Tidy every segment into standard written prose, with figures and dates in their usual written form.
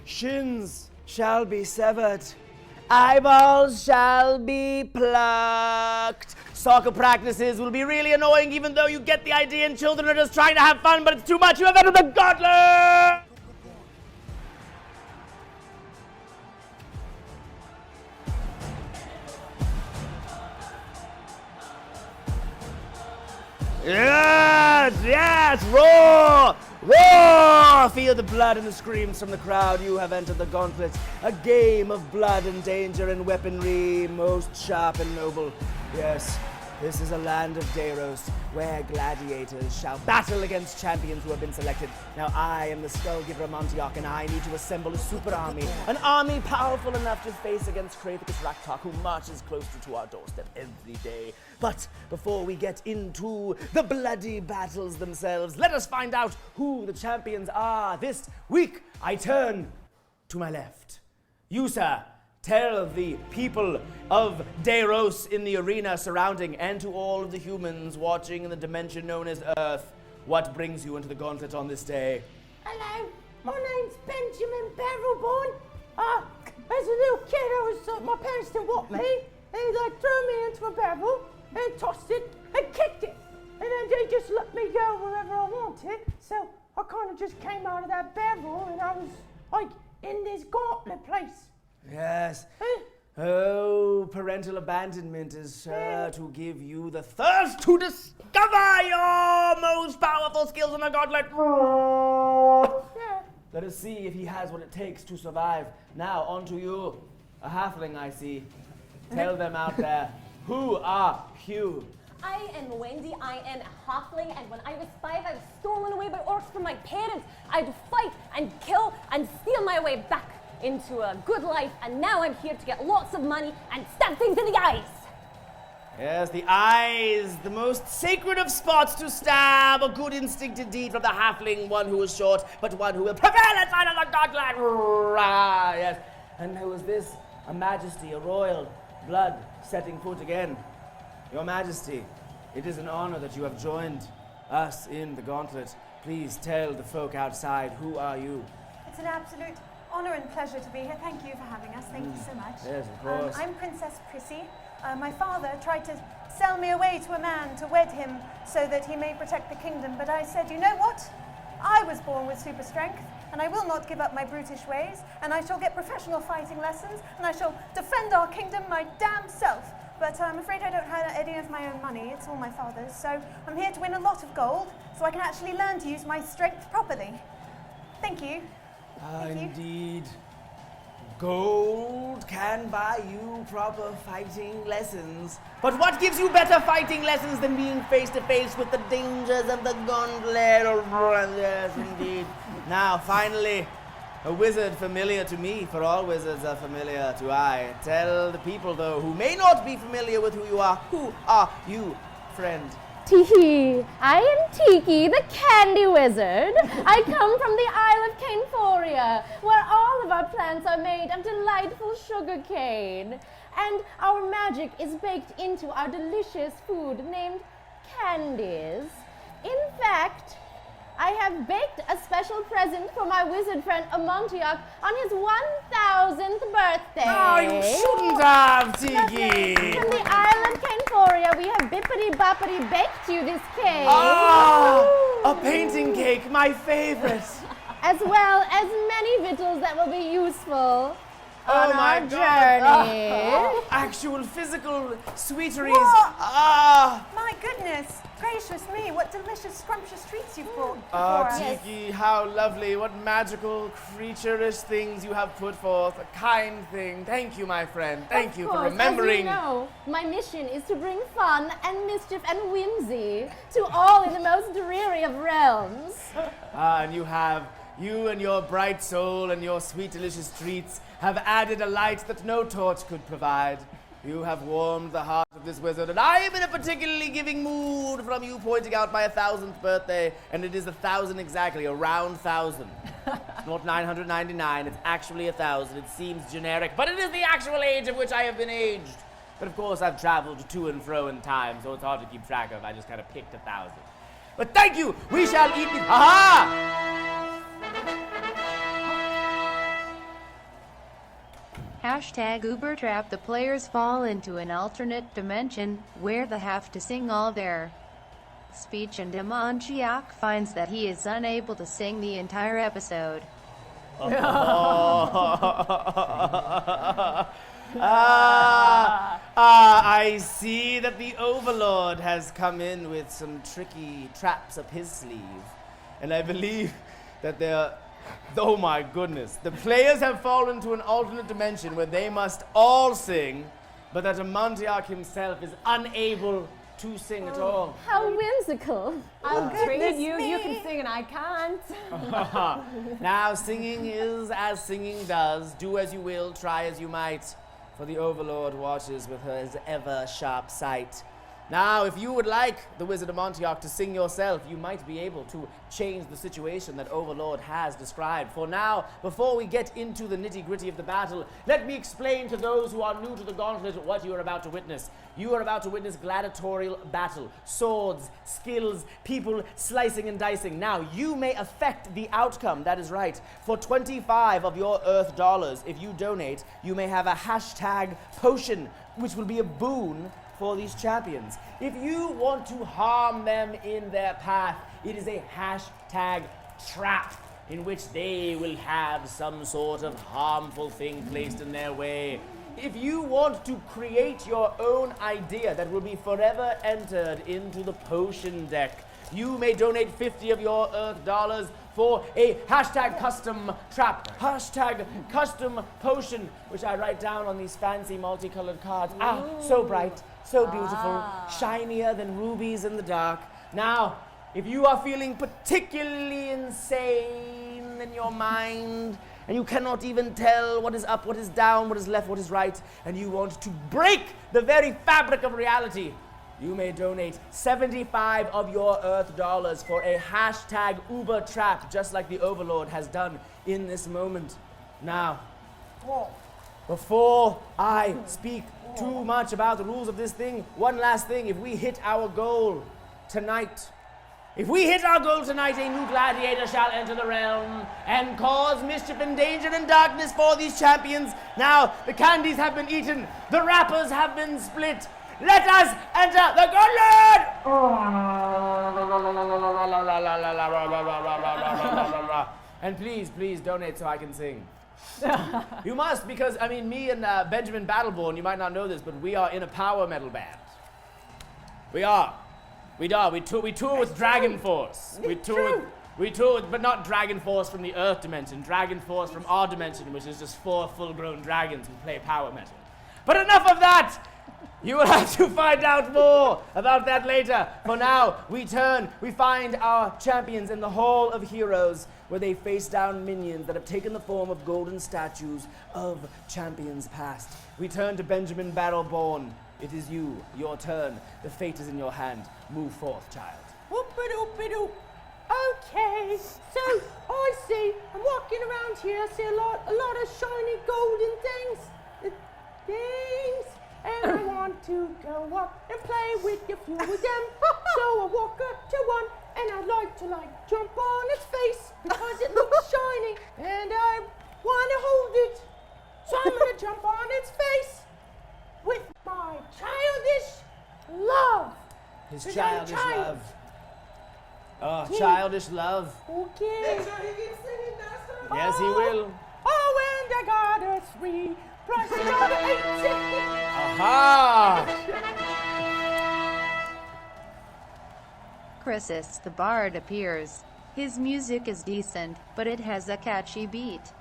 Shins shall be severed. Eyeballs shall be plucked. Soccer practices will be really annoying even though you get the idea and children are just trying to have fun, but it's too much. You have entered the Gauntlet! Yes, roar! Roar! Feel the blood and the screams from the crowd. You have entered the Gauntlet, a game of blood and danger and weaponry, most sharp and noble. Yes, this is a land of Deiros, where gladiators shall battle against champions who have been selected. Now I am the skull-giver Amontiok, and I need to assemble a super army, an army powerful enough to face against Krathicus Raktok, who marches closer to our doorstep every day. But before we get into the bloody battles themselves, let us find out who the champions are. This week, I turn to my left. You, sir, tell the people of Deiros in the arena surrounding, and to all of the humans watching in the dimension known as Earth, what brings you into the Gauntlet on this day. Hello, my name's Benjamin Barrelborn. As a little kid, my parents didn't want me. They threw me into a barrel and tossed it and kicked it. And then they just let me go wherever I wanted. So I kind of just came out of that barrel and I was like in this gauntlet place. Yes. Oh, parental abandonment is sure to give you the thirst to discover your most powerful skills in the Gauntlet. Yeah. Let us see if he has what it takes to survive. Now, on to you. A halfling, I see. Tell them out there, who are you? I am Wendy, I am a halfling, and when I was 5, I was stolen away by orcs from my parents. I'd fight and kill and steal my way back into a good life, and now I'm here to get lots of money and stab things in the eyes. Yes, the eyes, the most sacred of spots to stab. A good instinct indeed from the halfling, one who is short, but one who will prevail inside of the Gauntlet. Yes, and who is this? A majesty, a royal blood setting foot again. Your Majesty, it is an honor that you have joined us in the Gauntlet. Please tell the folk outside, who are you? It's an absolute honor and pleasure to be here. Thank you for having us. Thank you so much. Yes, of course. I'm Princess Prissy. My father tried to sell me away to a man to wed him so that he may protect the kingdom, but I said, you know what? I was born with super strength, and I will not give up my brutish ways, and I shall get professional fighting lessons, and I shall defend our kingdom my damn self. But I'm afraid I don't have any of my own money. It's all my father's. So I'm here to win a lot of gold so I can actually learn to use my strength properly. Thank you. Indeed. Gold can buy you proper fighting lessons. But what gives you better fighting lessons than being face to face with the dangers of the Gauntlet? Yes, indeed. Now, finally, a wizard familiar to me, for all wizards are familiar to I. Tell the people, though, who may not be familiar with who are you, friend? Tee, I am Tiki, the candy wizard. I come from the Isle of Caneforia, where all of our plants are made of delightful sugar cane. And our magic is baked into our delicious food named candies. In fact, I have baked a special present for my wizard friend Amontiok on his 1000th birthday. Oh, you shouldn't have, Tiki! From the Isle of Caneforia, we have bippity-boppity baked you this cake. Oh, a painting cake, my favorite. As well as many victuals that will be useful on our God. journey. Actual physical sweeteries. Whoa. My goodness. Gracious me, what delicious, scrumptious treats you've brought for us. Tiki, how lovely, what magical, creature-ish things you have put forth. A kind thing. Thank you, my friend. Thank you for remembering. As you know, my mission is to bring fun and mischief and whimsy to all in the most dreary of realms. And you and your bright soul and your sweet, delicious treats have added a light that no torch could provide. You have warmed the heart of this wizard, and I am in a particularly giving mood from you pointing out my 1000th birthday, and it is 1,000 exactly, a round 1,000. It's not 999, it's actually 1,000. It seems generic, but it is the actual age of which I have been aged. But of course, I've traveled to and fro in time, so it's hard to keep track of. I just kind of picked 1,000. But thank you! We shall eat the... Aha! Hashtag Ubertrap. The players fall into an alternate dimension where they have to sing all their speech, and Amontiok finds that he is unable to sing the entire episode. I see that the Overlord has come in with some tricky traps up his sleeve. And I believe that they're... Oh my goodness. The players have fallen to an alternate dimension where they must all sing, but that Amontiok himself is unable to sing at all. How whimsical. I'll treat goodness you. me. You can sing and I can't. Now, singing is as singing does. Do as you will, try as you might, for the Overlord watches with his ever-sharp sight. Now, if you would like the Wizard Amontiok to sing yourself, you might be able to change the situation that Overlord has described. For now, before we get into the nitty-gritty of the battle, let me explain to those who are new to the Gauntlet what you are about to witness. You are about to witness gladiatorial battle. Swords, skills, people slicing and dicing. Now, you may affect the outcome, that is right. For 25 of your Earth dollars, if you donate, you may have a hashtag potion, which will be a boon for these champions. If you want to harm them in their path, it is a hashtag trap in which they will have some sort of harmful thing placed in their way. If you want to create your own idea that will be forever entered into the potion deck, you may donate 50 of your Earth dollars for a hashtag custom trap, hashtag custom potion, which I write down on these fancy multicolored cards. So bright, so beautiful, shinier than rubies in the dark. Now, if you are feeling particularly insane in your mind, and you cannot even tell what is up, what is down, what is left, what is right, and you want to break the very fabric of reality, you may donate 75 of your Earth dollars for a hashtag Uber trap, just like the Overlord has done in this moment. Now, before I speak too much about the rules of this thing, one last thing. If we hit our goal tonight, a new gladiator shall enter the realm and cause mischief and danger and darkness for these champions. Now, the candies have been eaten, the wrappers have been split. Let us enter the Gauntlet! And please donate so I can sing. You must, because, I mean, me and Benjamin Battleborn, you might not know this, but we are in a power metal band. We are. We tour with Dragon Force. We tour with, but not Dragon Force from the Earth dimension, Dragon Force from our dimension, which is just 4 full-grown dragons who play power metal. But enough of that! You will have to find out more about that later. For now, we find our champions in the Hall of Heroes, where they face down minions that have taken the form of golden statues of champions past. We turn to Benjamin Battleborn. It is you, your turn. The fate is in your hand. Move forth, child. Whoop-a-doop-a-doop. Okay, so I see, I'm walking around here, I see a lot of shiny golden things, and I want to go up and play with a few of them. So I walk up to one, and I'd like to jump on its face because it looks shiny, and I want to hold it. So I'm gonna jump on its face with my childish love. His Because childish I'm child. love. Oh, childish love. Okay. Yes, he will. Oh, and I got a 3 plus another 8. Aha! Chrysis the Bard appears. His music is decent, but it has a catchy beat.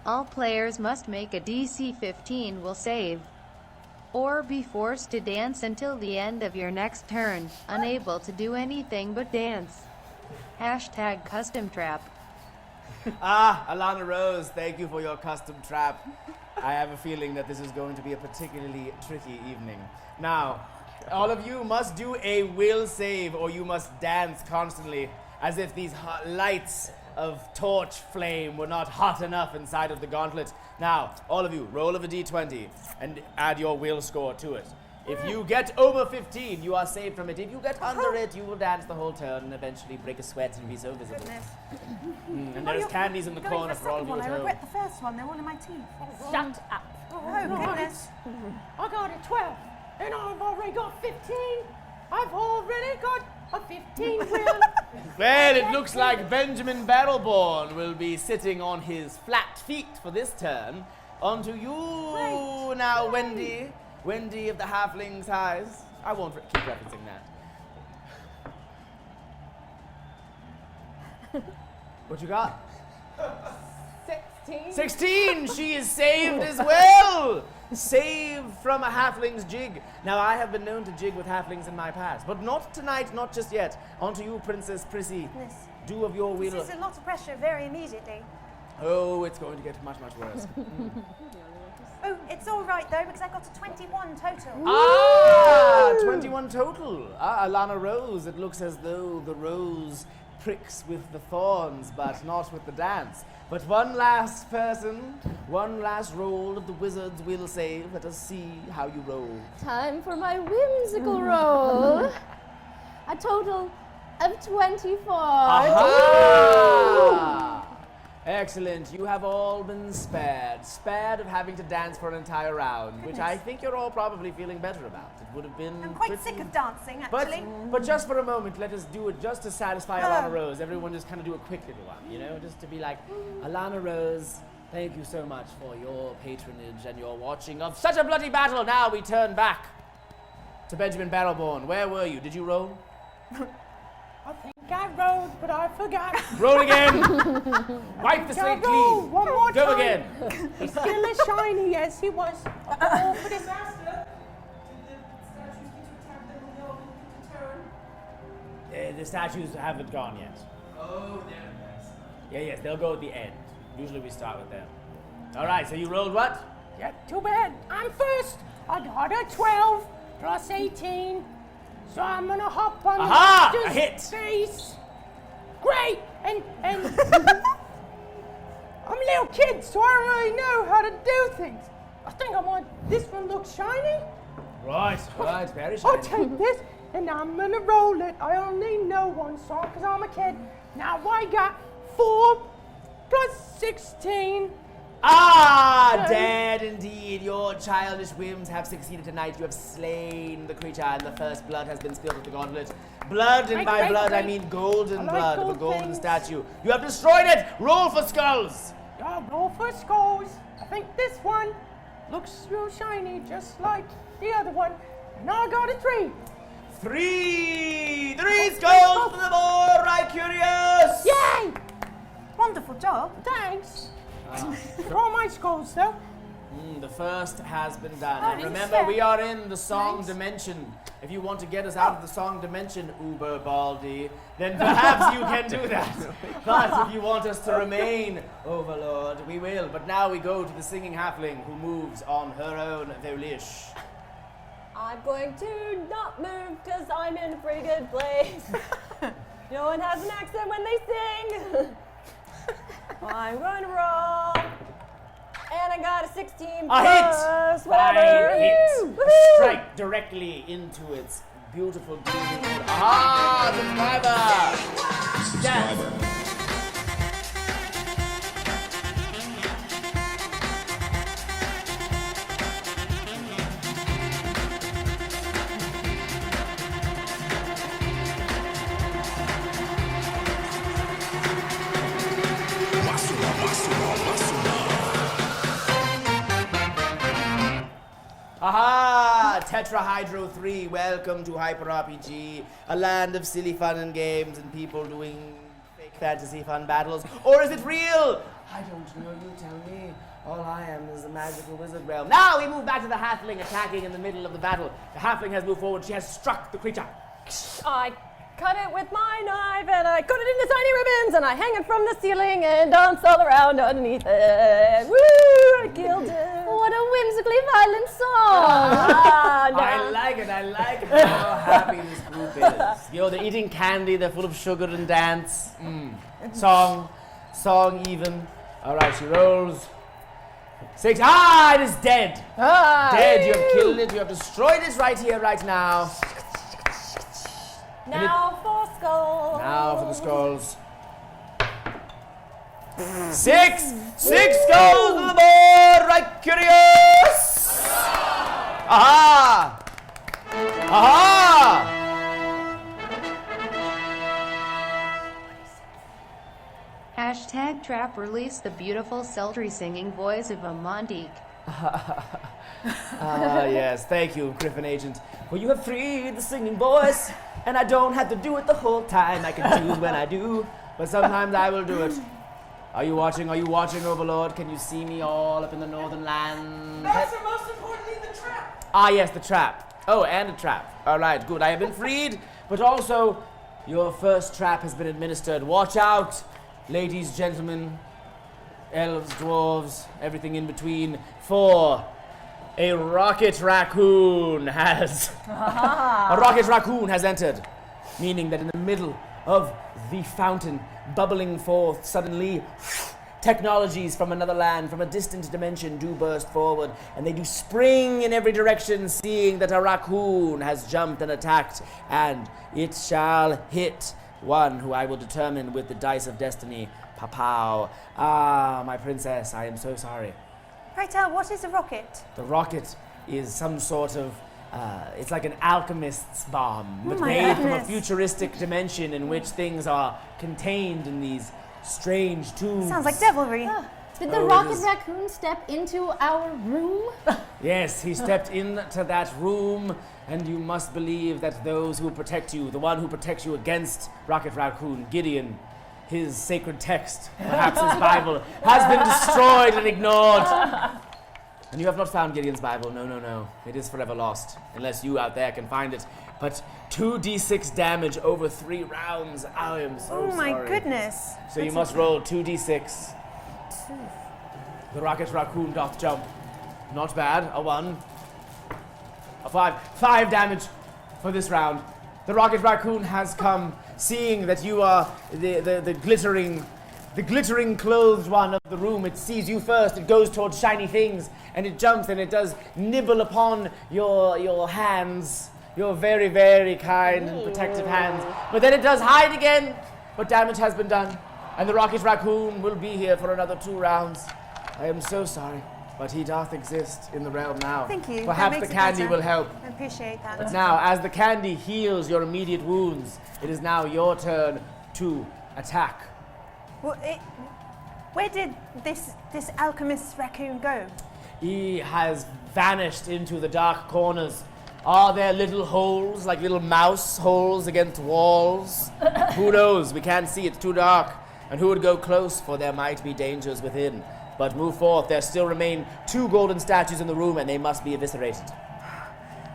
All players must make a DC 15 will save, or be forced to dance until the end of your next turn, unable to do anything but dance. Hashtag custom trap. Alana Rose, thank you for your custom trap. I have a feeling that this is going to be a particularly tricky evening. Now, all of you must do a will save, or you must dance constantly, as if these lights of torch flame were not hot enough inside of the gauntlet. Now, all of you, roll of a d20 and add your will score to it. If you get over 15, you are saved from it. If you get under it, you will dance the whole turn and eventually break a sweat and be so visible. And there's candies in the corner for all of you at I home. regret the first one. They're all in my teeth. Shut up. Oh, goodness. I got a 12, and I've already got 15. I've already got a 15 win. Well, it looks like Benjamin Barrelborn will be sitting on his flat feet for this turn. On to you now, Wendy. Wendy of the Halfling's Eyes. I won't keep referencing that. What you got? 16. 16! She is saved as well! Saved from a halfling's jig. Now, I have been known to jig with halflings in my past, but not tonight, not just yet. On to you, Princess Prissy. Goodness. Do of your will. This is a lot of pressure very immediately. Oh, it's going to get much, much worse. Oh, it's all right though, because I got a 21 total. Ah! 21 total. Alana Rose, it looks as though the rose pricks with the thorns, but not with the dance. But one last person, one last roll of the wizard's will save. Let us see how you roll. Time for my whimsical roll. A total of 24. Aha! Excellent. You have all been spared. Spared of having to dance for an entire round, which I think you're all probably feeling better about. It would have been I'm quite pretty- sick of dancing, actually. But just for a moment, let us do it just to satisfy Alana Rose. Everyone just kind of do a quick little one, you know, just to be like, Alana Rose, thank you so much for your patronage and your watching of such a bloody battle. Now we turn back to Benjamin Barrelborn. Where were you? Did you roll? I think I rolled, but I forgot. Roll again. Wipe the Can I slate roll clean. one more Go time? again. He's still as shiny as he was. Oh, for this The statues haven't gone yet. Oh, they're yes, they'll go at the end. Usually we start with them. All right, so you rolled what? Yeah, too bad. I'm first. I got a 12 plus 18. So I'm gonna hop on Aha! the A hit. face. Great! And I'm a little kid, so I don't really know how to do things. I think I want this one looks shiny. Right, very I'll shiny. take this and I'm gonna roll it. I only know one song because I'm a kid. Now I got 4 plus 16. Dead indeed. Your childish whims have succeeded tonight. You have slain the creature, and the first blood has been spilled at the gauntlet. Blood, and by Great, blood I great. mean golden I like blood of a gold golden things. statue. You have destroyed it. Roll for skulls. I'll roll for skulls. I think this one looks real shiny, just like the other one. And I got a 3. 3 skulls for the board. Right, curious. Yay! Wonderful job. Thanks. For all my skulls, though. The first has been done. Oh, And this is remember, fair. we are in the song Thanks. dimension. If you want to get us out of the song dimension, Uber Baldy, then perhaps you can do that. But if you want us to remain Overlord, we will. But now we go to the singing halfling who moves on her own volition. I'm going to not move because I'm in a pretty good place. No one has an accent when they sing. I'm going to roll. And I got a 16 A plus hit! whatever. Fine hit! Woo! A Woohoo! strike directly into its beautiful gleaming. Ah, subscriber! Yes! Aha! Tetrahydro 3, welcome to Hyper RPG, a land of silly fun and games and people doing fake fantasy fun battles. Or is it real? I don't know, you tell me. All I am is a magical wizard realm. Now we move back to the halfling attacking in the middle of the battle. The halfling has moved forward, she has struck the creature. I cut it with my knife and I cut it into tiny ribbons and I hang it from the ceiling and dance all around underneath it. Woo! I killed it. What a whimsically violent song! I like how happy this group is. You know, they're eating candy, they're full of sugar and dance. Song even. Alright, she rolls. 6. It is dead. Dead, you have killed it, you have destroyed it right here, right now. Now for skulls. Now for the skulls. 6 skulls on the board, right, curious? Aha! Aha! Hashtag trap release the beautiful sultry singing voice of Amontiok. Yes, thank you, Griffin Agent. Well, you have freed the singing voice, and I don't have to do it the whole time. I can choose when I do, but sometimes I will do it. Are you watching? Are you watching, Overlord? Can you see me all up in the northern land? Master, most importantly, the trap. Ah, yes, the trap. Oh, and a trap. All right, good. I have been freed, but also your first trap has been administered. Watch out, ladies, gentlemen, elves, dwarves, everything in between, for a rocket raccoon has entered, meaning that in the middle of the fountain, bubbling forth suddenly, technologies from another land, from a distant dimension, do burst forward, and they do spring in every direction, seeing that a raccoon has jumped and attacked, and it shall hit one who I will determine with the dice of destiny. Pow. Ah, my princess, I am so sorry. Right, what is a rocket? The rocket is some sort of, it's like an alchemist's bomb, but my made from a goodness. futuristic dimension in which things are contained in these strange tubes. Sounds like devilry. Did the Oh, it rocket is. raccoon step into our room? Yes, he stepped into that room, and you must believe that those who protect you, the one who protects you against Rocket Raccoon, Gideon, his sacred text, perhaps his Bible, has been destroyed and ignored. And you have not found Gideon's Bible. No. It is forever lost, unless you out there can find it. But 2d6 damage over 3 rounds. I am so Oh my sorry. goodness. So you must roll 2d6. The Rocket Raccoon doth jump. Not bad. A 1. A 5. 5 damage for this round. The Rocket Raccoon has come, seeing that you are the glittering clothed one of the room. It sees you first. It goes towards shiny things, and it jumps, and it does nibble upon your hands, your very, very kind and protective hands. But then it does hide again. But damage has been done, and the Rocket Raccoon will be here for another 2 rounds. I am so sorry, but he doth exist in the realm now. Thank you. That Perhaps the makes it candy better. will help. I appreciate that. But now, as the candy heals your immediate wounds, it is now your turn to attack. Well, where did this alchemist raccoon go? He has vanished into the dark corners. Are there little holes, like little mouse holes against walls? Who knows? We can't see. It's too dark. And who would go close? For there might be dangers within. But move forth. There still remain 2 golden statues in the room, and they must be eviscerated.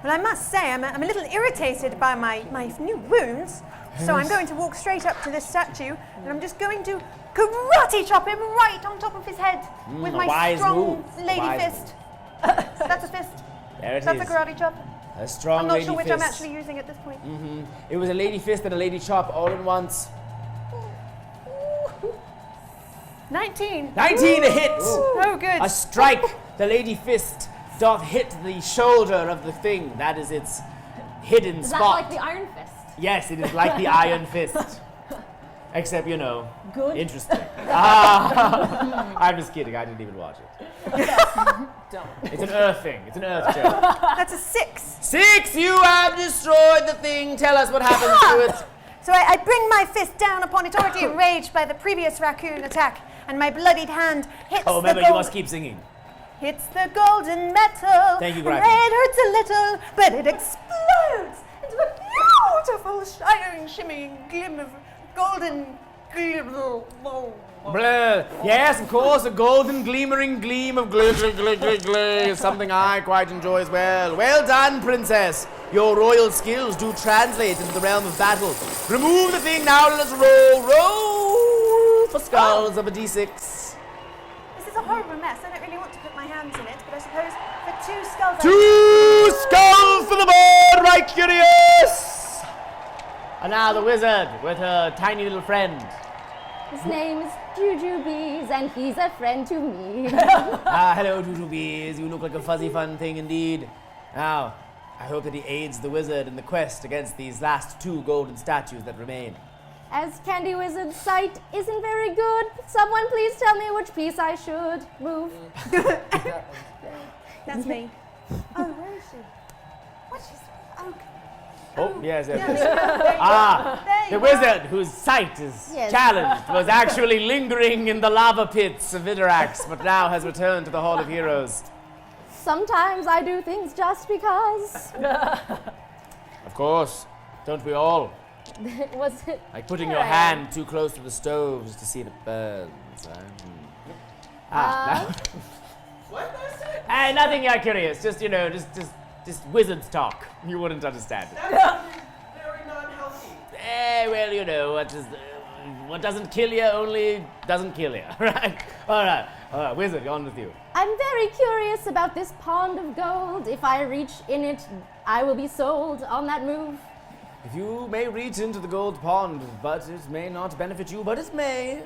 Well, I must say, I'm a little irritated by my new wounds, so I'm going to walk straight up to this statue, and I'm just going to karate chop him right on top of his head with a my wise strong move. lady Wise fist. That's a fist. There it That's is. a karate chop. A strong I'm not lady sure which fist. I'm actually using at this point. It was a lady fist and a lady chop all in once. 19. 19, a hit! Oh, good. A strike! The lady fist doth hit the shoulder of the thing. That is its hidden Is that spot. like the Iron Fist? Yes, it is like the Iron Fist. Except, Good. interesting. I'm just kidding. I didn't even watch it. Don't. It's an Earth thing. It's an Earth joke. That's a 6. 6! You have destroyed the thing. Tell us what happens to it. So I bring my fist down upon it, already enraged by the previous raccoon attack, and my bloodied hand hits Oh, remember, the you gold. must keep singing. Hits the golden metal. Thank you, and Griffin. it hurts a little, but it explodes into a beautiful, shining, shimmering gleam of golden glimmer. Blah. Yes, of course, a golden gleaming gleam of glittery is something I quite enjoy as well. Well done, princess. Your royal skills do translate into the realm of battle. Remove the thing now, let us roll. Roll for skulls of a d6. This is a horrible mess. I don't really want to put my hands in it, but I suppose for 2 skulls. 2 skulls for the board, right, curious? And now the wizard with her tiny little friend. His name's Jujubes, and he's a friend to me. Hello, Jujubes. You look like a fuzzy fun thing indeed. Now, I hope that he aids the wizard in the quest against these last 2 golden statues that remain. As Candy Wizard's sight isn't very good, someone please tell me which piece I should move. That's me. Oh, where is question. What is... Oh, Oh, yes, yes. there The you wizard, whose sight is Yes. challenged, was actually lingering in the lava pits of Vidarax, but now has returned to the Hall of Heroes. Sometimes I do things just because. Of course, don't we all? Was it? Like putting your hand too close to the stove just to see if it burns. Hey, nothing curious. Just, just wizards talk. You wouldn't understand it. Very non-healthy. What doesn't kill you only doesn't kill you, right? All right, wizard, on with you. I'm very curious about this pond of gold. If I reach in it, I will be sold on that move. If you may reach into the gold pond, but it may not benefit you, but it may.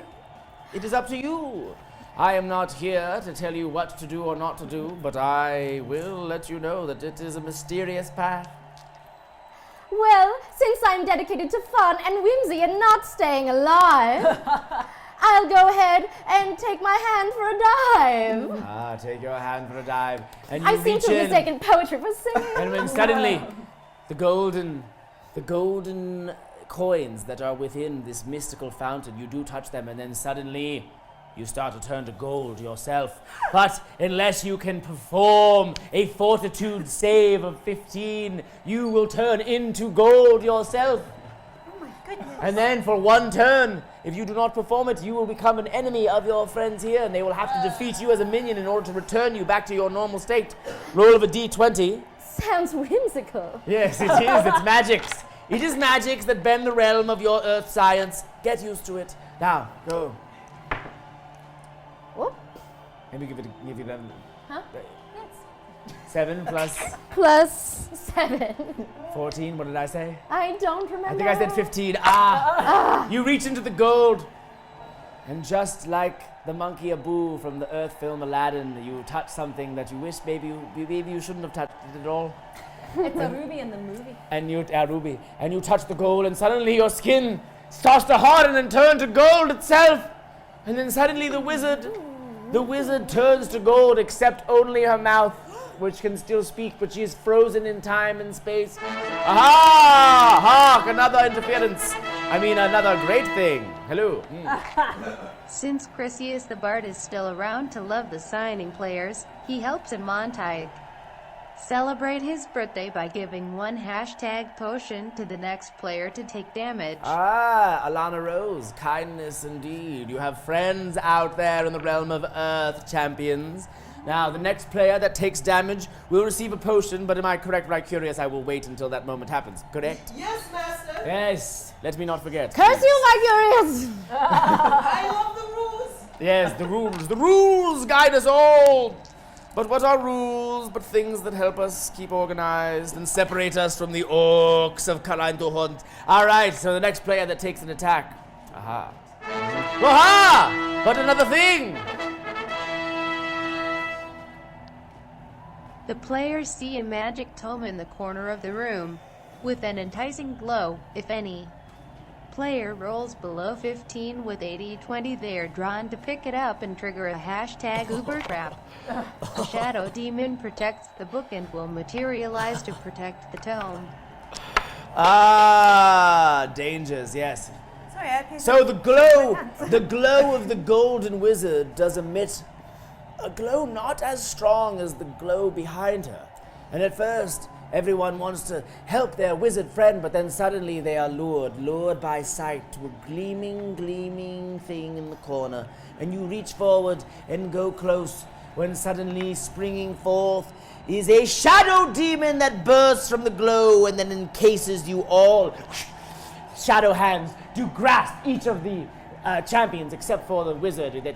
It is up to you. I am not here to tell you what to do or not to do, but I will let you know that it is a mysterious path. Well, since I'm dedicated to fun and whimsy and not staying alive, I'll go ahead and take my hand for a dive. Take your hand for a dive. And you I seem reach to have in, mistaken poetry for singing. and when suddenly the golden coins that are within this mystical fountain, you do touch them, and then suddenly you start to turn to gold yourself. But unless you can perform a fortitude save of 15, you will turn into gold yourself. Oh my goodness. And then for one turn, if you do not perform it, you will become an enemy of your friends here, and they will have to defeat you as a minion in order to return you back to your normal state. Roll of a d20. Sounds whimsical. Yes, it is. It's magics. It is magics that bend the realm of your earth science. Get used to it. Now, go. Whoop. Maybe give you them. Huh? 7 plus Plus 7. 14. What did I say? I don't remember. I think I said 15. You reach into the gold, and just like the monkey Abu from the Earth film Aladdin, you touch something that you wish maybe you shouldn't have touched it at all. It's a ruby in the movie. And ruby, and you touch the gold, and suddenly your skin starts to harden and turn to gold itself. And then suddenly the wizard turns to gold, except only her mouth, which can still speak, but she is frozen in time and space. Aha! Hark! Another interference. Another great thing. Hello. Since Chrysius the Bard is still around to love the signing players, he helps Amontiok celebrate his birthday by giving one #potion to the next player to take damage. Alana Rose, kindness indeed. You have friends out there in the realm of Earth, champions. Now, the next player that takes damage will receive a potion, but am I correct, right, Curious? I will wait until that moment happens. Correct? Yes, Master. Yes. Let me not forget. Curse you, my curious! I love the rules. Yes, the rules. The rules guide us all. But what are rules but things that help us keep organized and separate us from the orcs of Karandohund? All right, so the next player that takes an attack. Aha. Aha! But another thing. The players see a magic tome in the corner of the room, with an enticing glow, if any. Player rolls below 15 with a d20, they are drawn to pick it up and trigger a #Uber trap. A shadow demon protects the book and will materialize to protect the tome. Dangers, yes. Sorry, I appear So the glow of the golden wizard does emit a glow not as strong as the glow behind her. And at first, everyone wants to help their wizard friend, but then suddenly they are lured by sight to a gleaming thing in the corner. And you reach forward and go close, when suddenly springing forth is a shadow demon that bursts from the glow and then encases you all. Shadow hands do grasp each of the champions, except for the wizard. The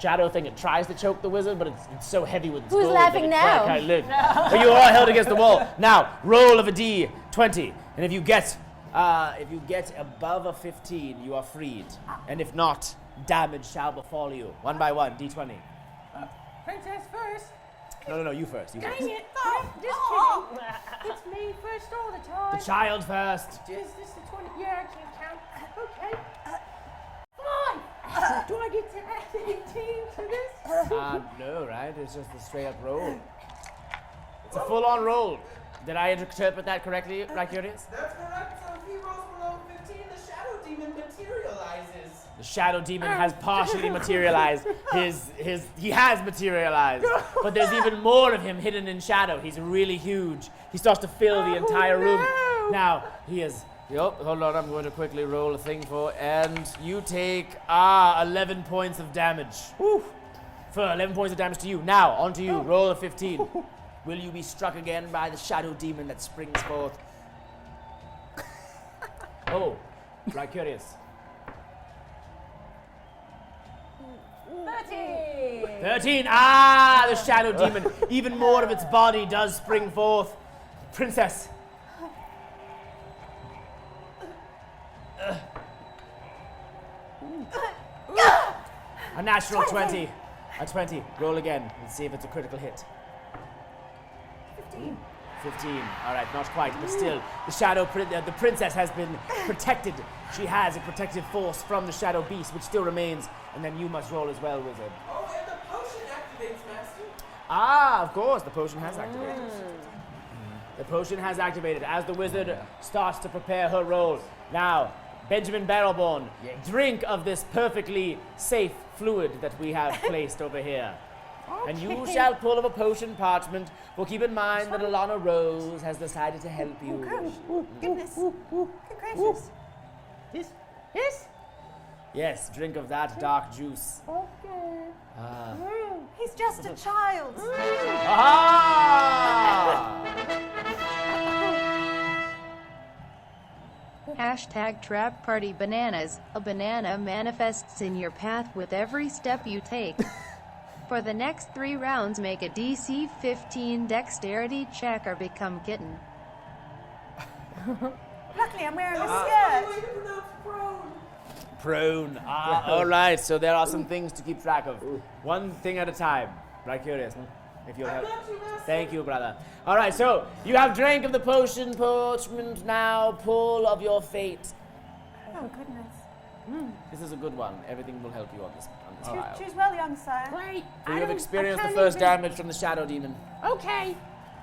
shadow thing, it tries to choke the wizard, but it's so heavy with its Who's gold laughing that it now? can't live. But you are all held against the wall. Now, roll of a d20, and if you get above a 15, you are freed, and if not, damage shall befall you. One by one, d20. Princess first. No, you first. You Dang first. it. Just kidding. It's me first all the time. The child first. Is this the 20? Yeah, I can't count. Okay. 5. Do I get to add 18 to this? No, right? It's just a straight up roll. It's a full-on roll. Did I interpret that correctly, Lycurius? That's correct. So if he rolls below 15, the shadow demon materializes. The shadow demon has partially materialized. He has materialized, but there's even more of him hidden in shadow. He's really huge. He starts to fill the entire room. Now he is. Yup, hold on. I'm going to quickly roll a thing and you take 11 points of damage. For 11 points of damage to you. Now on to you. Roll a 15. Will you be struck again by the shadow demon that springs forth? Oh, Lycurius. 13! The shadow demon. Even more of its body does spring forth. Princess. A natural 20. A 20. Roll again. Let's see if it's a critical hit. 15. All right, not quite, but still, the princess has been protected. She has a protective force from the shadow beast, which still remains. And then you must roll as well, wizard. Oh, and the potion activates, Master. Of course, the potion has activated. The potion has activated as the wizard starts to prepare her roll. Now, Benjamin Barrelborn, drink of this perfectly safe fluid that we have placed over here. And you shall pull of a potion parchment, for keep in mind that Alana Rose has decided to help you. Goodness. Good gracious. Yes? Yes, drink of that dark juice. Okay. He's just a child. Aha! Hashtag Trap Party Bananas. A banana manifests in your path with every step you take. For the next 3 rounds, make a DC 15 dexterity check or become kitten. Luckily, I'm wearing a Way skirt. to pronounce prone. Prone. All right, so there are some things to keep track of. One thing at a time. Right, curious. If you'll help. got you, Master. Thank you, brother. All right, so you have drank of the potion parchment. Now pull of your fate. Oh, goodness. This is a good one. Everything will help you on this trial. Choose well, young sire. Wait. So you have experienced the first damage from the shadow demon. Okay.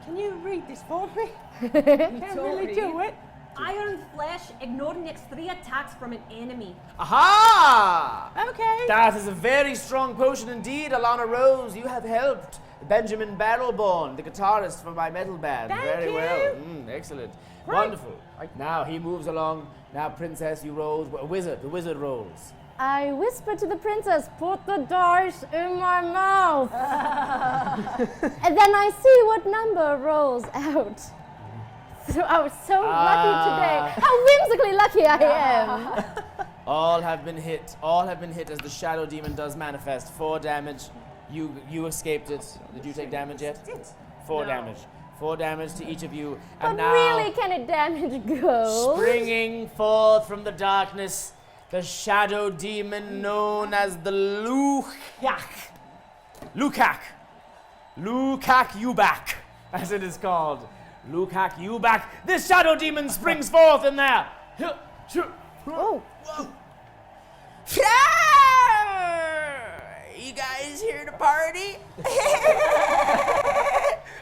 Can you read this for me? Can't really do it. Iron flesh, ignore next 3 attacks from an enemy. Aha! Okay. That is a very strong potion indeed, Alana Rose. You have helped Benjamin Barrelborn, the guitarist for my metal band. Thank Very you. well. Excellent. Wonderful. Now he moves along. Now, princess, you roll. The wizard rolls. I whisper to the princess, put the dice in my mouth. And then I see what number rolls out. So I was so lucky today. How whimsically lucky I am. All have been hit. All have been hit as the shadow demon does manifest. 4 damage. You escaped it. Did you take damage yet? 4 damage. 4 damage to each of you. But And now, really, can it damage gold? springing forth from the darkness, the shadow demon known as the Lukak. Lukak Yubak, as it is called. Lukak Yubak. This shadow demon springs forth in there. Oh. You guys here to party?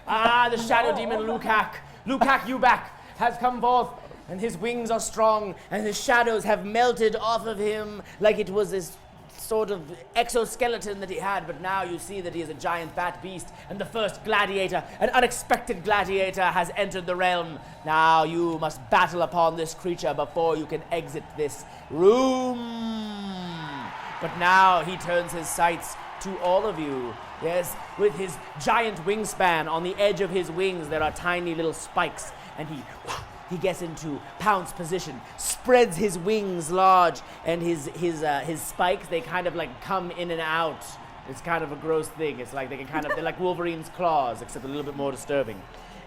The shadow demon Lukak Yubak has come forth, and his wings are strong, and his shadows have melted off of him like it was this sort of exoskeleton that he had, but now you see that he is a giant bat beast, and the first gladiator, an unexpected gladiator, has entered the realm. Now you must battle upon this creature before you can exit this room. But now he turns his sights to all of you. Yes, with his giant wingspan, on the edge of his wings there are tiny little spikes, and he gets into pounce position, spreads his wings large, and his spikes, they kind of like come in and out. It's kind of a gross thing. It's like they're like Wolverine's claws, except a little bit more disturbing.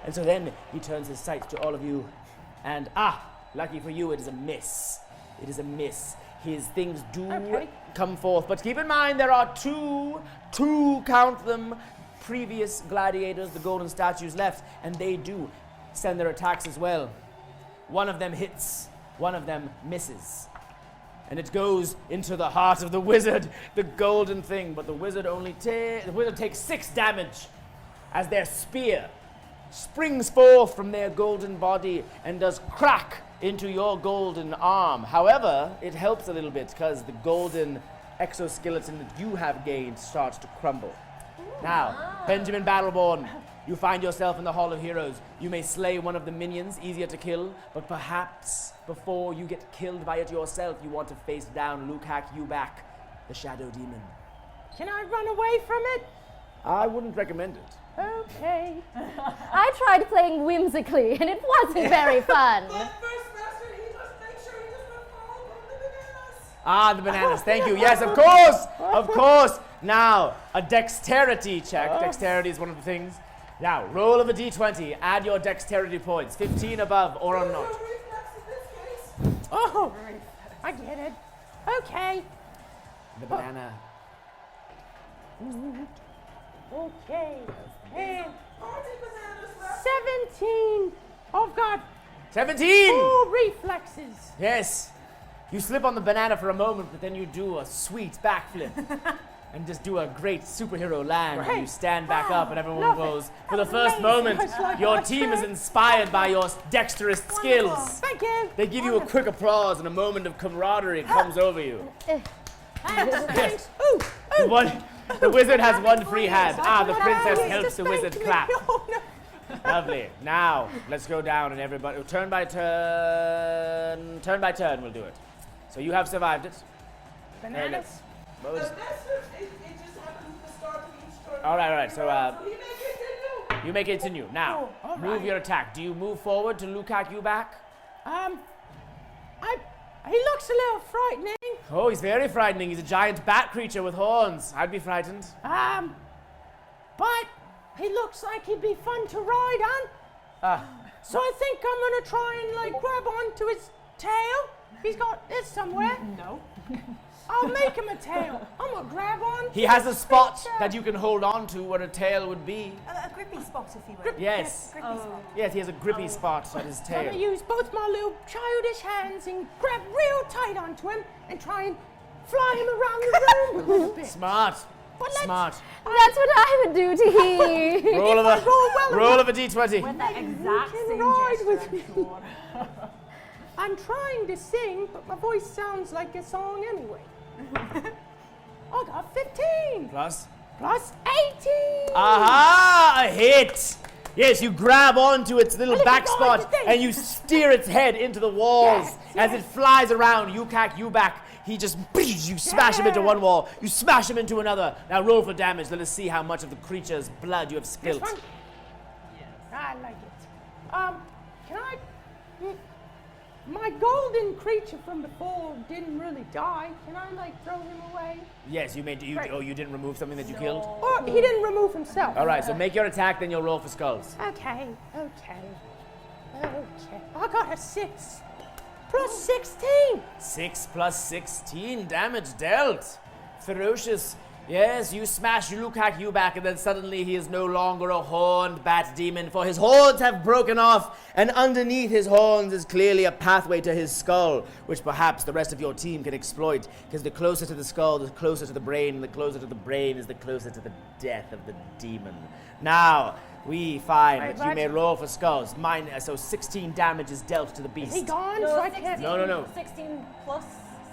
And so then he turns his sights to all of you, and lucky for you, it is a miss. It is a miss. His things do come forth, but keep in mind there are two, count them, previous gladiators, the golden statues left, and they do send their attacks as well. One of them hits, one of them misses. And it goes into the heart of the wizard, the golden thing, but the wizard takes 6 damage as their spear springs forth from their golden body and does crack into your golden arm. However, it helps a little bit because the golden exoskeleton that you have gained starts to crumble. Now, Benjamin Battleborn, you find yourself in the Hall of Heroes. You may slay one of the minions, easier to kill, but perhaps before you get killed by it yourself, you want to face down Lukak Yubak, the Shadow Demon. Can I run away from it? I wouldn't recommend it. Okay. I tried playing whimsically, and it wasn't very fun. But first, Master, he must make sure he does not fall over the bananas. Ah, the bananas. Thank you. Yes, of course. Of course. Now, a dexterity check. Dexterity is one of the things. Now, roll of a d20. Add your dexterity points. 15 above or on No not. reflex in this case. Oh, I get it. Okay. The banana. Okay. And Party bananas left. 17. I've got 17! 4 reflexes. Yes. You slip on the banana for a moment, but then you do a sweet backflip. And just do a great superhero land. And you Great. stand back up and everyone Love it. goes. For the That was first amazing. moment, It's like your my team is turn. inspired by your dexterous skills. Thank you. They give you a quick applause and a moment of camaraderie comes over you. Thanks. Ooh, ooh. The wizard has one free hand. Ah, the princess Please, helps just the thank wizard me. clap. Oh, no. Lovely. Now, let's go down and everybody, turn by turn we'll do it. So you have survived it. Bananas. What was- The master, it just happens at the start of each turn. all right. So He may continue. you may continue. Now, Oh, all move right. your attack. Do you move forward to Lukak Yubak? He looks a little frightening. Oh, he's very frightening. He's a giant bat creature with horns. I'd be frightened. But he looks like he'd be fun to ride on. Ah, So I think I'm gonna try and like grab onto his tail. He's got this somewhere. No. I'll make him a tail. I'm gonna grab on. he has a spot that you can hold on to where a tail would be. A grippy spot, if you will. Yes. Grippy spot. Yes, he has a grippy spot at his I'm gonna tail. use both my little childish hands and grab real tight onto him and try and fly him around the room a little bit. Smart. But let's- Smart. That's what I would do to he. Roll of a roll well roll of a d20. That exact can same ride gesture, with I'm me. sure. I'm trying to sing, but my voice sounds like a song anyway. I got 15 Plus. plus 18. Aha! A hit! Yes, you grab onto its little Look back at the spot thing. and you steer its head into the walls. Yes, As yes. it flies around, you back. He just, you smash him into one wall, you smash him into another. Now roll for damage. Let us see how much of the creature's blood you have This spilt. one? I like it. Can I? My golden creature from before didn't really die. Can I like throw him away? Yes, you made. Right. Oh, you didn't remove something that you killed. Or he didn't remove himself. All right, so make your attack, then you'll roll for skulls. Okay. I got a 6 plus 16. 6 plus 16 damage dealt. Ferocious. Yes, you smash Lukak Yubak, and then suddenly he is no longer a horned bat demon, for his horns have broken off, and underneath his horns is clearly a pathway to his skull, which perhaps the rest of your team can exploit, because the closer to the skull, the closer to the brain, and the closer to the brain is the closer to the death of the demon. Now, we find Right, that you may Roger. roll for skulls. So 16 damage is dealt to the beast. Is he gone? No, So I 16, can't. No. 16 plus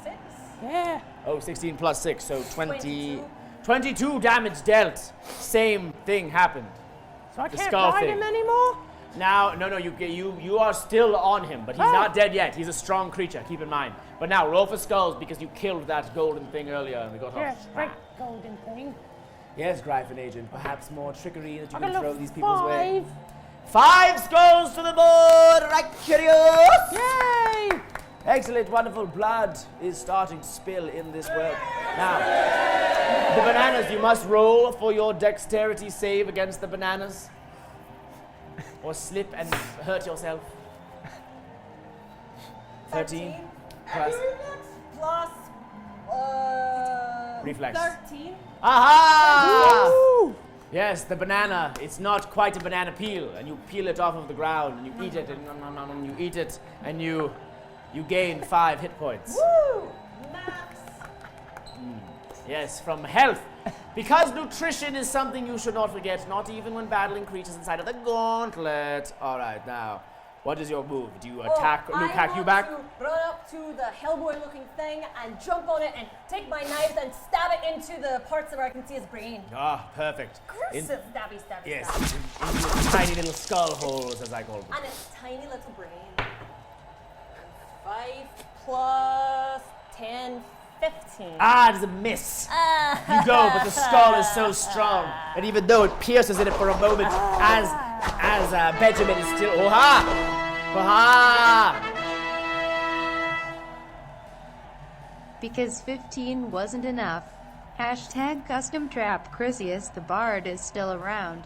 6? Yeah. Oh, 16 plus 6, so 22 damage dealt. Same thing happened. So I The can't skull ride thing. him anymore. Now, no, you are still on him, but he's Oh. not dead yet. He's a strong creature, keep in mind. But now, roll for skulls because you killed that golden thing earlier and we got Yes, off great track. golden thing. Yes, Gryphon Agent, perhaps more trickery that you I can got throw a these people's way. 5. 5 skulls to the board! Right, curious! Yay! Excellent, wonderful blood is starting to spill in this world. Now, the bananas, you must roll for your dexterity save against the bananas. Or slip and hurt yourself. 13 plus Plus reflex. 13. Aha! Woo! Yes, the banana. It's not quite a banana peel, and you peel it off of the ground, and you eat it, and nom, nom, nom, you eat it, and you gain 5 hit points. Woo! Max. Yes, from health. Because nutrition is something you should not forget, not even when battling creatures inside of the Gauntlet. All right, now, what is your move? Do you attack Luke hack you back? I want to run up to the Hellboy-looking thing and jump on it and take my knives and stab it into the parts where I can see his brain. Ah, perfect. Gruesome. Stabby, stabby, Yes, stabby. in your tiny little skull holes, as I call them. And its tiny little brain. 5 plus 10, 15. Ah, it is a miss. You go, but the skull is so strong, and even though it pierces in it for a moment, as Benjamin is still, oh-ha! Oh-ha! Because 15 wasn't enough. Hashtag custom trap Chrysius the Bard is still around.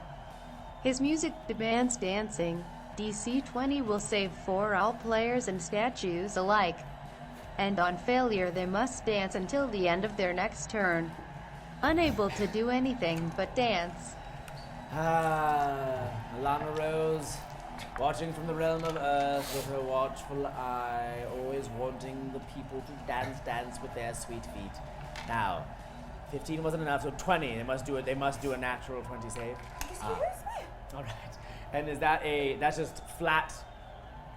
His music demands dancing. DC 20 will save for all players and statues alike. And on failure they must dance until the end of their next turn. Unable to do anything but dance. Ah, Alana Rose, watching from the realm of earth with her watchful eye, always wanting the people to dance with their sweet feet. Now, 15 wasn't enough, so 20. They must do it. They must do a natural 20 save. Excuse me? All right. And is that that's just flat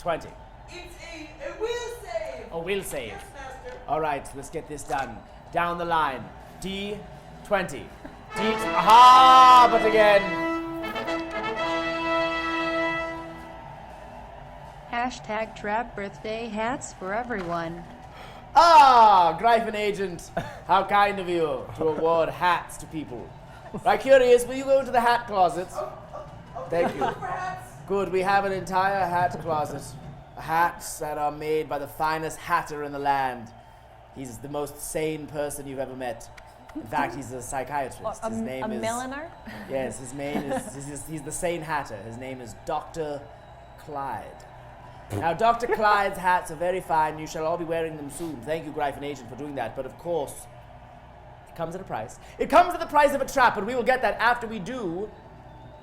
20? It's a will save. A will save. Yes, master. All right, let's get this done. Down the line. D20. Aha! But again. Hashtag trap birthday hats for everyone. Ah, Gryphon Agent, how kind of you to award hats to people. Right, Curious, will you go to the hat closet? Thank you. Perhaps. Good, we have an entire hat closet. Hats that are made by the finest hatter in the land. He's the most sane person you've ever met. In fact, he's a psychiatrist. His name is... milliner? Yes, his name is... he's the sane hatter. His name is Dr. Clyde. Now, Dr. Clyde's hats are very fine. You shall all be wearing them soon. Thank you, Gryphon Agent, for doing that. But of course, it comes at a price. It comes at the price of a trap, and we will get that after we do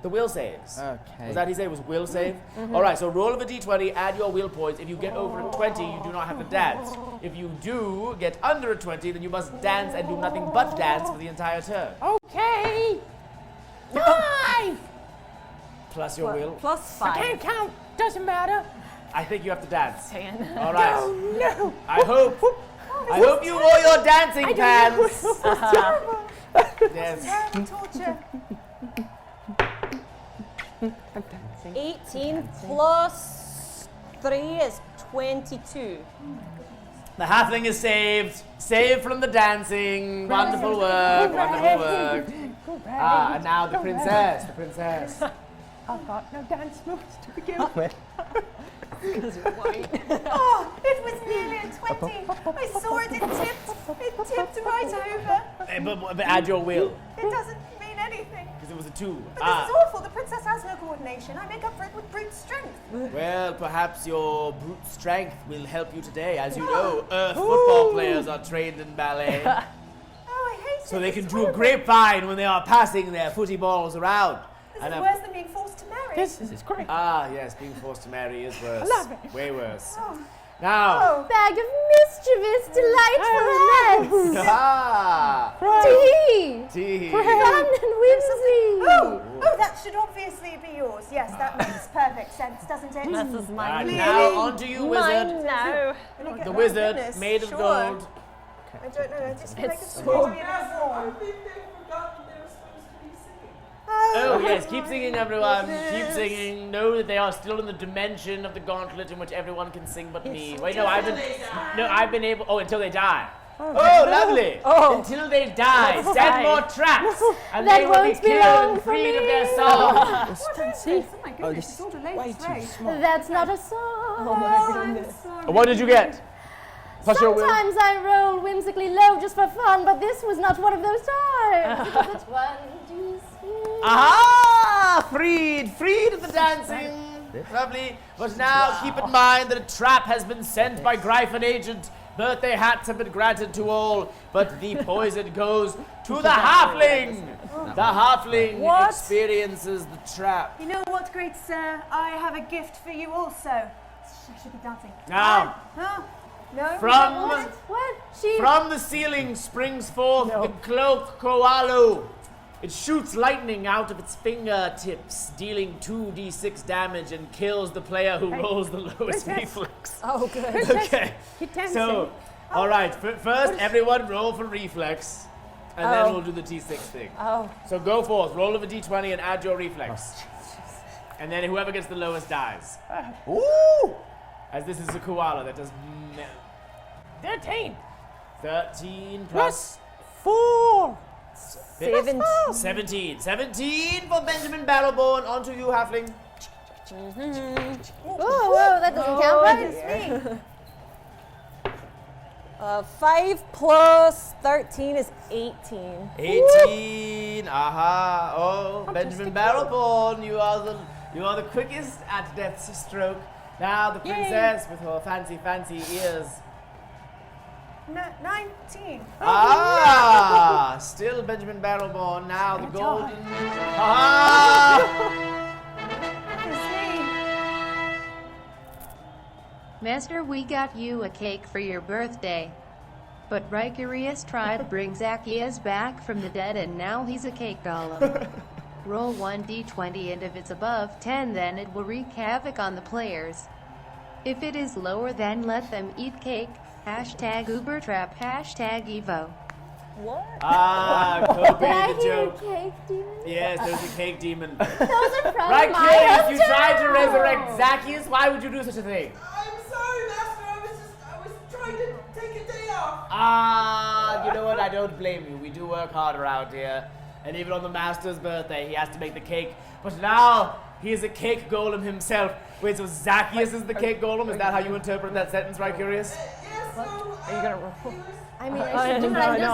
the will saves. Okay. Was that he said it was will save? All right, so roll of a d20, add your will points. If you get over a 20, you do not have to dance. If you do get under a 20, then you must dance and do nothing but dance for the entire turn. Okay. 5. Plus your will. Plus I 5. can't count. Doesn't matter. I think you have to dance. 10. All right. Oh no. I hope you wore your dancing pants. Yes. Terrible torture. 18 plus 3 is 22. The halfling is saved. Saved from the dancing. Wonderful work. Wonderful work. Ah, and now the princess. The princess. I've got no dance moves to begin with. Oh, it was nearly a 20. I saw it, it tipped right over. But add your will. It doesn't mean anything. Because it was a 2. But this is awful. The princess has no coordination. I make up for it with brute strength. Well, perhaps your brute strength will help you today. As you know, Earth football players are trained in ballet. Oh, I hate it. So they can It's do a horrible. grapevine when they are passing their footy balls around. This And is a- worse than being forced to marry. This is great. Ah, yes, being forced to marry is worse. I love it. Way worse. Oh. Now, Bag of mischievous, delightful hats. ah, Tea. tea. Fun and whimsy. Oh, that should obviously be yours. Yes, that makes perfect sense, doesn't it? This is And mine. now onto you, wizard. Mine now. The wizard, goodness, made of sure. gold. I don't know. I just feel like It's it's so going to be a bit Master, I warm. think they've forgotten they were supposed to be singing. Oh, yes, keep singing, everyone. Keep singing. Know that they are still in the dimension of the gauntlet in which everyone can sing but me. Wait, no, I've been able. Oh, until they die. Oh, lovely. Until they die. Set more traps. And That they will be won't be killed long and for freed of me. their song. See? Oh my goodness, it's all delayed. Way It's too great. small. That's not a song. Oh my goodness. What did you get? Plus your will. Sometimes I roll whimsically low just for fun, but this was not one of those times. Because it's 1, 2, 3. Aha! Freed of the dancing. Lovely. But now keep in mind that a trap has been sent by Gryphon Agent. Birthday hats have been granted to all, but the poison goes to the halfling. The halfling What? experiences the trap. You know what, great sir? I have a gift for you also. I should be dancing. Now, Huh? No? from What? She. the ceiling springs forth the cloak Koalu. It shoots lightning out of its fingertips, dealing 2d6 damage and kills the player who rolls the lowest reflex. Oh, good. Okay. So, all right. First, everyone roll for reflex, and then we'll do the d6 thing. Oh. So go forth, roll of a d20 and add your reflex. And then whoever gets the lowest dies. Ooh! As this is a koala that does 13. 13 plus 4. 17. 17 for Benjamin Barrelborn. On to you, Halfling. Whoa, that doesn't count, right? 5 plus 13 is 18. 18. Aha. Oh, Benjamin Barrelborn, you are the quickest at death's stroke. Now the princess with her fancy ears. 19. Ah, still Benjamin Barrelborn. Now the golden. Ah! Master, we got you a cake for your birthday. But Ricurius tried to bring Zacchaeus back from the dead and now he's a cake golem. Roll 1d20 and if it's above 10 then it will wreak havoc on the players. If it is lower then let them eat cake. #UberTrap, #Evo. What? Ah, Kobe Did I the hear joke. cake demon? Yes, there's a cake demon. Those are from Right, my Curious, you tried to hometown. resurrect Zacchaeus. Why would you do such a thing? I'm sorry, Master. I was trying to take a day off. Ah, you know what? I don't blame you. We do work hard around here. And even on the Master's birthday, he has to make the cake. But now, he is a cake golem himself. Wait, so Zacchaeus is the cake golem? Is that how you interpret that sentence, right, Curious? Yes, so. Are you gonna roll? I mean, I should do it. No, I'm just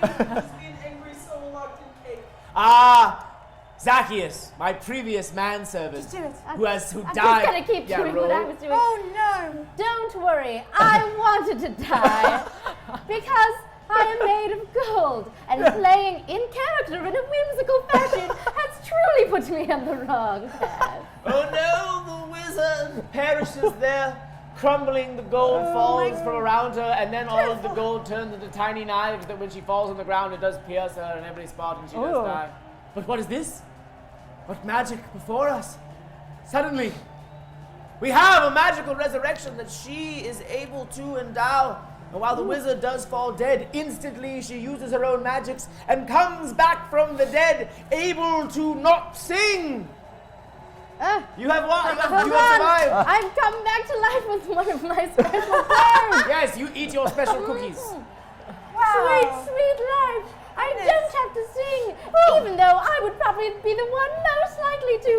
waiting. He's being angry soul locked in cake. Ah, Zacchaeus, my previous manservant, Do it. who I'm died. just gonna keep doing roll. what I was doing. Oh no! Don't worry, I wanted to die because I am made of gold, and playing in character in a whimsical fashion has truly put me on the wrong path. Oh no, the wizard perishes there, crumbling. The gold falls from around her, and then all of the gold turns into tiny knives that when she falls on the ground, it does pierce her in every spot and she does die. But what is this? What magic before us? Suddenly, we have a magical resurrection that she is able to endow. And while the wizard does fall dead, instantly she uses her own magics and comes back from the dead, able to not sing. You have won. You have survived. I've come back to life with one of my special powers. Yes, you eat your special cookies. Sweet, sweet life. I don't have to sing, even though I would probably be the one most likely to.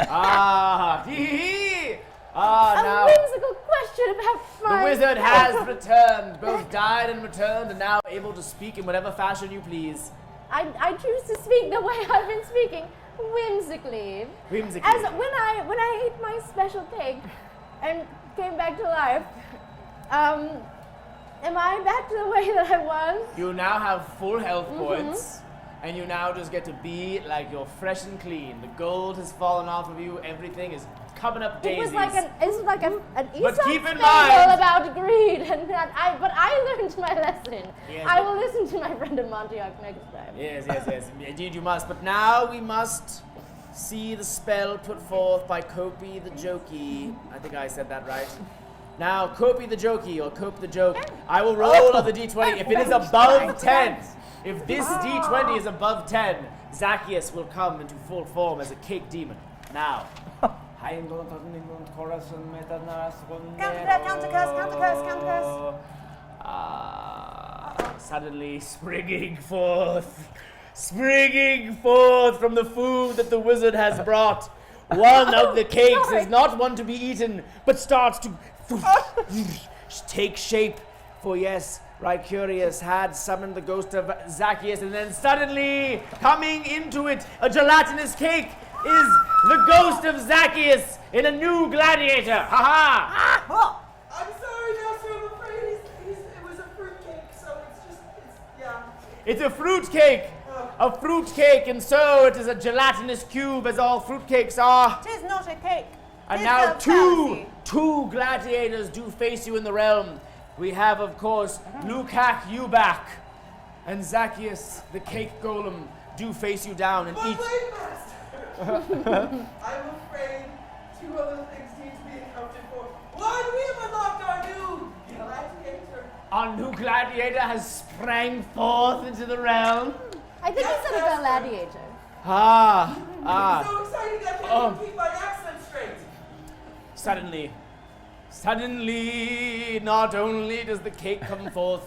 Ah, hee hee. Ah, A now whimsical question about the my wizard has returned, both died and returned, and now able to speak in whatever fashion you please. I choose to speak the way I've been speaking, whimsically. Whimsically. As when I ate my special cake and came back to life, am I back to the way that I was? You now have full health points, and you now just get to be like you're fresh and clean. The gold has fallen off of you. Everything is coming up It daisies. was like an But Aesop keep in fable mind- about greed, and that but I learned my lesson. Yes, I but- will listen to my friend Amontiok next time. Yes, yes, yes. Indeed you must. But now we must see the spell put forth by Kopi the Jokey. I think I said that right. Now, Kopi the Jokey, or Cope the Joke, I will roll of the d20. If it is above 10, if this d20 is above 10, Zacchaeus will come into full form as a cake demon. Now. Counter-curse. Suddenly springing forth from the food that the wizard has brought. One of the cakes is not one to be eaten, but starts to take shape. For yes, Ricurius had summoned the ghost of Zacchaeus, and then suddenly coming into it, a gelatinous cake, is the ghost of Zacchaeus in a new gladiator. Ha ha! I'm sorry, Master. I'm afraid it was a fruitcake, so yeah. It's a fruitcake. A fruitcake, and so it is a gelatinous cube, as all fruitcakes are. Tis not a cake. And Tis now a fallacy. two gladiators do face you in the realm. We have, of course, Lukak Ubak, and Zacchaeus, the cake golem, do face you down and But each. wait, Master! I'm afraid two other things need to be accounted for. One, we have unlocked our new gladiator. Our new gladiator has sprang forth into the realm. I think he said a gladiator. Ah. So exciting I can't even keep my accent straight. Suddenly, not only does the cake come forth,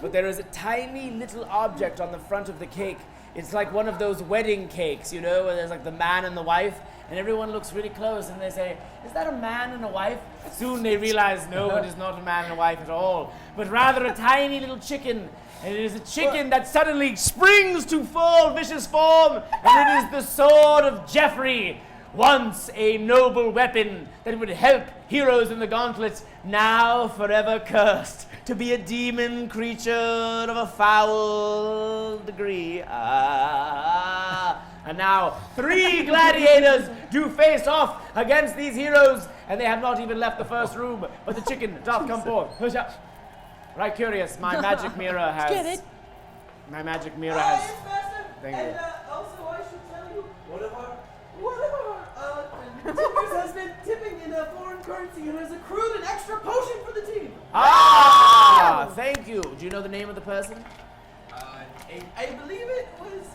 but there is a tiny little object on the front of the cake. It's like one of those wedding cakes, you know, where there's like the man and the wife, and everyone looks really close and they say, is that a man and a wife? Soon they realize, no, it is not a man and a wife at all, but rather a tiny little chicken. And it is a chicken that suddenly springs to full vicious form, and it is the sword of Geoffrey, once a noble weapon that would help heroes in the Gauntlet, now forever cursed to be a demon creature of a foul degree. And now 3 gladiators do face off against these heroes, and they have not even left the first room, but the chicken doth come forth. Right, curious. My magic mirror has. Get it? My magic mirror has. Yes, Master. Thank and you. Also, I should tell you, one of our tippers has been tipping in a foreign currency and has accrued an extra potion for the team. Ah! Thank you. Do you know the name of the person? I believe it was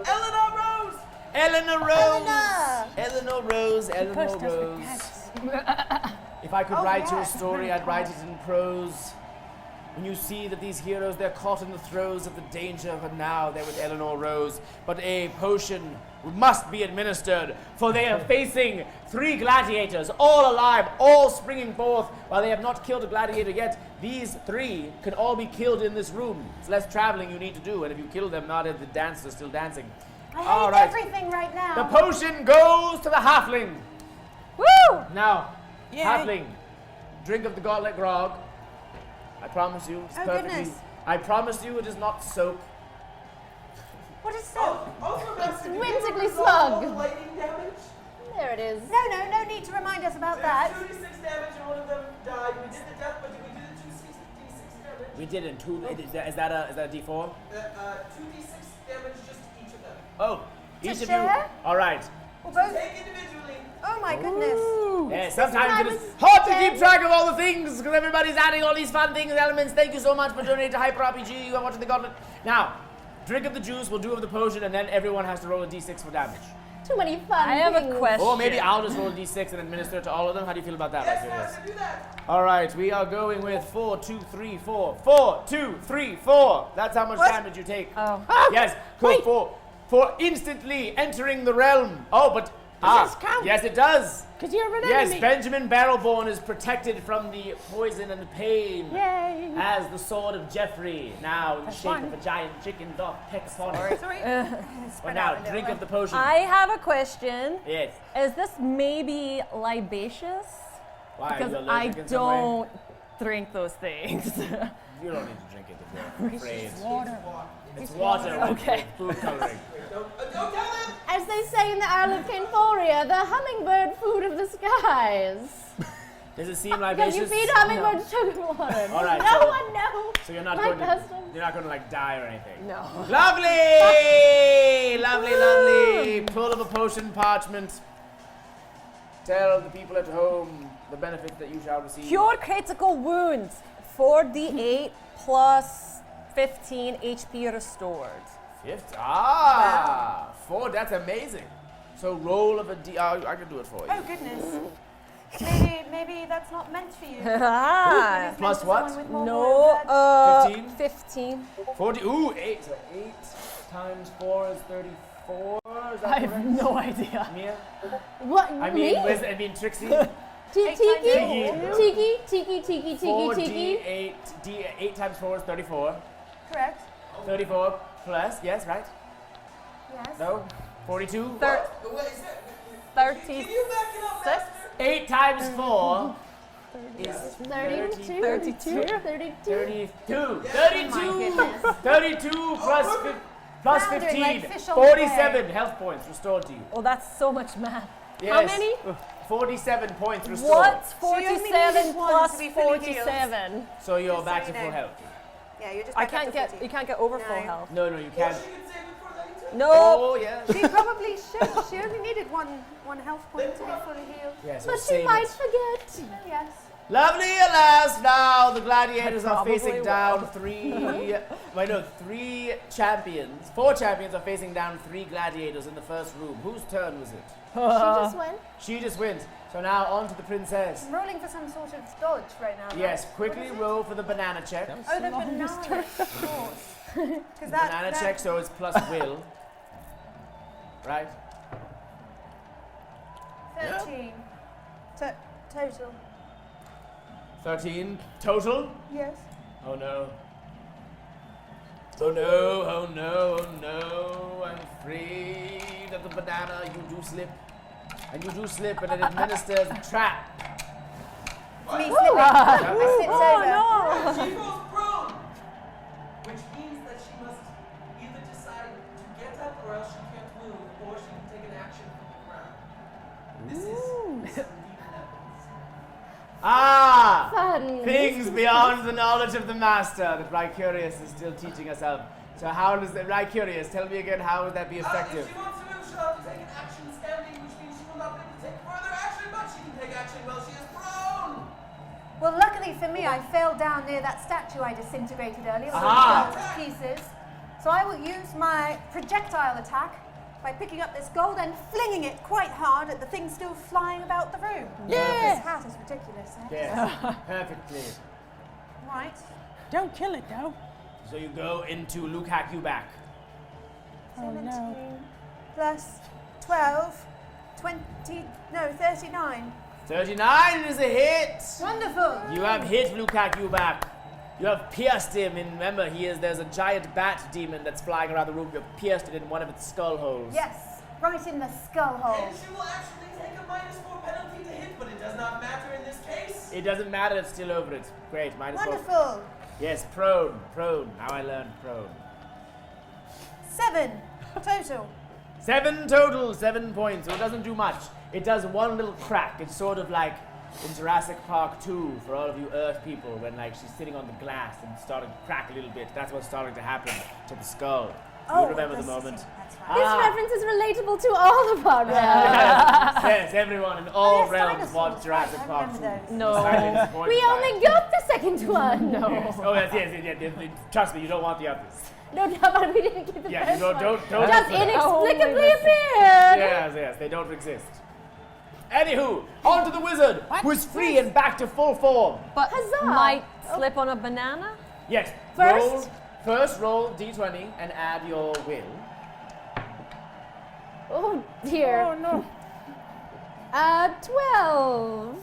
Eleanor Rose. Eleanor Rose. Eleanor Rose. Eleanor Cursed us with Rose. cats. If I could write you a story, I'd write it in prose. When you see that these heroes, they're caught in the throes of the danger, but now they're with Eleanor Rose. But a potion must be administered, for they are facing 3 gladiators, all alive, all springing forth. While they have not killed a gladiator yet, these 3 can all be killed in this room. It's less traveling you need to do, and if you kill them, not if the dancers are still dancing. I hate All right. everything right now. The potion goes to the halfling. Woo! Now, Yay. halfling, drink of the gauntlet grog. I promise you, it's Oh, perfectly. goodness. I promise you, it is not soap. What is so? Also, Master, did you whimsically ever resolve all smug. the lightning damage? There it is. No need to remind us about that. There's 2d6 damage and one of them died. We did the death, but did we do the 2d6 damage? We didn't. Is that a D4? 2d6 damage just to each of them. Oh, each of you. share? All right. Well, both. Take individually. Oh my goodness. Yeah, sometimes it is hard to keep track of all the things because everybody's adding all these fun things, elements. Thank you so much for donating to Hyper RPG. You are watching the Gauntlet. Now, drink of the juice. We'll do of the potion, and then everyone has to roll a D6 for damage. Too many fun I have a things. question. Or maybe I'll just roll a D6 and administer it to all of them. How do you feel about that? Yes, Like, Master, do that. All right, we are going with 4, 2, 3, 4. 4, 2, 3, 4. That's how much damage you take. Oh. Yes, go for instantly entering the realm. Oh, but Does this count? yes, it does. Because you're an Yes, enemy. Benjamin Barrelborn is protected from the poison and the pain. Yay. As the sword of Geoffrey, now in the That's shape fine. of a giant chicken doth peck upon it. Sorry. But now, drink of the potion. I have a question. Yes. Is this maybe libatious? Why? Because You're I allergic in some way? don't drink those things. You don't need to drink it if you're afraid. Water. It's water with Okay. food coloring. Don't tell them. As they say in the Isle of Cainforia, the hummingbird food of the skies. Does it seem Can libatious? you feed hummingbirds sugar water? All right, No so- one knows. So you're not My going to, custom. you're not going to like die or anything. No. Lovely, lovely. Full of a potion parchment. Tell the people at home the benefits that you shall receive. Cure critical wounds. 4d8 plus 15 HP restored. 4. That's amazing. So roll of a D. I can do it for you. Oh goodness. Maybe that's not meant for you. Ah. It's meant Plus for what? someone with more No, wounds. 15. 40. Ooh, 8. So 8 times 4 is 34. Is that I have correct? no idea. Mia? What? I me? mean Trixie. Tiki? Tiki? Tiki? 4 Tiki? D8. 8 times 4 is 34. Correct. 34 plus, yes, right? Yes. No? 42? Wait, is that? 30. Can you back it up, Master? 8 times 4 is 32? 32. 32? 32. 32 plus, plus Sounded 15. like fish on the 47 health points restored to you. Oh, that's so much math. Yes. How many? 47 points restored. What's So you only 47 needed one plus to be fully healed. 47? So you're Just back so to you full know. health. Yeah, you're just I back up can't to get. 40. You can't get over No. full health. No, you can't. She can save it for later. No. Oh, yeah. She probably should. She only needed one health point to be fully healed. Yes, But we'll she save might it. forget. Oh, yes. Lovely, alas, now the gladiators are probably facing will. down three champions. 4 champions are facing down 3 gladiators in the first room. Whose turn was it? She just went. She just wins. So now on to the princess. I'm rolling for some sort of dodge right now. Yes, right? quickly What is it? roll for the banana check. Oh, the banana, of course. Because that, Banana that check, so it's plus will. Right? 13 total. 13 total. Yes. Oh no. Oh no, oh no, oh no. I'm afraid of the banana. You do slip. And you do slip, and it administers a trap. Me slipping. I slipped over. Oh She falls prone, which means that she must either decide to get up or else she can't move, or she can take an action from the ground. This is 17 levels. Ah! Fun. Things beyond the knowledge of the master that Rycurius is still teaching us of. So how does the Rycurius, tell me again, how would that be effective? If she wants to move, she'll have to take an action standing, which means she will not be able to take further action, but she can take action while she is prone. Well, luckily for me, I fell down near that statue I disintegrated earlier, so Aha. it fell to pieces. So I will use my projectile attack by picking up this gold and flinging it quite hard at the thing still flying about the room. Yeah. This hat is ridiculous. Yes, perfectly. Right. Don't kill it, though. So you go into Lukac Ubak. 17 plus 12, 20, no, 39. 39 is a hit. Wonderful. You have hit Lukac Ubak. You have pierced him, and remember, there's a giant bat demon that's flying around the room. You have pierced it in one of its skull holes. Yes, right in the skull hole. And she will actually take a -4 penalty to hit, but it does not matter in this case. It doesn't matter, it's still over it. Great, -4. Wonderful. Yes, prone. Now I learned prone. 7 total. 7 total, 7 points. So it doesn't do much. It does one little crack. It's sort of like in Jurassic Park 2 for all of you Earth people when like she's sitting on the glass and starting to crack a little bit. That's what's starting to happen to the skull. You remember the this is moment. it, that's This right. reference is relatable to all of our realms. Yes, everyone in all yes, realms dinosaurs, watched Jurassic right, I Park 2. remember those. No. Slightly disappointed We by only it. got the second one. No. Yes. Oh, yes. Trust me, you don't want the others. No, but we didn't get the Yeah, first you one. don't Just look for them. inexplicably appeared. Yes, they don't exist. Anywho, on to the wizard, who is free and back to full form. But Huzzah. might slip on a banana. Yes, First? first roll d20 and add your will. Oh dear. Oh, no. 12.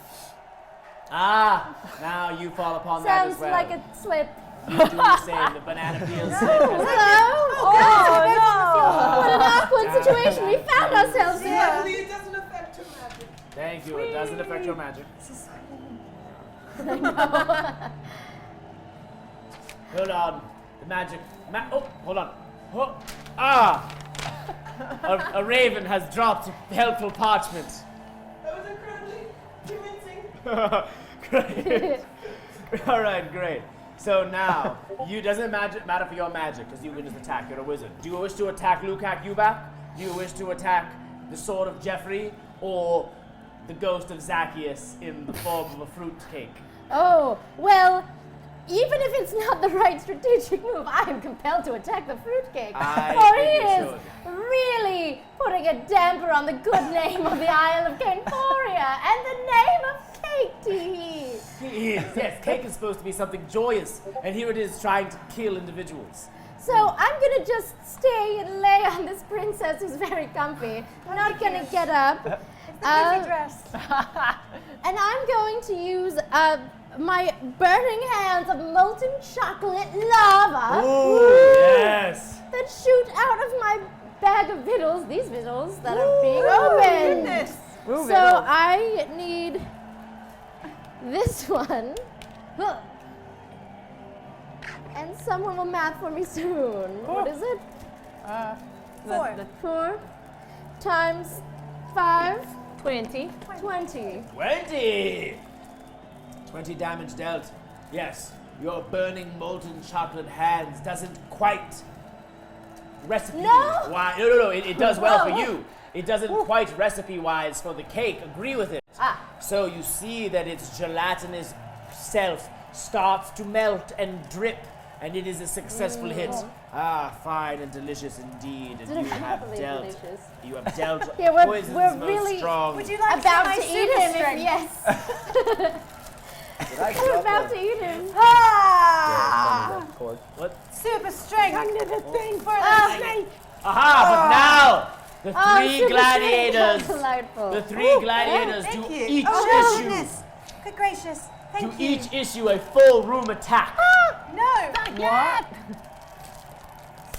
Ah, now you fall upon that Sounds as well. like a slip. You do the same, the banana peels slip. Hello? Oh What an awkward situation we found ourselves in. Luckily, it doesn't affect her magic. Thank you, it doesn't affect your magic. Hold on, the magic, hold on. Oh, ah! A raven has dropped helpful parchment. That was incredibly convincing. Great. All right, great. So now, doesn't matter for your magic because you can just attack. You're a wizard. Do you wish to attack Lukac Ubak? Do you wish to attack the sword of Jeffrey or the ghost of Zacchaeus in the form of a fruit cake? Oh, well, even if it's not the right strategic move, I am compelled to attack the fruitcake. I For think he you is really putting a damper on the good name of the Isle of Cainforia and the name of cake to eat. He is. Yes, cake is supposed to be something joyous, and here it is trying to kill individuals. So I'm gonna just stay and lay on this princess who's very comfy. Not gonna get up. Easy dress. And I'm going to use my burning hands of molten chocolate lava Ooh, yes. that shoot out of my bag of victuals, these victuals that are being opened. Goodness. So I need this one. Huh. And someone will math for me soon. What is it? 4. 4 times 5, 20. 20. 20! 20 damage dealt. Yes. your burning molten chocolate hands doesn't quite recipe. No! No. It does well for you. It doesn't quite recipe-wise for the cake. Agree with it. So you see that its gelatinous self starts to melt and drip, and it is a successful hit. Fine and delicious indeed. And you have Deliciously dealt. delicious. You have dealt Yeah, we're poisons most really strong. Would you like About some to of my eat super him, strength? yes. Did I We're drop about one? to eat him. Ah! What? Super strength. Under the thing for Ah. the snake. Aha! But now the three super gladiators. sweet. Delightful. The three gladiators Thank do you. each Oh, issue. goodness. Good gracious. Do Thank you. each issue a full room attack. No. What?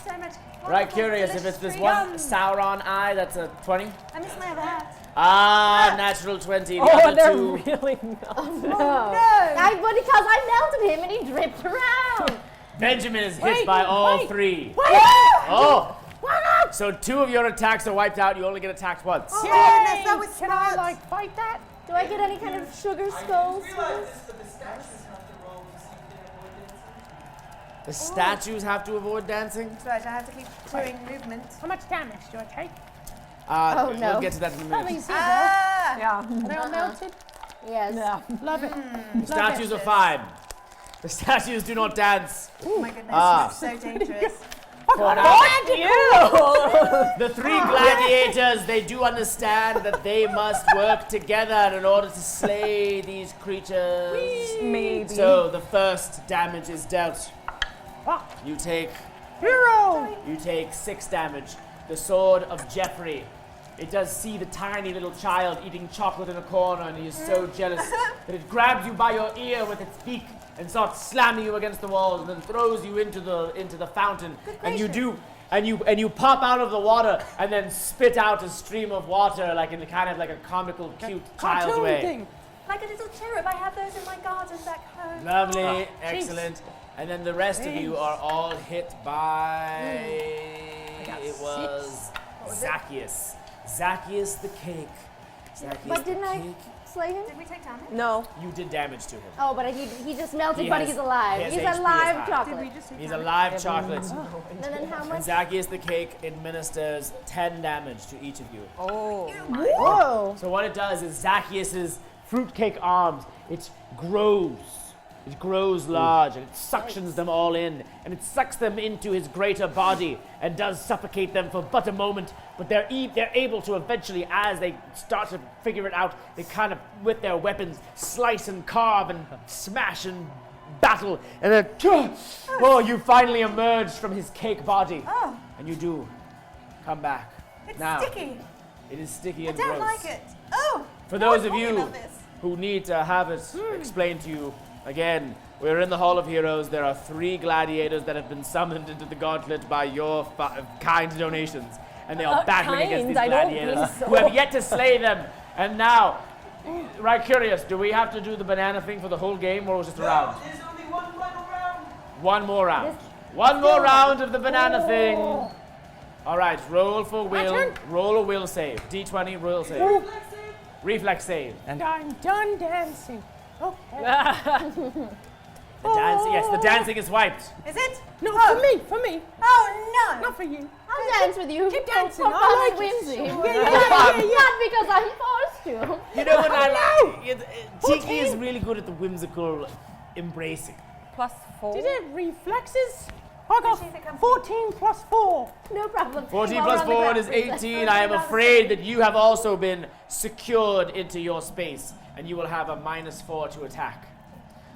So much. Right, wonderful, curious if it's delicious this free one gum. Sauron eye, that's a 20. I missed my other hat. Natural 20. The Oh, other they're two. really No. No. But because I melted him and he dripped around. Benjamin is hit Wait, by all wait. three. Wait! Oh! So 2 of your attacks are wiped out. You only get attacked once. Oh, goodness, that was Can I, smart. fight that? Do I get any kind of sugar skulls? I realize this, but the statues have to roll to see if they avoid dancing. The statues have to avoid dancing. That's right, I have to keep doing movement. How much damage do I take? Oh, no. We'll get to that in a minute. Please, Ah! Yeah. Are they all melted? Yes. Love it. The statues are fine. The statues do not dance. Oh my goodness, Ah. that's so dangerous. For now, You! the three gladiators, they do understand that they must work together in order to slay these creatures. Maybe. So the first damage is dealt. You take Hero! 6 damage. The sword of Jeffrey. It does see the tiny little child eating chocolate in a corner, and he is so jealous that it grabs you by your ear with its beak and starts slamming you against the walls, and then throws you into the fountain. And you pop out of the water and then spit out a stream of water, like in kind of like a comical, cute child's Cartoon way. thing. Like a little cherub, I have those in my garden back home. Lovely, excellent. And then the rest of you are all hit by. It was Zacchaeus. Zacchaeus the cake. Zacchaeus But the didn't I cake. slay him? Did we take damage? No. You did damage to him. Oh, but he just melted, He but has- he's alive. he has He's HP a live as high. chocolate. He's a live chocolate. And then how And much? Zacchaeus the cake administers 10 damage to each of you. Oh. Whoa. So what it does is Zacchaeus's fruitcake arms, it grows. It grows large and it suctions them all in, and it sucks them into his greater body and does suffocate them for but a moment. But they're able to eventually, as they start to figure it out, they kind of, with their weapons, slice and carve and smash and battle. And then, you finally emerge from his cake body. Oh, And you do come back. it's Now, sticky. it is sticky I and don't gross. like it. Oh! For no those one of told me you about this. who need to have it explained to you, again, we're in the Hall of Heroes. There are 3 gladiators that have been summoned into the Gauntlet by your kind donations. And they are battling against these I don't gladiators think so. who have yet to slay them. And now, right, curious, do we have to do the banana thing for the whole game, or was it just a round? There's only one final round. One more round. One more round of the banana thing. All right, roll for will. turn. Roll a will save. D20, will save. Reflex save. Reflex save. And I'm done dancing. Okay. The dancing, yes, the dancing is wiped. Is it? No, Oh. for me. Oh no! Not for you. I'll dance with you. Keep dancing, For I fun like and it. whimsy. Yeah. Not because I'm forced to. You know what I like? Tiki is really good at the whimsical embracing. +4. Did it reflexes? I Appreciate it, got come. 14 plus 4. No problem. 14 While plus we're on the 4 ground, is princess. 18. I am afraid that you have also been secured into your space, and you will have a -4 to attack.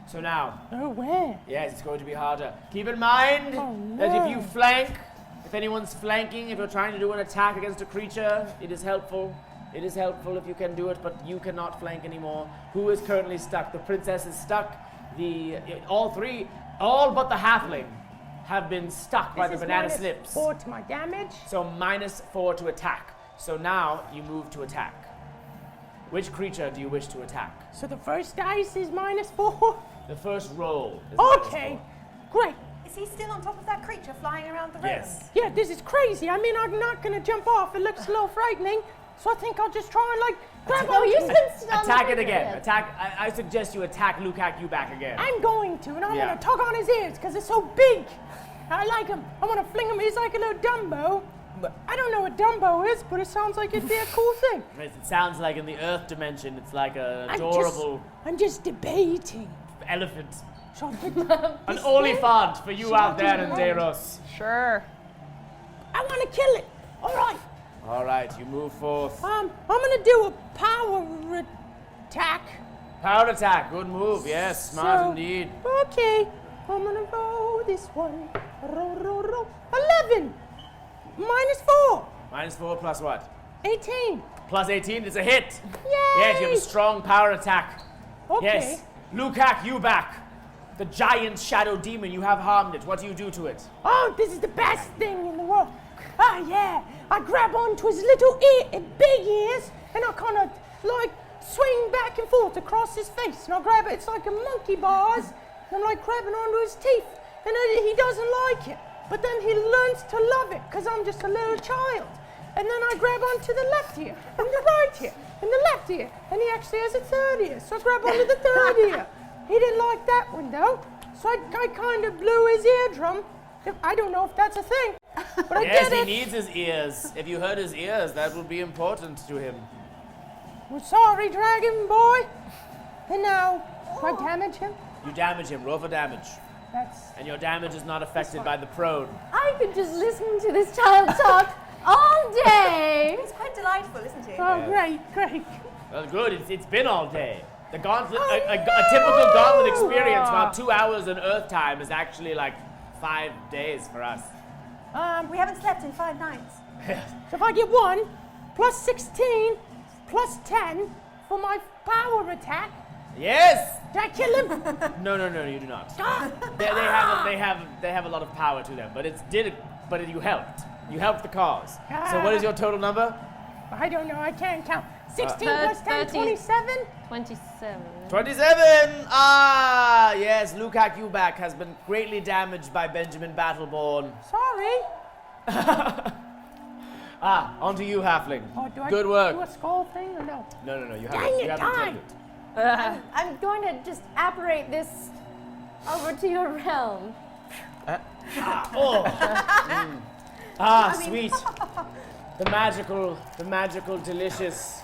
So now, Oh, where? yes, it's going to be harder. Keep in mind that if you flank, if anyone's flanking, if you're trying to do an attack against a creature, it is helpful. It is helpful if you can do it, but you cannot flank anymore. Who is currently stuck? The princess is stuck. All but the halfling have been stuck by the This is banana minus slips. 4 to my damage. So -4 to attack. So now you move to attack. Which creature do you wish to attack? So the first dice is -4. The first roll is Okay, -4. great. Is he still on top of that creature flying around the room? Yes. Yeah, this is crazy. I mean, I'm not going to jump off. It looks a little frightening. So I think I'll just try and grab No, onto you it. can stop. Attack it again. Attack. I suggest you attack Lukak you back again. I'm going to, and I'm Yeah. gonna tug on his ears because they're so big. I like him. I want to fling him. He's like a little Dumbo. But I don't know what Dumbo is, but it sounds like it'd be a cool thing. It sounds like in the Earth dimension, it's like an adorable I'm just debating. elephant. Shall I pick An olifant for you out there in Deros. Sure. I want to kill it. All right. All right, you move forth. I'm gonna do a power attack. Power attack. Good move. Yes, smart indeed. Okay. I'm gonna roll this one. Roll. 11. -4. -4 plus what? 18. Plus 18 is a hit. Yay. Yes, you have a strong power attack. Okay. Yes. Lukak, you back. The giant shadow demon, you have harmed it. What do you do to it? Oh, this is the best thing in the world. Ah, yeah. I grab onto his little big ears, and I kind of swing back and forth across his face. And I grab it. It's like a monkey bars. And I'm grabbing onto his teeth. And he doesn't like it. But then he learns to love it because I'm just a little child. And then I grab onto the left ear, and the right ear, and the left ear. And he actually has a third ear. So I grab onto the third ear. He didn't like that one, though. So I kind of blew his eardrum. I don't know if that's a thing. But I Yes, did he it. needs his ears. If you hurt his ears, that will be important to him. Well, sorry, Dragon Boy. And now, do I damage him? You damage him. Roll for damage. And your damage is not affected by the prone. I could just listen to this child talk all day. It's quite delightful, isn't it? Oh, great. Well, good. It's been all day. The gauntlet, a typical gauntlet experience, about 2 hours in Earth time, is actually 5 days for us. We haven't slept in 5 nights. So if I get 1, plus 16, plus 10 for my power attack, Yes. do I kill him? No, you do not. They have a lot of power to them, but you helped. You helped the cause. So what is your total number? I don't know. I can't count. 16 Thir- plus 10, 30. 27? 27. 27! Ah, yes, Lukak Ubak has been greatly damaged by Benjamin Battleborn. Sorry. On to you, Halfling. Oh, do I Good work. do a skull thing or no? No, you Dang haven't. it, You haven't die. killed it. I'm going to just apparate this over to your realm. Sweet. The magical, delicious,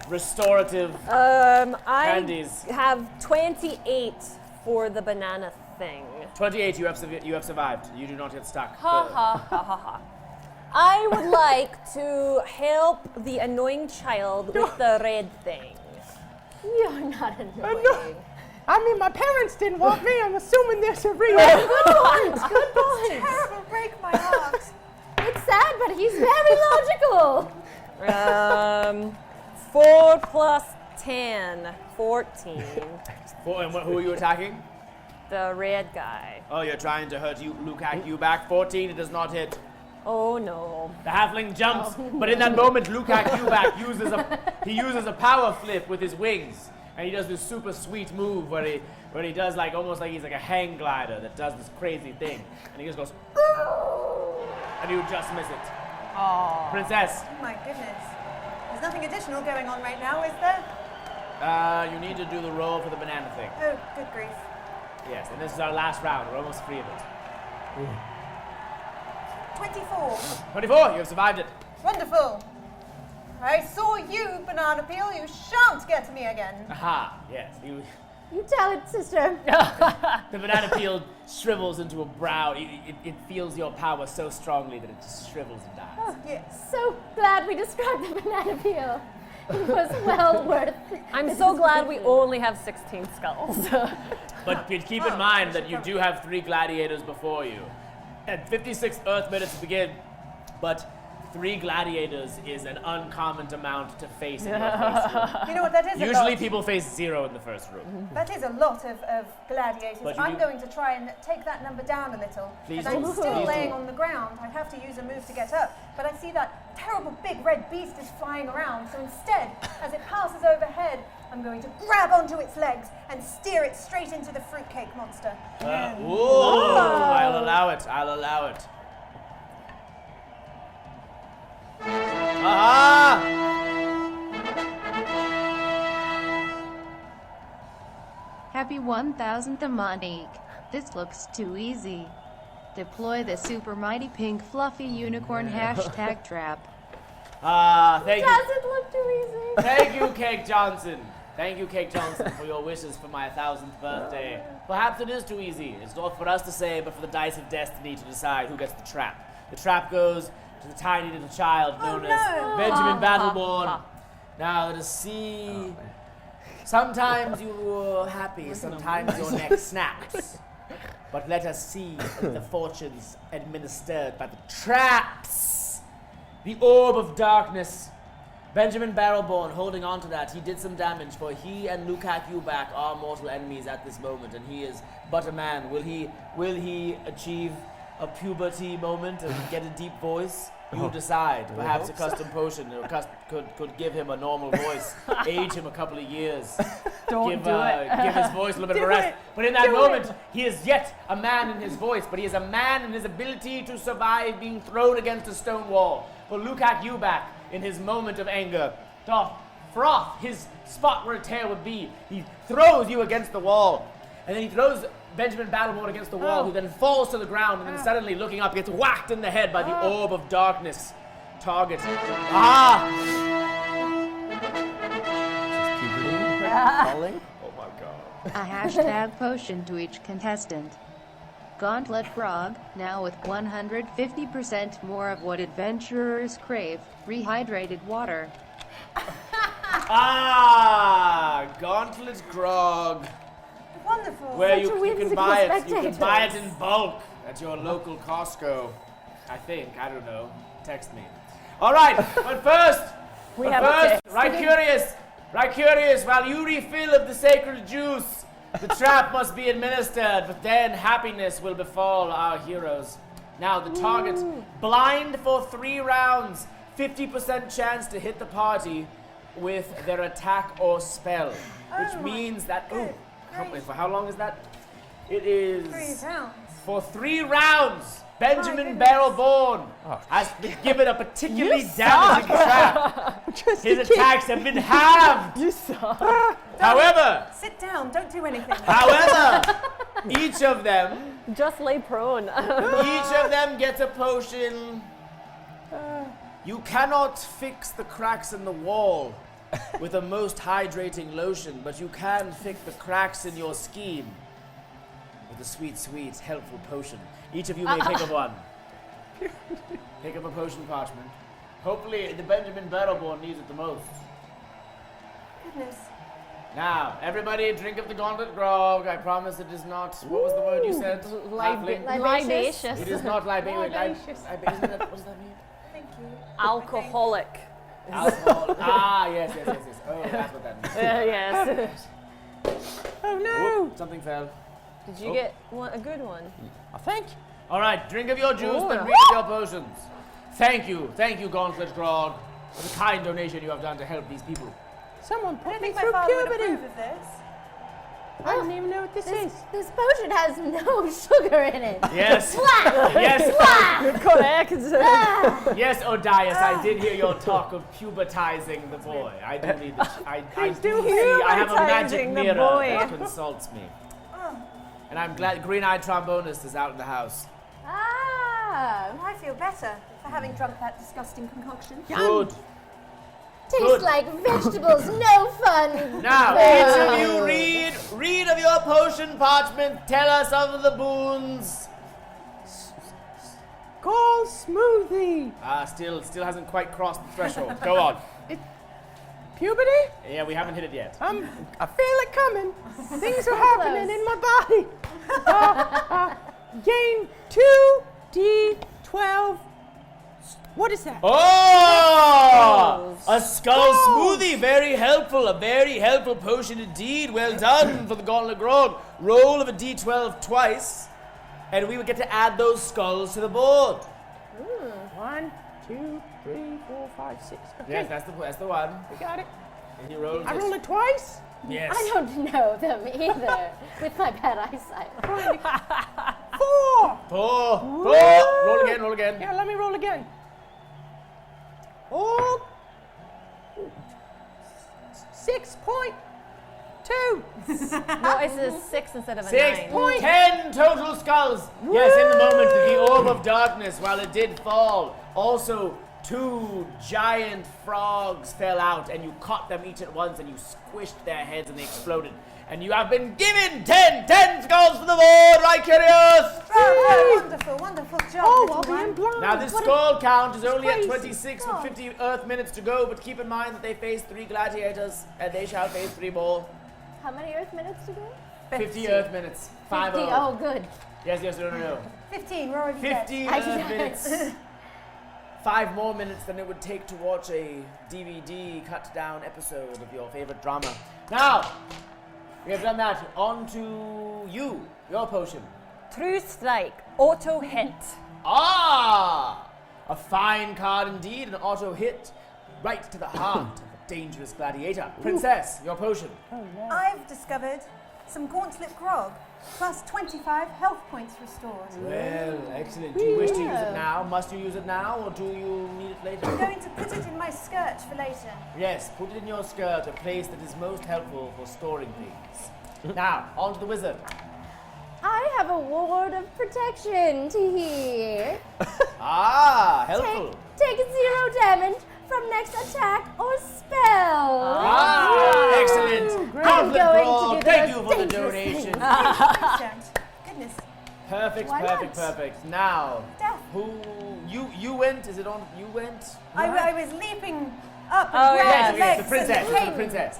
restorative I candies. have 28 for the banana thing. 28, you have survived. You do not get stuck. Ha ha ha ha ha. I would like to help the annoying child with the red thing. You're not annoying. No. I mean, my parents didn't want me. I'm assuming there's a reason. Good point. Terrible, break my heart. It's sad, but he's very logical. 4 plus 10, 14. And who are you attacking? The red guy. Oh, you're trying to hurt Lukak Ubak. 14, it does not hit. Oh no. The halfling jumps, but in that moment, Lukak Ubak uses a power flip with his wings, and he does this super sweet move where he does almost like he's like a hang glider that does this crazy thing, and he just goes, and you just miss it. Oh. Princess, My goodness. There's nothing additional going on right now, is there? you need to do the roll for the banana thing. Oh, good grief. Yes, and this is our last round. We're almost free of it. 24. 24, you have survived it. Wonderful. I saw you, Banana Peel. You shan't get to me again. Aha, yes. You tell it, sister. The banana peel shrivels into a brow. It feels your power so strongly that it just shrivels and dies. Yes. So glad we described the banana peel. It was well worth it. I'm so glad we only have 16 skulls. But keep in mind that you do have 3 gladiators before you. And 56 Earth minutes begin, but 3 gladiators is an uncommon amount to face in your first room. You know what, that is a Usually lot. people face 0 in the first room. That is a lot of gladiators. But you I'm do- going to try and take that number down a little. Please I'm do. still Please laying do. on the ground. I have to use a move to get up. But I see that terrible big red beast is flying around. So instead, as it passes overhead, I'm going to grab onto its legs and steer it straight into the fruitcake monster. I'll allow it. Aha! 1000th Amontiok. This looks too easy. Deploy the super mighty pink fluffy unicorn hashtag trap. Thank you. Does it look too easy? Thank you, Cake Johnson. Thank you, Cake Johnson, for your wishes for my 1000th birthday. Perhaps it is too easy. It's not for us to say, but for the dice of destiny to decide who gets the trap. The trap goes to the tiny little child known as Benjamin Battleborn. Now, let us see. Sometimes you're happy, sometimes your neck snaps. But let us see the fortunes administered by the traps. The orb of darkness. Benjamin Barrelborn holding on to that. He did some damage, for he and Lukak Ubak are mortal enemies at this moment, and he is but a man. Will he achieve a puberty moment and get a deep voice? You decide. Perhaps a custom potion could give him a normal voice, age him a couple of years, give his voice a little bit of a rest. But in that moment, he is yet a man in his voice, but he is a man in his ability to survive being thrown against a stone wall. For Lukak Ubak, in his moment of anger, doth froth his spot where a tail would be. He throws you against the wall, and then he throws Benjamin Battleborn against the wall, who then falls to the ground, and then suddenly looking up, gets whacked in the head by the orb of darkness. Target. Falling? Oh my god. A hashtag potion to each contestant. Gauntlet Grog, now with 150% more of what adventurers crave, rehydrated water. Gauntlet Grog. Wonderful. Where you can whimsical buy it. You can spectators. buy it in bulk at your local Costco. I think. I don't know. Text me. All right. But first, right curious. While you refill of the sacred juice, the trap must be administered. But then happiness will befall our heroes. Now the target, blind for 3 rounds, 50% chance to hit the party with their attack or spell, which means that. For how long is that? It is 3 rounds. for 3 rounds. Benjamin Barrelborn has been given a particularly damaging trap. His attacks have been halved. You suck. However, Sit down, don't do anything. each of them Just lay prone. gets a potion. You cannot fix the cracks in the wall with a most hydrating lotion, but you can fix the cracks in your scheme with a sweet, sweet, helpful potion. Each of you may pick up one. Pick up a potion parchment. Hopefully, the Benjamin Barrelborn needs it the most. Goodness. Now, everybody drink of the Gauntlet Grog. I promise it is not. What was the word you said? Halfling? Libacious. It is not libacious. Libacious. What does that mean? Thank you. Alcoholic. Alcohol. Yes. Oh, that's what that means. Yes. Oh no! Whoop, something fell. Did you get a good one? I think. All right, drink of your juice, then drink of your potions. Thank you, Gauntlet Grog, for the kind donation you have done to help these people. Someone I put don't me think my through father would puberty. approve of this. I don't even know what this is. This potion has no sugar in it. Yes, Slap! yes, Good correct. yes, Odias, I did hear your talk of pubertizing the boy. I do need the. I do see. I have a magic Pubertizing the mirror boy. that consults me. And I'm glad Green-Eyed Trombonist is out in the house. I feel better for having drunk that disgusting concoction. Good. Tastes like vegetables, no fun. Now, each of you read of your potion parchment. Tell us of the boons. Call smoothie. Still hasn't quite crossed the threshold. Go on. Puberty? Yeah, we haven't hit it yet. I feel it coming. Things are happening in my body. Gain 2d12. What is that? Oh! A skull smoothie. Very helpful. A very helpful potion indeed. Well done for the Gauntlet Grog. Roll of a d12 twice, and we would get to add those skulls to the board. 1, 2, 3, 4, 5, 6. Okay. Yes, that's the one. We got it. And you rolled I it. roll it twice. Yes. I don't know them either, with my bad eyesight. 4. Four. Roll again. Yeah, let me roll again. Oh. 6 point. 2. No, it's a 6 instead of a 6 9. 10 total skulls. Yes, in the moment, the orb of darkness, while it did fall, also 2 giant frogs fell out, and you caught them each at once, and you squished their heads, and they exploded. And you have been given 10 skulls for the board, right, Curious? Bravo, wonderful, wonderful job, little one. Now, this skull count is only at 26 with 50 Earth minutes to go, but keep in mind that they face 3 gladiators, and they shall face 3 more. How many Earth minutes to go? 50 Earth minutes. 5 50. Oh, good. Yes, no. 15, we're already dead. 50 Earth minutes. 5 more minutes than it would take to watch a DVD cut down episode of your favorite drama. Now, we have done that. On to you, your potion. True Strike. Auto hit. Ah! A fine card indeed, an auto hit right to the heart of a dangerous gladiator. Princess, your potion. I've discovered some Gauntlet grog, plus 25 health points restored. Well, excellent. Do you wish to use it now? Must you use it now, or do you need it later? I'm going to put it in my skirt for later. Yes, put it in your skirt, a place that is most helpful for storing things. Now, on to the wizard. I have a ward of protection to hear. Ah, helpful. Take 0 damage from next attack or spell. Ah, excellent. I'm going to do Thank the you for the dangerous donation. Thanks, James. Goodness. Perfect, Why perfect, not? perfect. Now, Death. who you went? Is it on? You went? I was leaping up and Oh, grabbed Yes, the yes, legs the princess. and It was the came. princess.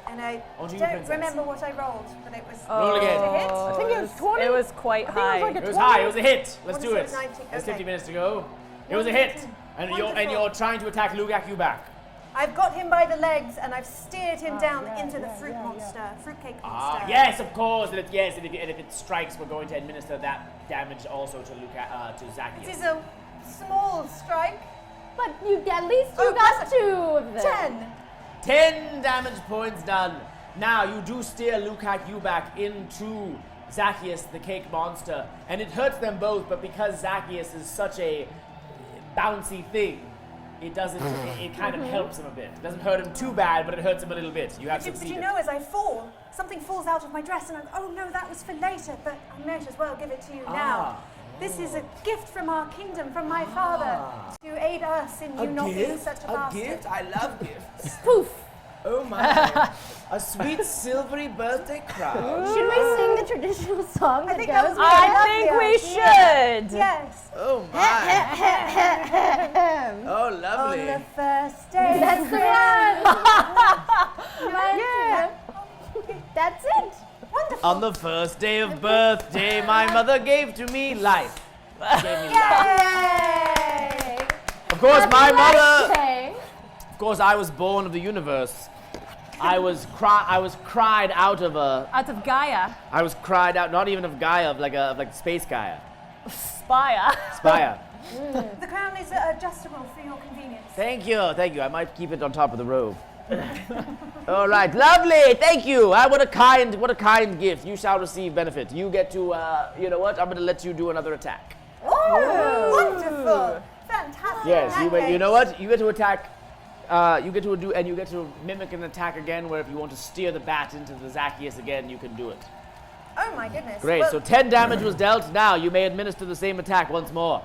And I On to you, don't princess. remember what I rolled, but it was Roll again. to hit. I think it was 20. It was quite high. like a It was high. It was a hit. Let's What do is it. it, 19? There's Okay. 50 minutes to go. It was a hit, and Wonderful. you're trying to attack Lugak you back. I've got him by the legs and I've steered him down yeah, into the yeah, fruit yeah, monster, fruitcake Ah, monster. yes, of course. And if it strikes, we're going to administer that damage also to to This Zacchaeus. is a small strike. But at least you Oh, got plus 2 of them. 10. 10 damage points done. Now you do steer Lukak you back into Zacchaeus, the cake monster, and it hurts them both. But because Zacchaeus is such a bouncy thing, it doesn't. It kind of helps him a bit. It doesn't hurt him too bad, but it hurts him a little bit. You have But succeeded. you know, as I fall, something falls out of my dress, and I'm, oh no, that was for later, but I might as well give it to you now. This is a gift from our kingdom, from my father, to aid us in you not being such a bastard. I love gifts. Poof. Oh my! A sweet silvery birthday crown. Should we sing the traditional song that think that goes was with I it? think we should. Yes. Oh my! Oh, On lovely. the first day. That's the one. Yeah. That's it. Wonderful. On the first day of birthday, my mother gave to me life. Gave me life. Yay! Of course, my mother. Birthday. Of course, I was born of the universe. I was cried out of a. Out of Gaia. I was cried out, not even of Gaia, of like space Gaia, Spire. Spire. The crown is adjustable for your convenience. Thank you. I might keep it on top of the robe. All right, lovely. Thank you. What a kind gift. You shall receive benefit. You get to. You know what? I'm going to let you do another attack. Oh, wonderful! Fantastic. Yes. You attack. know what? You get to attack. You get to mimic an attack again. Where if you want to steer the bat into the Zacchaeus again, you can do it. Oh my goodness. Great. Well, So 10 damage was dealt. Now you may administer the same attack once more.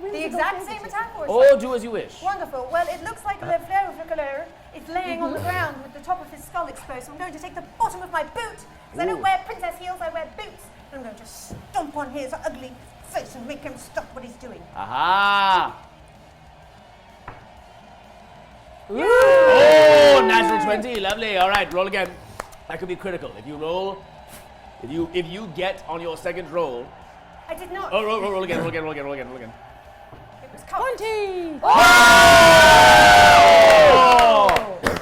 the exact same attack or Or do as you wish. Wonderful. Well, it looks like Le Fleur Fricoleur is laying on the ground with the top of his skull exposed. So I'm going to take the bottom of my boot, because I don't wear princess heels, I wear boots. And I'm going to stomp on his ugly face and make him stop what he's doing. Aha! Oh, natural 20, lovely. All right, roll again. That could be critical. If you roll, if you get on your second roll. I did not. Oh, roll again. It was cocked. 20. Oh!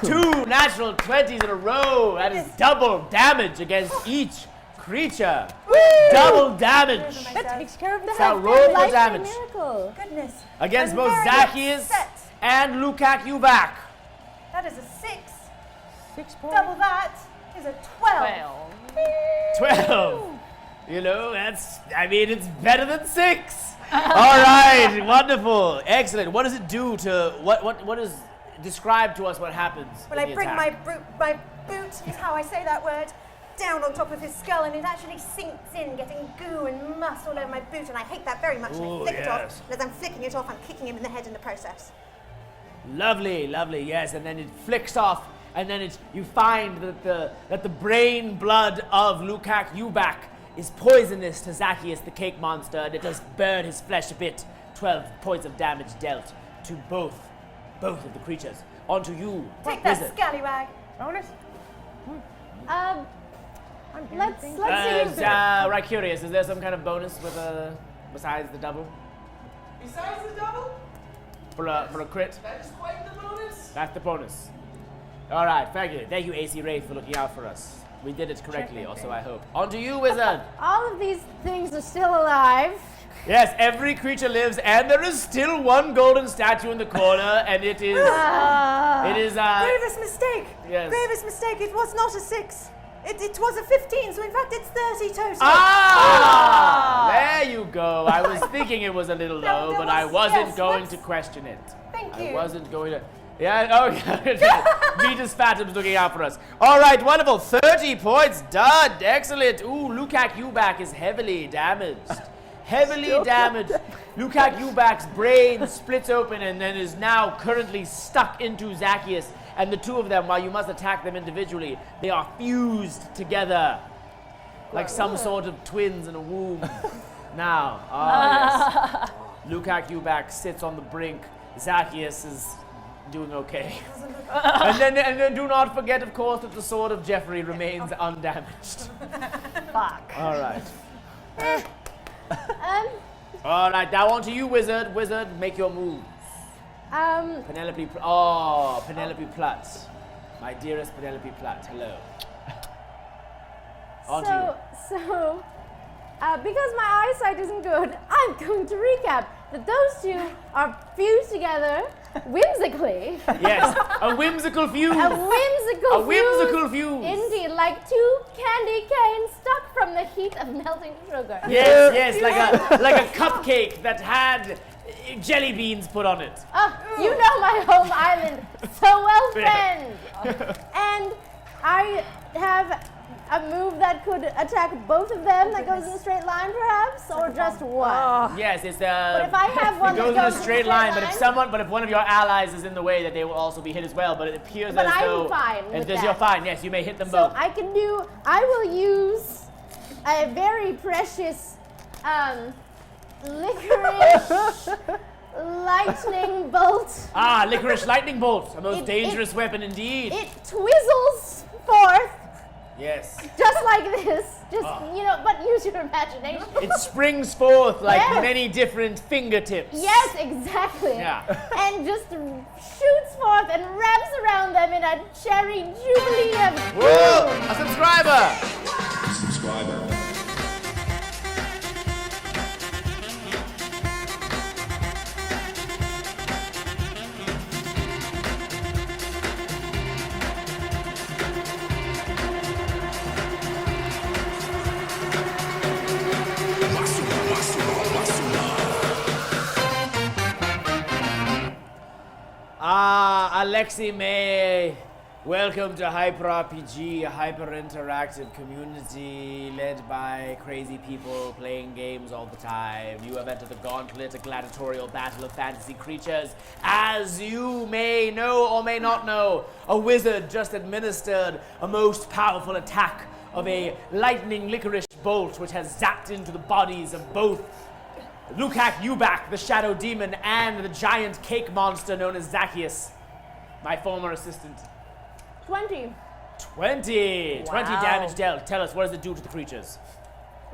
2 natural 20s in a row. That is double damage against each creature. Double damage. That takes care of the Now health. roll for Life damage miracle. Goodness. against I'm both very Zacchaeus upset. and Lukak Uvak. That is a 6. 6 points. Double that is a 12. 12. You know, it's better than 6. All right, wonderful, excellent. What does it do to, what is, describe to us what happens Well, in I the bring attack. my boot is how I say that word, down on top of his skull, and it actually sinks in, getting goo and must all over my boot, and I hate that very much, and I flick it off. And as I'm flicking it off, I'm kicking him in the head in the process. Lovely, lovely, yes, and then it flicks off, and then you find that the brain blood of Lukak Ubak is poisonous to Zacchaeus the cake monster, and it does burn his flesh a bit. 12 points of damage dealt to both of the creatures. On to you, Take that, wizard. scallywag. Bonus? Let's see. Right, curious, is there some kind of bonus with besides the double? Besides the double, For a crit? that is quite the bonus. That's the bonus. All right, thank you. Thank you, AC Wraith, for looking out for us. We did it correctly, also, I hope. On to you, wizard. All of these things are still alive. Yes, every creature lives, and there is still one golden statue in the corner, and it is... Gravest mistake. Yes. Gravest mistake. It was not a 6. It was a 15, so in fact it's 30 total. There you go. I was thinking it was a little low, There but I was- wasn't yes, going whoops. to question it. Thank I you. wasn't going to... Yeah, oh yeah. Vetus Phantom's looking out for us. All right, wonderful. 30 points done. Excellent. Ooh, Lukak Ubak is heavily damaged. Heavily damaged. Lukak Ubak's brain splits open and then is now currently stuck into Zacchaeus. And the two of them, while you must attack them individually, they are fused together. Like some sort of twins in a womb. Now, yes. Lukak Ubak sits on the brink. Zacchaeus is doing okay. and then do not forget, of course, that the sword of Jeffrey remains undamaged. Fuck. All right. All right, now on to you, wizard. Wizard, make your move. Penelope Platt. My dearest Penelope Platt, hello. On to you. So, because my eyesight isn't good, I'm going to recap that those two are fused together whimsically. Yes, a whimsical fuse. A whimsical fuse. Indeed, like two candy canes stuck from the heat of melting sugar. Yes, like a cupcake that had jelly beans put on it. You know my home island so well, Yeah. friend. And I have a move that could attack both of them that goes in a straight line, perhaps, or just one. Yes, it's But if I have one it that goes in a straight line, but if one of your allies is in the way, that they will also be hit as well. But it appears But as I'm though fine with you're that. fine. Yes, you may hit them So both. I will use a very precious licorice lightning bolt. Licorice lightning bolt, a most It- dangerous weapon indeed. It twizzles forth Yes, just like this. Just, but use your imagination. it springs forth like Yes. many different fingertips. Yes, exactly. Yeah. And just shoots forth and wraps around them in a cherry jubilee of Whoa! A subscriber. Alexi May, welcome to Hyper RPG, a hyper interactive community led by crazy people playing games all the time. You have entered the Gauntlet, a gladiatorial battle of fantasy creatures. As you may know or may not know, a wizard just administered a most powerful attack of a lightning licorice bolt which has zapped into the bodies of both Lukak Ubak, the shadow demon, and the giant cake monster known as Zacchaeus, my former assistant. 20. 20 Wow. damage dealt. Tell us, what does it do to the creatures?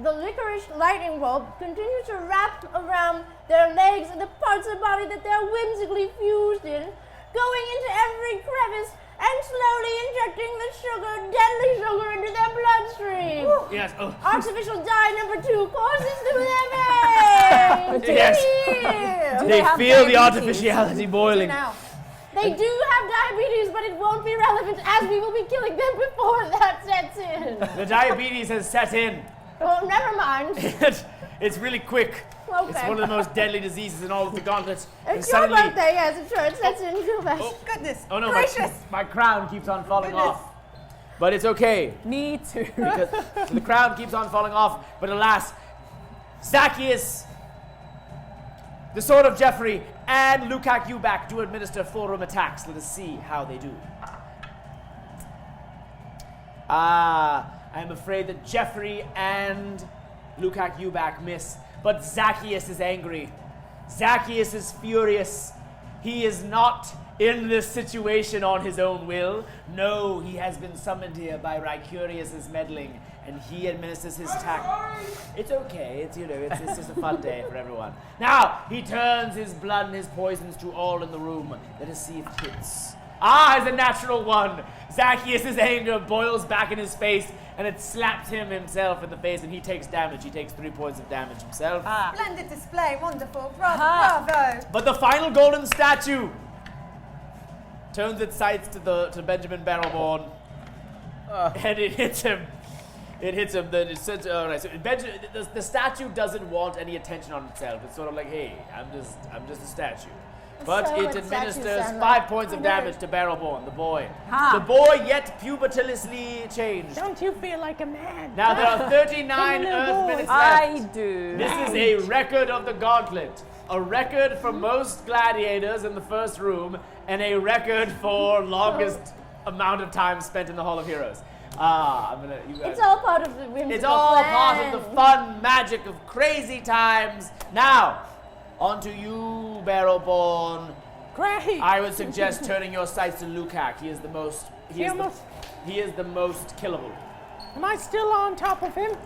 The licorice lightning bolt continues to wrap around their legs and the parts of the body that they're whimsically fused in, going into every crevice and slowly injecting the deadly sugar into their bloodstream. Yes. Oh. Artificial dye number 2 courses through their veins. Yes. Do They have feel the diabetes? artificiality boiling. Now, They do have diabetes, but it won't be relevant as we will be killing them before that sets in. The diabetes has set in. Oh, never mind. It's really quick. Okay. It's one of the most deadly diseases in all of the Gauntlet. And It's your suddenly, birthday, yes, it's sure. It sets in too fast. goodness oh no, gracious. my crown keeps on falling Goodness. off. But it's okay. Me too. Because so the crown keeps on falling off, but alas, Zacchaeus, the sword of Jeffrey, and Lukak Ubak do administer full-room attacks. Let us see how they do. I'm afraid that Jeffrey and Lukak Ubak miss, but Zacchaeus is angry. Zacchaeus is furious. He is not in this situation on his own will. No, he has been summoned here by Ricurius's meddling, and he administers his attack. It's okay. It's it's just a fun day for everyone. Now he turns his blood and his poisons to all in the room. Let us see if it hits. It's a natural one. Zacchaeus' anger boils back in his face, and it slaps him himself in the face, and he takes damage. He takes 3 points of damage himself. Splendid display, wonderful, bravo. But the final golden statue turns its sights to Benjamin Barrelborn, and it hits him. It hits him. Then it says, "All right." So the statue doesn't want any attention on itself. It's sort of like, "Hey, I'm just a statue." But So it what administers statues sound 5 like? points of damage to Barrelborn, the boy. Ha. The boy yet pubertilously changed. Don't you feel like a man? Now there are 39 Little Earth boy. minutes left. I do. This is a record of the Gauntlet. A record for most gladiators in the first room, and a record for longest amount of time spent in the Hall of Heroes. You guys. It's all part of the whimsical It's all part plan. of the fun magic of crazy times. Now, on to you, Barrelborn. Great. I would suggest turning your sights to Lukak. He is the most. He is the most killable. Am I still on top of him?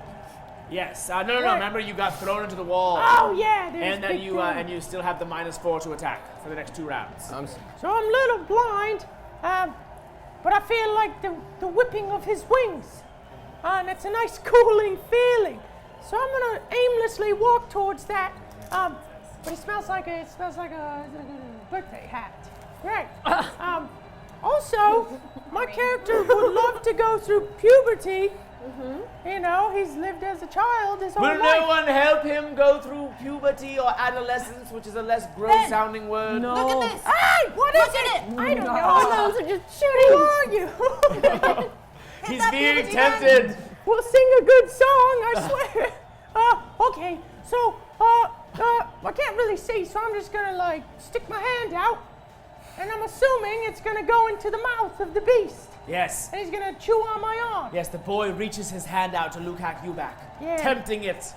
Yes. No. Right. Remember, you got thrown into the wall. Oh yeah, there's And then big you problem. and you still have the -4 to attack for the next 2 rounds. So I'm a little blind, but I feel like the whipping of his wings, and it's a nice cooling feeling. So I'm gonna aimlessly walk towards that. But it smells like a birthday hat. Great. Also, my character would love to go through puberty. You know, he's lived as a child his whole Will life. no one help him go through puberty or adolescence, which is a less gross-sounding word? No. Look at this. Hey, what is it? I don't know. Hormones are just Who shooting. are you? He's that being puberty tempted. We'll sing a good song, I swear. Okay, so, I can't really see, so I'm just gonna, stick my hand out, and I'm assuming it's gonna go into the mouth of the beast, Yes. and he's gonna chew on my arm. Yes, the boy reaches his hand out to Lukak Ubak, Yeah. tempting it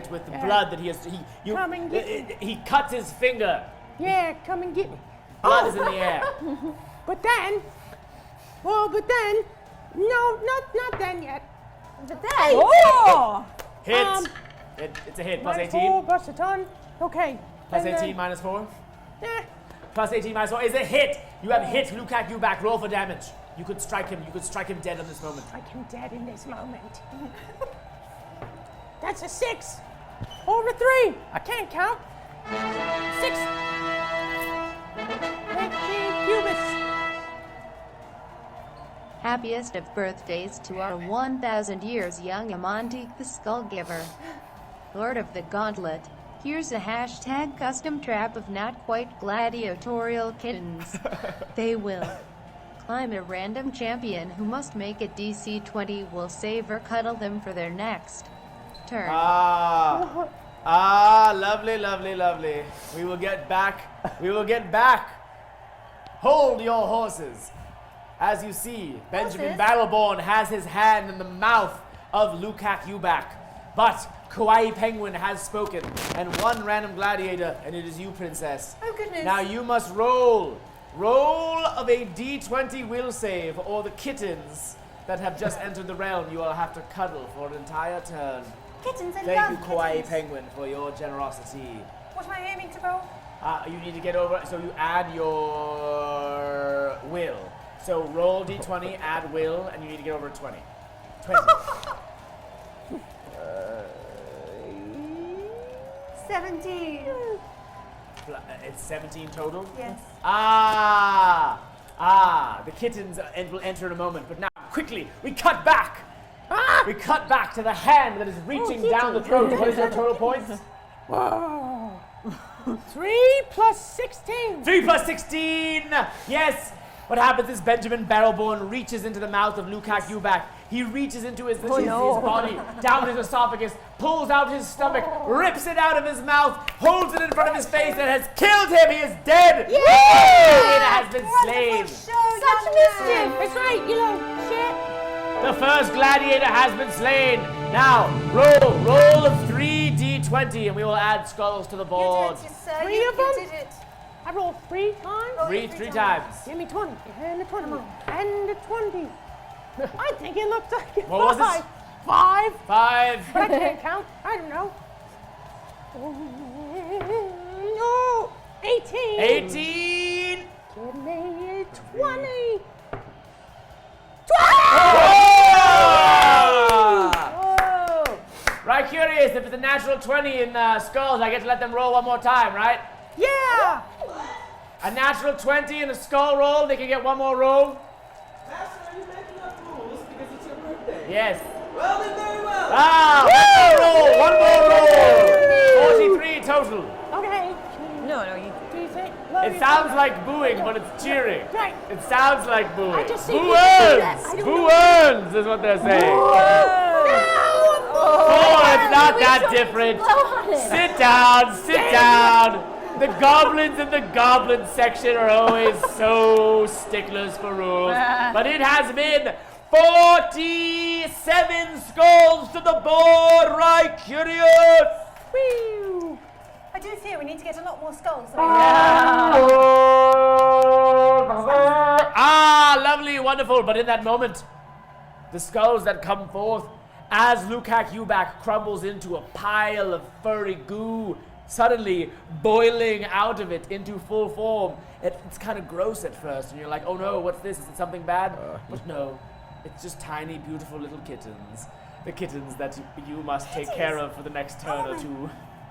with the Yeah. blood that Come and get me. he cuts his finger. Yeah, come and get me. Blood is in the air. But then, no, not then yet. But then, Oh! Hit. It's a hit. Plus Minus 18. 4, plus a ton. Okay. Plus and 18 minus 4. Eh, Plus 18 minus 4 is a hit. You have hit Lukak Ubak. Roll for damage. You could strike him. You could strike him dead on this moment. I can dead in this moment. That's a 6. Over 3. I can't count. 6. 18 cubits. Happiest of birthdays to our 1,000 years young Amontiok the Skullgiver. Lord of the Gauntlet, here's a hashtag custom trap of not quite gladiatorial kittens. They will climb a random champion who must make a DC 20 will save or cuddle them for their next turn. Lovely, lovely, lovely. We will get back. We will get back. Hold your horses. As you see, Benjamin Barrelborn has his hand in the mouth of Lukak Ubak. But Kawaii Penguin has spoken, and one random gladiator, and it is you, Princess. Oh, goodness. Now you must roll. Roll of a D20 will save, or the kittens that have just entered the realm you will have to cuddle for an entire turn. Kittens, I Thank you, love Kawaii kittens. Penguin, for your generosity. What am I aiming to roll? You need to get over, so you add your will. So roll D20, add will, and you need to get over 20. 20. 17. It's 17 total? Yes. The kittens will enter in a moment, but now, quickly, we cut back! We cut back to the hand that is reaching down the throat. What is your total points? Whoa. 3 plus 16. 3 plus 16! Yes! What happens is Benjamin Barrelbone reaches into the mouth of Lukak Ubak. He reaches into his body, down his esophagus, pulls out his stomach, rips it out of his mouth, holds it in front of his face, and has killed him. He is dead. Yeah! It has been slain. Such mischief! It's right, you know, shit. The first gladiator has been slain. Now, roll of 3d20, and we will add skulls to the board. You did it, sir. Three You of them? did it. I rolled 3 times. Three times. Give me 20, and the 20, and the 20. I think it looks like it's What was it? 5. 5. But I can't count. I don't know. No, 18. 18. Give me 20. Oh! Right, curious. If it's a natural 20 in skulls, I get to let them roll one more time, right? Yeah. A natural 20 in a skull roll, they can get one more roll. Master, are you making up rules because it's your birthday? Yes. Well, then very well. One more roll. 43 total. Okay. No, you. It sounds like booing, but it's cheering. Right. It sounds like booing. I just see Boo people do that. earns! I don't Boo know. earns is what they're saying. Oh, it's not that different. Sit down, sit down. The goblins in the goblin section are always so sticklers for rules. But it has been 47 skulls to the board, right, curious? Woo. I do fear we need to get a lot more skulls. Ah, lovely, wonderful. But in that moment, the skulls that come forth as Lukak Ubak crumbles into a pile of furry goo, suddenly boiling out of it into full form. It's kind of gross at first, and you're like, oh no, what's this? Is it something bad? But no, it's just tiny, beautiful little kittens. The kittens that you must take care of for the next turn or two.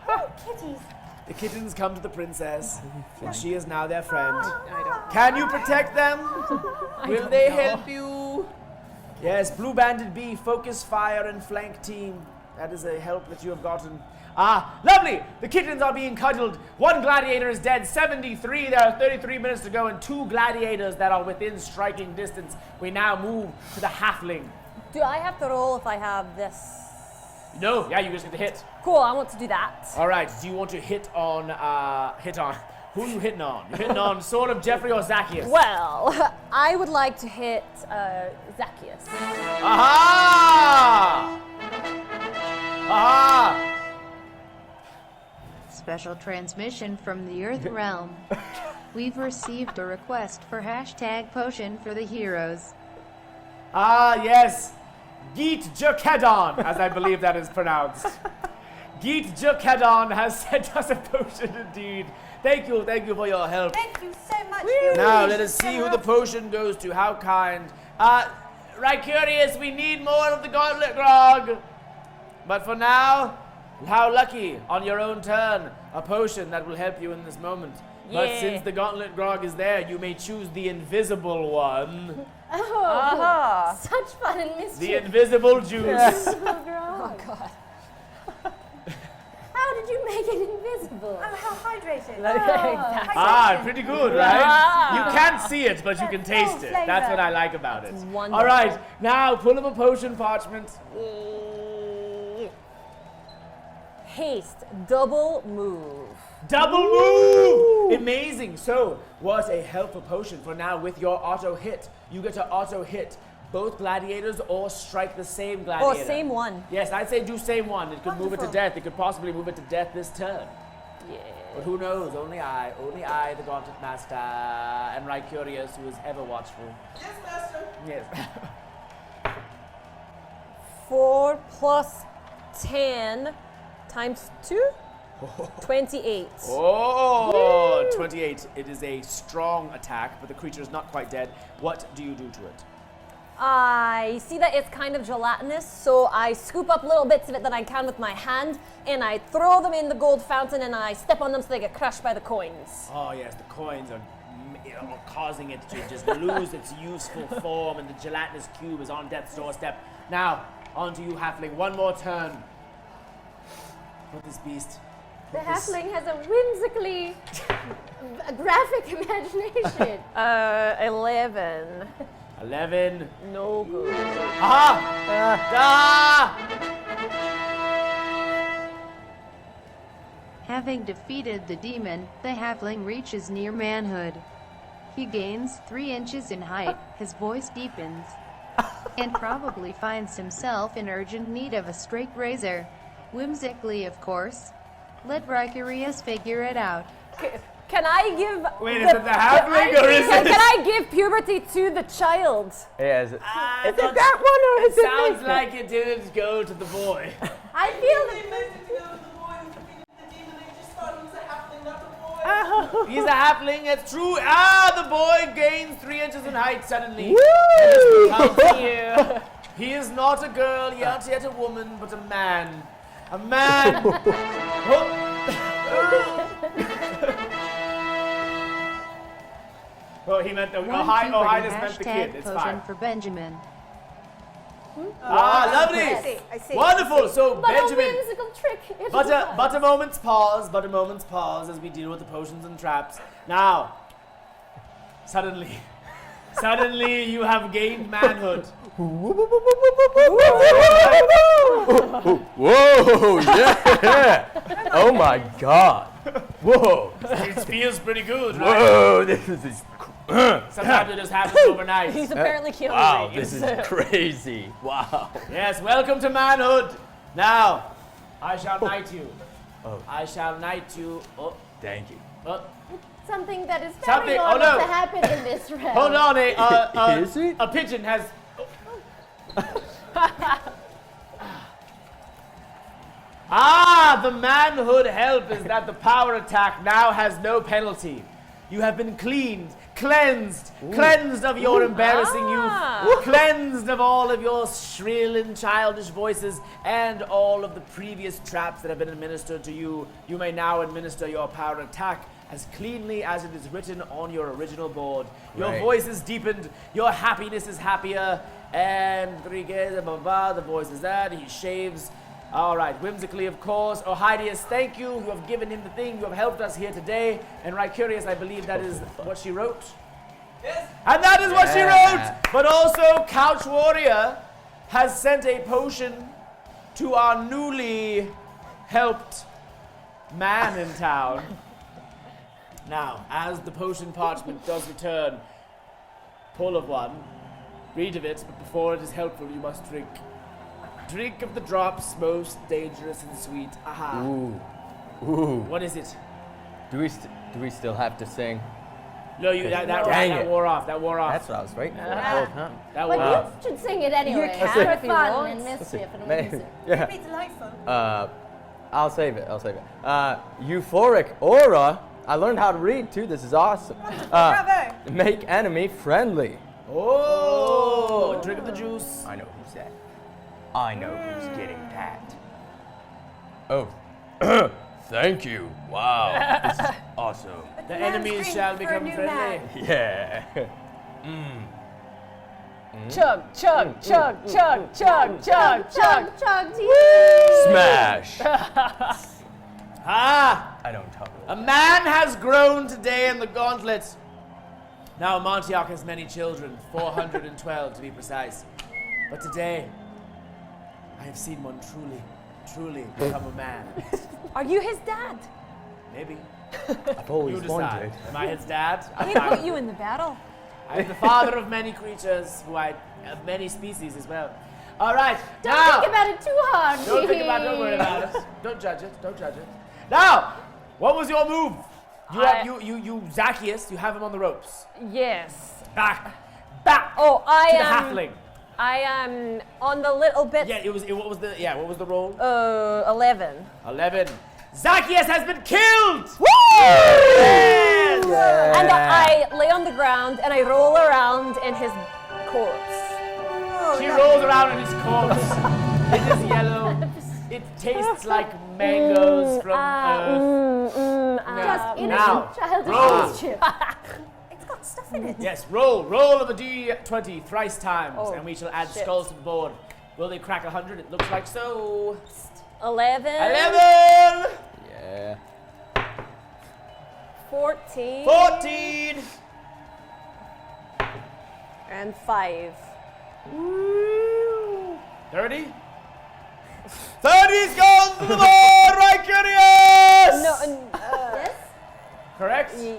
Oh, kitties. The kittens come to the princess, and she is now their friend. Can you protect them? Will they help you? Yes, Blue Banded Bee, focus, fire, and flank team. That is a help that you have gotten. Ah, lovely! The kittens are being cuddled. One gladiator is dead, 73. There are 33 minutes to go, and 2 gladiators that are within striking distance. We now move to the halfling. Do I have to roll if I have this? No, yeah, you just get to hit. Cool, I want to do that. All right, do you want to hit on, who are you hitting on? You're hitting on sort of Jeffrey or Zacchaeus? Well, I would like to hit Zacchaeus. Aha! Aha! Special transmission from the Earth Realm. We've received a request for hashtag potion for the heroes. Ah, yes. Geet Jerkedon, as I believe that is pronounced. Geet Jerkedon has sent us a potion indeed. Thank you for your help. Thank you so much. Now let us see who the potion goes to. How kind. Right, curious, we need more of the Gauntlet Grog. But for now, how lucky, on your own turn, a potion that will help you in this moment. But since the Gauntlet Grog is there, you may choose the invisible one. Oh, such fun and mischief. The invisible juice. Oh, God. How did you make it invisible? Oh, how hydrated. Ah, pretty good, right? You can't see it, but you can taste it. flavor. That's what I like about it. wonderful. All right, now pull up a potion parchment. Haste, double move. Double move! Amazing. So, what a helpful potion for now with your auto hit. You get to auto hit both gladiators or strike the same gladiator. Oh, same one. Yes, I'd say do same one. It could move it to death. It could possibly move it to death this turn. Yeah. But who knows? Only I, the Gauntlet Master, and Right Curious, who is ever watchful. Yes, Master. Yes. 4 plus 10 times 2? 28. Oh, 28. It is a strong attack, but the creature is not quite dead. What do you do to it? I see that it's kind of gelatinous, so I scoop up little bits of it that I can with my hand, and I throw them in the gold fountain, and I step on them so they get crushed by the coins. Oh yes, the coins are causing it to just lose its useful form, and the gelatinous cube is on death's doorstep. Now, on to you, Halfling. One more turn. Put this beast. The halfling has a whimsically A graphic imagination. 11. 11. No good. Aha! Having defeated the demon, the halfling reaches near manhood. He gains 3 inches in height, his voice deepens, and probably finds himself in urgent need of a straight razor. Whimsically, of course. Let Ricarius figure it out. Can I give... Wait, is it the halfling or is Can it... I give puberty to the child? Yeah, is it? Is Is it that one or is it Sounds this? like it didn't go to the boy. I feel They meant it to go to the boy who defeated the demon. They just thought he was a halfling, not a boy. He's a halfling, it's true. The boy gains 3 inches in height suddenly. He is not a girl, not yet a woman, but a man. A man. Oh, he meant the Highness meant the kid. It's potion fine. for Benjamin. Lovely. I see. Wonderful. So but Benjamin. a whimsical trick. It But was. a moment's pause, as we deal with the potions and traps. Now, suddenly you have gained manhood. Whoa, yeah. Oh my god. Whoa. It feels pretty good, right? Whoa, this is Sometimes it just happens overnight. He's apparently killing wow, me. this is crazy. Wow. Yes, welcome to manhood. Now, I shall knight you. Oh. I shall knight you. Oh, Thank you. oh. Something that is Something- very oh, normal no. to happen in this realm. Hold on, Is it? a pigeon has. The manhood help is that the power attack now has no penalty. You have been cleansed of your embarrassing youth, cleansed of all of your shrill and childish voices, and all of the previous traps that have been administered to you. You may now administer your power attack as cleanly as it is written on your original board. Your Right. voice is deepened, your happiness is happier, and the voice is that, he shaves. All right, whimsically, of course. Ohidius, thank you. You have given him the thing. You have helped us here today. And Ricarius, I believe that is what she wrote. Yes. And that is what she Yeah. wrote. But also, Couch Warrior has sent a potion to our newly helped man in town. Now, as the potion parchment does return, pull of one, read of it, but before it is helpful, you must drink. Drink of the drops, most dangerous and sweet. Aha. Ooh. What is it? Do we still have to sing? No, Dang that it. wore off. That wore off. That's what I was waiting for the whole time. That wore But off. you should sing it anyway. can For if you fun want. and mischief and Maybe. whimsy. Yeah. Be delightful. I'll save it. Euphoric aura. I learned how to read too. This is awesome. Bravo. Make enemy friendly. Oh, drink of the juice. I know who's that. I know who's getting that. Oh, thank you. Wow, this is awesome. The Man's enemies drink shall for a become new friendly. man. Yeah. Chug, chug, chug, chug, chug, chug, chug. Chug, Smash. I don't talk. A man has grown today in the Gauntlet. Now Amontiok has many children, 412 to be precise. But today, I have seen one truly become a man. Are you his dad? Maybe. I've always You decide. wondered. Am I his dad? He put you in the battle. I am the father of many creatures, of many species as well. All right, Don't now. think about it too hard. Don't think about it, don't worry about it. Don't judge it, don't judge it. Now, what was your move? You Zacchaeus, you have him on the ropes. Yes. Back Oh, I to the am. halfling. I am on the little bit. Yeah, what was the roll? 11. 11. Zacchaeus has been killed! Yes! And I lay on the ground and I roll around in his corpse. She rolls around in his corpse. It is yellow. It tastes like mangoes from earth. Just innocent Now, childish roll. mischief. It's got stuff in it. Yes, roll of a d20 thrice times, Oh, and we shall add shit. skulls to the board. Will they crack 100? It looks like so. 11. 11! Yeah. 14. 14. And 5. 30. 30's gone to the board, right, Curious? No, Yes? Correct? ye-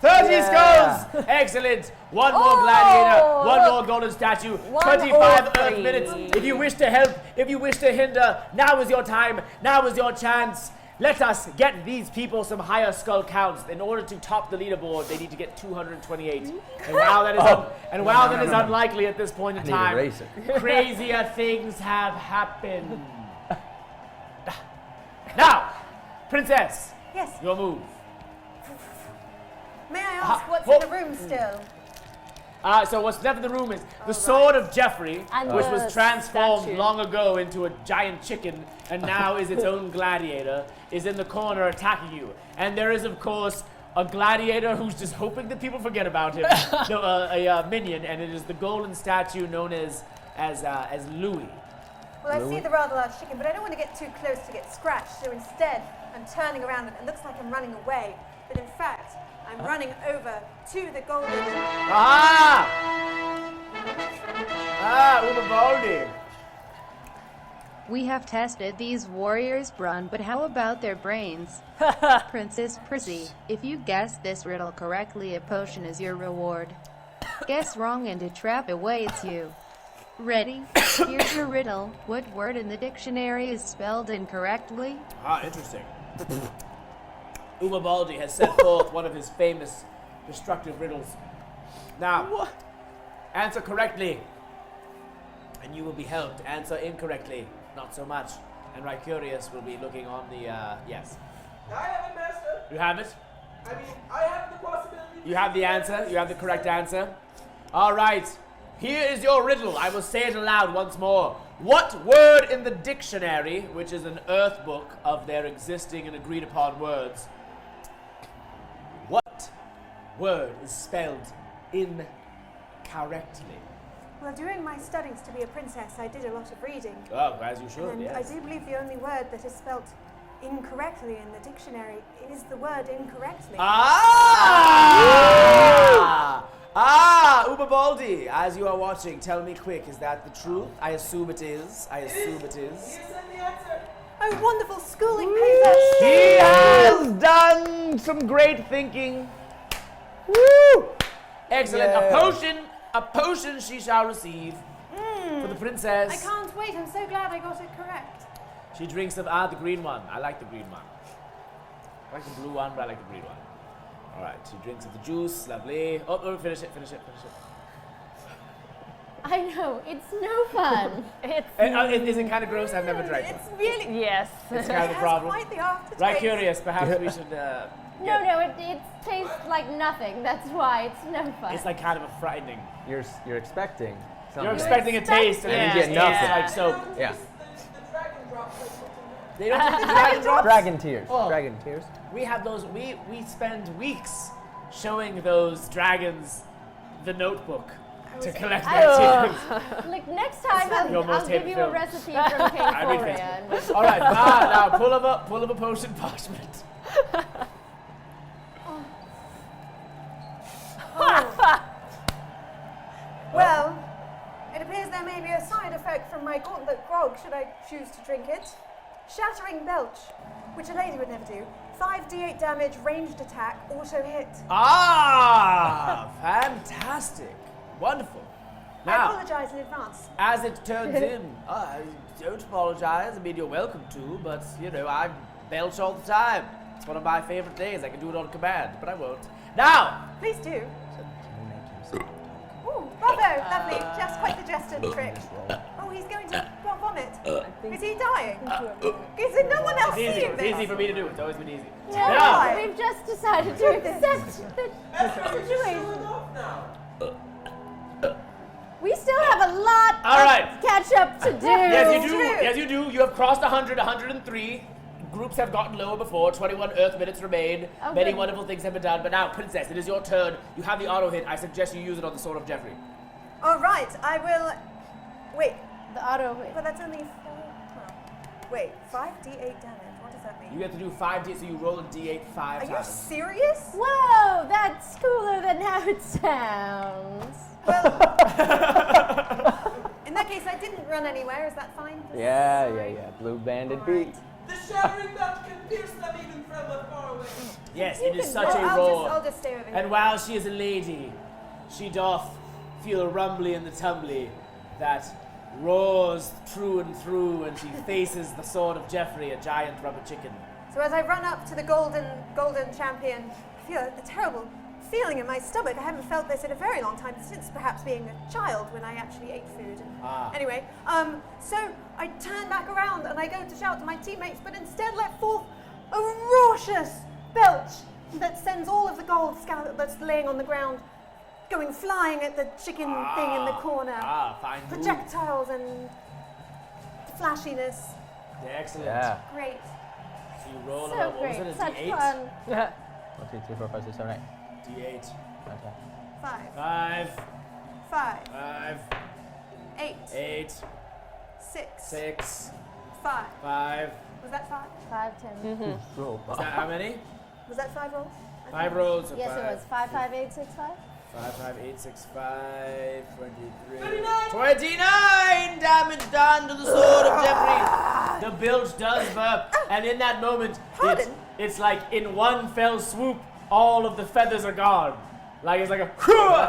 30 Yeah. skulls! Excellent! One more gladiator, one look. more golden statue, One 25 or earth three. minutes. If you wish to help, if you wish to hinder, now is your time, now is your chance. Let us get these people some higher skull counts. In order to top the leaderboard, they need to get 228. And while that is, that is unlikely at this point in I need to time, erase it. crazier things have happened. Now, Princess, Yes. your move. May I ask what's well- in the room still? So what's left of the room is the sword of Jeffrey, And which the was transformed statue. long ago into a giant chicken and now is its own gladiator, is in the corner attacking you. And there is, of course, a gladiator who's just hoping that people forget about him. No, a minion, and it is the golden statue known as Louis. Well, I see the rather large chicken, but I don't want to get too close to get scratched. So instead, I'm turning around and it looks like I'm running away. But in fact, I'm running over to the golden. Ah! Umabaldi. We have tested these warriors' brawn, but how about their brains? Princess Prissy, if you guess this riddle correctly, a potion is your reward. Guess wrong and a trap awaits you. Ready? Here's your riddle. What word in the dictionary is spelled incorrectly? Ah, interesting. Umabaldi has set forth one of his famous destructive riddles. Now, answer correctly, and you will be helped. Answer incorrectly, not so much. And Rycurius will be looking on the, yes. I have it, Master. You have it? I mean, I have the possibility. You have the answer? You have the correct answer? All right. Here is your riddle. I will say it aloud once more. What word in the dictionary, which is an earth book of their existing and agreed upon words, what word is spelled incorrectly? Well, during my studies to be a princess, I did a lot of reading. Oh, as you should, And yes. I do believe the only word that is spelt incorrectly in the dictionary is the word incorrectly. Ah! Umabaldi, as you are watching, tell me quick, is that the truth? I assume it is. I assume it is. He said the answer. Oh, wonderful schooling pays us. He has done some great thinking. Woo! Excellent. Yeah. A potion she shall receive for the princess. I can't wait. I'm so glad I got it correct. She drinks of the green one. I like the green one. I like the blue one, but I like the green one. All right, she drinks of the juice. Lovely. Oh, finish it. I know, it's no fun. Is it kind of gross? I've never drank It's one. really. Yes. It's It kind of a has problem. quite the aftertaste. Right, curious. Perhaps we should. No, it tastes like nothing. That's why it's no fun. It's like kind of a frightening. You're expecting something. You're expecting a taste, and Yeah. then You you get just nothing. taste like soap. Yeah. The dragon drops like something. They don't take the dragon drops. Dragon tears. Oh. Dragon tears. We have those. We spend weeks showing those dragons the notebook to collect their tears. Like next time, Your I'll most give hated you film. a recipe from I read California. Facebook. All right, now pull up a potion parchment. Well, it appears there may be a side effect from my Gauntlet grog should I choose to drink it. Shattering Belch, which a lady would never do. 5d8 damage, ranged attack, auto hit. Ah, fantastic, wonderful. I Now, apologize in advance. as it turns in, I don't apologize. I mean, you're welcome to, but you know, I belch all the time. It's one of my favorite things. I can do it on command, but I won't. Now, Please do. Ooh, bravo, lovely. Just quite the jester trick. Oh, he's going to vomit. Is he dying? Is there no one else it's seeing this? easy for me to do. It's always been easy. No, Now, we've just decided to accept the situation. Enough now. We still have a lot All right. of catch up to do. yes, you do. True. Yes, you do. You have crossed 100, 103. Groups have gotten lower before. 21 Earth minutes remain. Oh, Many good. wonderful things have been done. But now, Princess, it is your turn. You have the auto hit. I suggest you use it on the Sword of Jeffrey. All right, I will. Wait, The auto hit. but that's only 4. Well, wait, 5d8 damage. What does that mean? You get to do 5d, so you roll a d8 5 Are you times. serious? Whoa, that's cooler than how it sounds. In that case, I didn't run anywhere. Is that fine? Yeah. Blue banded beat. The shattering belt can pierce them even from far away. Yes, it is such a I'll roar. just stay over here. And while she is a lady, she doth feel a rumbly in the tumbly that roars through and through, and she faces the sword of Geoffrey, a giant rubber chicken. So as I run up to the golden champion, I feel a terrible feeling in my stomach. I haven't felt this in a very long time, since perhaps being a child when I actually ate food. Anyway, so I turn back around and I go to shout to my teammates, but instead let forth a raucous belch that sends all of the gold that's laying on the ground going flying at the chicken thing in the corner. Fine. Projectiles and flashiness. Excellent. Yeah. Great. So you roll So what was great, it, a such d8? fun. 1, 2, 3, 4, 5, 6, 7, 8. D8. Okay. 5, 5, 5, 8, 8, 6, 6, 5. 5. Was that 5? 5, 10. Roll. Is that how many? Was that 5 rolls? 5 rolls. So Yes, it 5, was 5, 5, 8, 6, 5. 5, 5, 8, 6, 5, 23. 29 damage done to the sword of Geoffrey. The bilge does burp, and in that moment, it's like in one fell swoop, all of the feathers are gone. Like it's like a,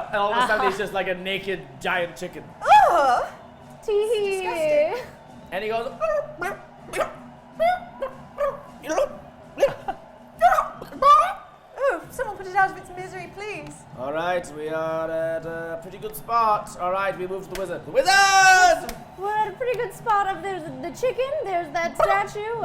and all of a sudden it's just like a naked giant chicken. Oh! Tee. And he goes, Oh, someone put it out of its misery, please. all right, we are at a pretty good spot. All right, we move to the wizard. The wizard! We're at a pretty good spot of there's the chicken, there's that statue,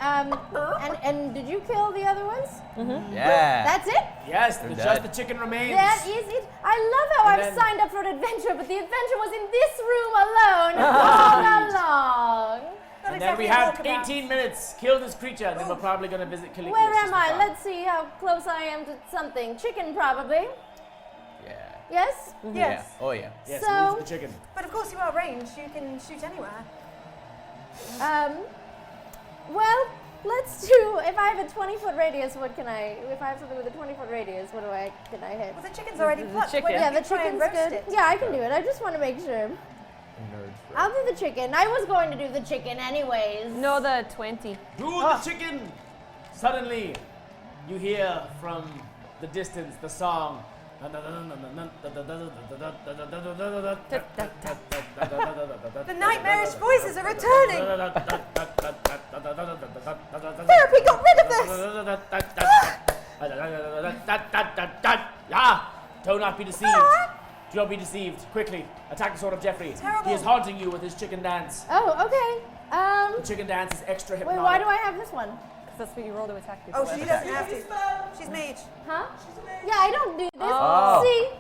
and did you kill the other ones? Yeah. That's it? Yes, They're just dead. the chicken remains. That is it. I love how And I've then- signed up for an adventure, but the adventure was in this room alone all along. Not And then exactly we a have walkabout. 18 minutes. Kill this creature, and then we're probably going to visit Caligula. Where am I? Let's see how close I am to something. Chicken, probably. Yeah. Yes? Yes. Yeah. Oh, yeah. Yes, So- move the chicken. But of course you are ranged. You can shoot anywhere. Well, let's do, if I have a 20-foot radius, if I have something with a 20-foot radius, can I hit? Well, the chicken's already plucked. chicken. Why don't Yeah, you the try and chicken's roast good. it? Yeah, I can do it. I just want to make sure. Nerds. I'll do the chicken. I was going to do the chicken anyways. No, the 20. Do the chicken! Suddenly, you hear from the distance the song. The nightmarish voices are returning. Therapy got rid of this. Do not be deceived. Do not be deceived. Quickly, attack the sword of Geoffrey. Terrible. He is haunting you with his chicken dance. Oh, okay. The chicken dance is extra Wait, hypnotic. why do I have this one? Because that's what you roll to attack people Oh, with. she doesn't have to. She's mage. Huh? Yeah, I don't do this. Oh. See,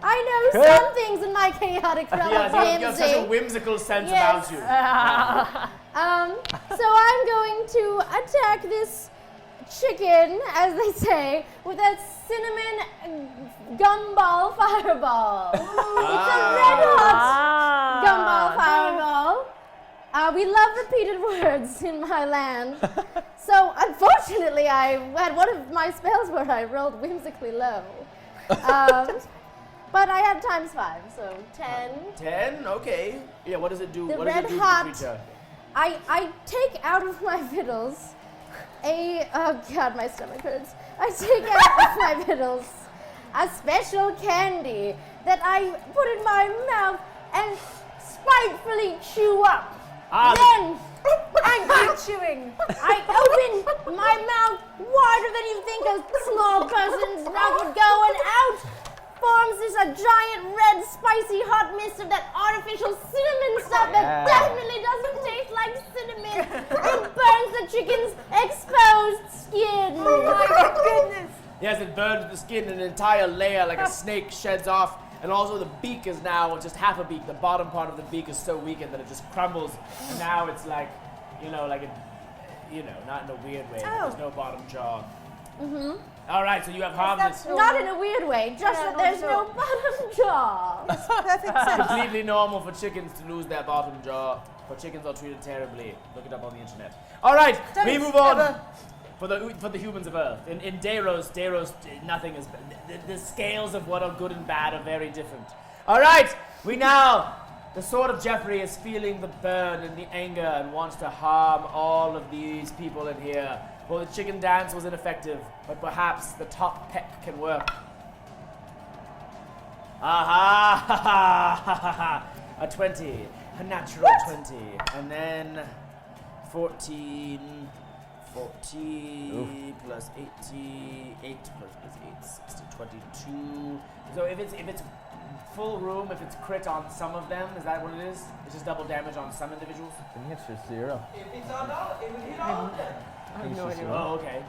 I know some things in my chaotic realm of Yeah, you have such a whimsy. whimsical sense Yes. about you. So I'm going to attack this chicken, as they say, with a cinnamon gumball fireball. It's a red hot gumball fireball. We love repeated words in my land. So unfortunately, I had one of my spells where I rolled whimsically low. But I had ×5, so 10. 10? Okay. Yeah, what does it do? The What does it red do to hot- the creature? I take out of my victuals oh god, my stomach hurts. I take out of my victuals a special candy that I put in my mouth and spitefully chew up. Then, Angry chewing. I open my mouth wider than you think a small person's mouth would go, and out forms this a giant red spicy hot mist of that artificial cinnamon stuff that definitely doesn't taste like cinnamon. It burns the chicken's exposed skin. My goodness. Yes, it burns the skin, and an entire layer like a snake sheds off. And also the beak is now just half a beak. The bottom part of the beak is so weakened that it just crumbles. And now it's like, not in a weird way. There's no bottom jaw. All right, so you have harmless. Not in a weird way, just that there's no bottom jaw. Perfect sense. Completely normal for chickens to lose their bottom jaw. but chickens are treated terribly. Look it up on the internet. All right, we move on. For the humans of Earth. In Deiros, nothing is... The scales of what are good and bad are very different. All right, the sword of Jeffrey is feeling the burn and the anger and wants to harm all of these people in here. Well, the chicken dance was ineffective, but perhaps the top peck can work. Aha! Ha, ha, ha, ha, ha. A 20. A natural 20. And then 14 plus 80, 8 plus 8, 60, 22. So if it's full room, if it's crit on some of them, is that what it is? It's just double damage on some individuals? I think it's just 0. If it's on all, it would hit all of them. I have no idea. Oh, okay.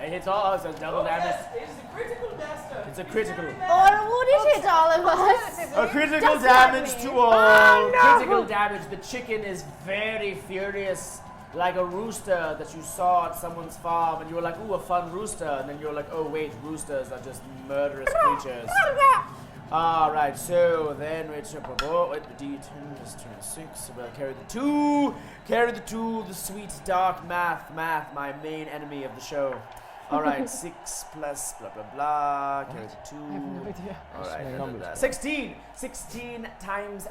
It hits all, so it's double damage. Yes, it's a critical master. It's a critical. Or would it hit all of us? A critical Just like damage me. to all. Critical damage. The chicken is very furious, like a rooster that you saw at someone's farm, and you were like, ooh, a fun rooster. And then you're like, oh, wait, roosters are just murderous creatures. All right, so then we triple the D10 is 26. So we'll carry the 2. Carry the 2, the sweet dark math, my main enemy of the show. All right, 6 plus blah, blah, blah. Carry the 2. I have no idea. All right, 16. 16 times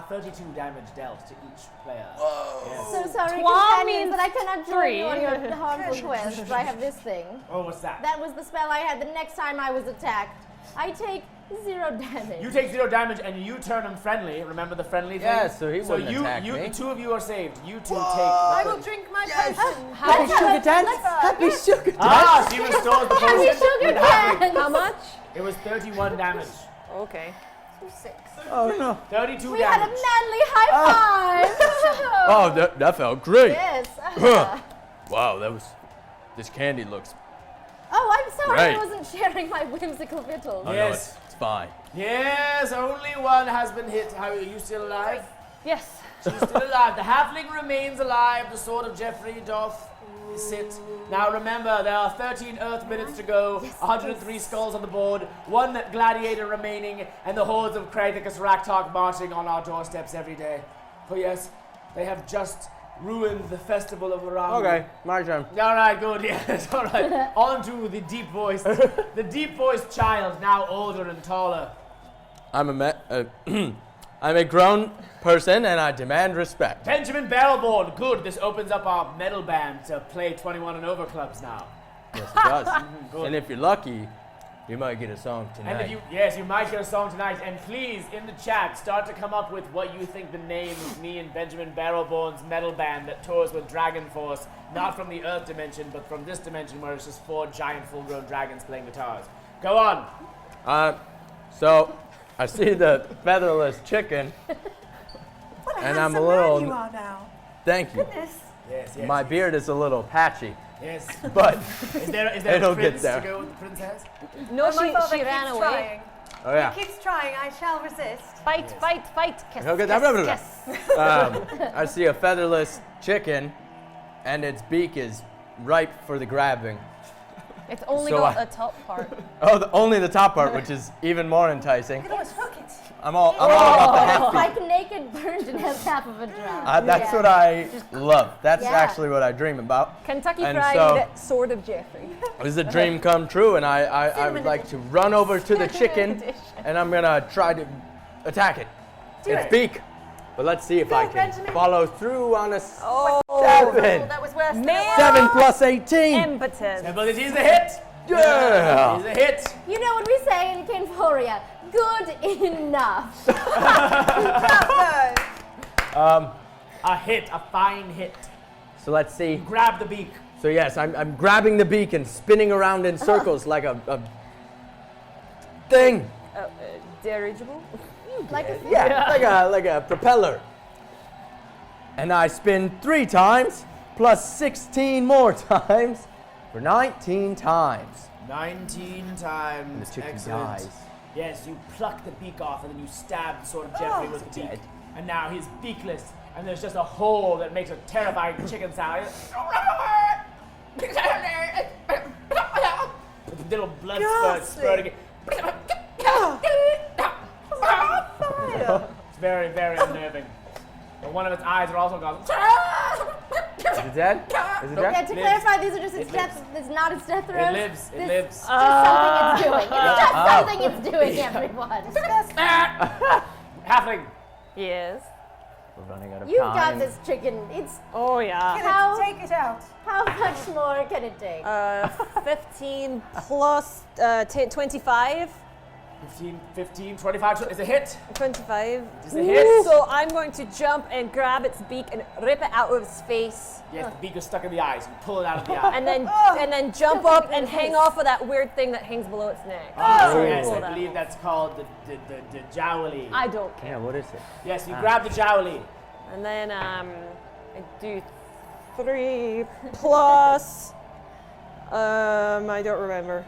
32 damage dealt to each player. Whoa. Yes. So sorry, Twa companions, means that I cannot join 3. you on your harmful quest. I have this thing. Oh, what's that? That was the spell I had the next time I was attacked. I take 0 damage. You take 0 damage and you turn him friendly. Remember the friendly thing? Yeah, so he wouldn't attack me. The 2 of you are saved. You 2 I will drink my potion. Happy sugar dance! Happy sugar dance! Ah, she restores the potion. Happy sugar dance! How much? It was 31 damage. Okay. 6. Oh no. 32 We had a damage. manly high five! Oh, that felt great. Yes. Wow, this candy looks. Oh, I'm sorry Right. I wasn't sharing my whimsical victuals. Oh, Yes. no, it's fine. Yes, only one has been hit. How are you still alive? Yes. She's still alive. The halfling remains alive. The sword of Jeffrey doth sit. Now remember, there are 13 Earth minutes to go, 103 skulls on the board, 1 gladiator remaining, and the hordes of Krathicus Raktok marching on our doorsteps every day. For yes, they have just ruined the festival of Oram. Okay, my turn. All right, good. Yes, all right. On to the deep-voiced child, now older and taller. I'm a grown person and I demand respect. Benjamin Barrelborn. Good. This opens up our metal band to play 21 and over clubs now. Yes, it does. Good. And if you're lucky, you might get a song tonight. And if you might get a song tonight. And please, in the chat, start to come up with what you think the name of me and Benjamin Barrelborn's metal band that tours with Dragon Force, not from the Earth dimension, but from this dimension where it's just 4 giant full-grown dragons playing guitars. Go on. So I see the featherless chicken, and I'm a little. You are now. Thank you. Goodness. Yes. My beard is a little patchy, Yes. but Is there It'll a get prince there. to go with the princess? No, My father she ran keeps away. trying. oh yeah. He keeps trying. I shall resist. Fight, fight, fight. Kiss, Okay, kiss, blah, blah, blah. kiss. I see a featherless chicken, and its beak is ripe for the grabbing. It's only So got I- a top part. Oh, only the top part, which is even more enticing. You can always hook it. I'm all about the half beak. Like naked virgin has half of a drum. That's what I love. That's Yeah. actually what I dream about. Kentucky And Fried so- Sword of Jeffrey. This is a dream come true, and I would like to run over to the chicken, and I'm gonna try to attack it. Its beak. But let's see if I can Benjamin. follow through on a 7. That was worse than Man. it was. 7 plus 18. Impotent. But it is a hit. Yeah. It is a hit. You know what we say in Kinforia? Good enough. Bravo. A hit, a fine hit. So let's see. Grab the beak. So yes, I'm grabbing the beak and spinning around in circles like a thing. Dirigible? Like a Yeah, like a propeller. And I spin 3 times plus 16 more times for 19 times. 19 times. And the chicken Excellent. dies. Yes, you pluck the beak off and then you stab the sword of Jeffrey with the beak. dead. And now he's beakless, and there's just a hole that makes a terrifying chicken sound. Little blood spurts spurting. It's very, very unnerving. But one of its eyes are also gone. Is it dead? Is it Yeah, dead? to lives. clarify, these are just its It death. It's not its death throes. It lives. It This- lives. It's just something it's doing. It's just something it's doing, everyone. Halfling. Yes. We're running out of You've time. got this chicken. It's Oh yeah. How- Take it out. how much more can it take? 15 plus 25. 15, 25. It's a hit. 25. It's a hit. So I'm going to jump and grab its beak and rip it out of its face. Yes, the beak is stuck in the eyes. You pull it out of the eye. And then jump up and hang off of that weird thing that hangs below its neck. Yes, Pull I that believe off. that's called the jowly. I don't care. Yeah, what is it? Yes, you grab the jowly. And then I do 3 plus. I don't remember.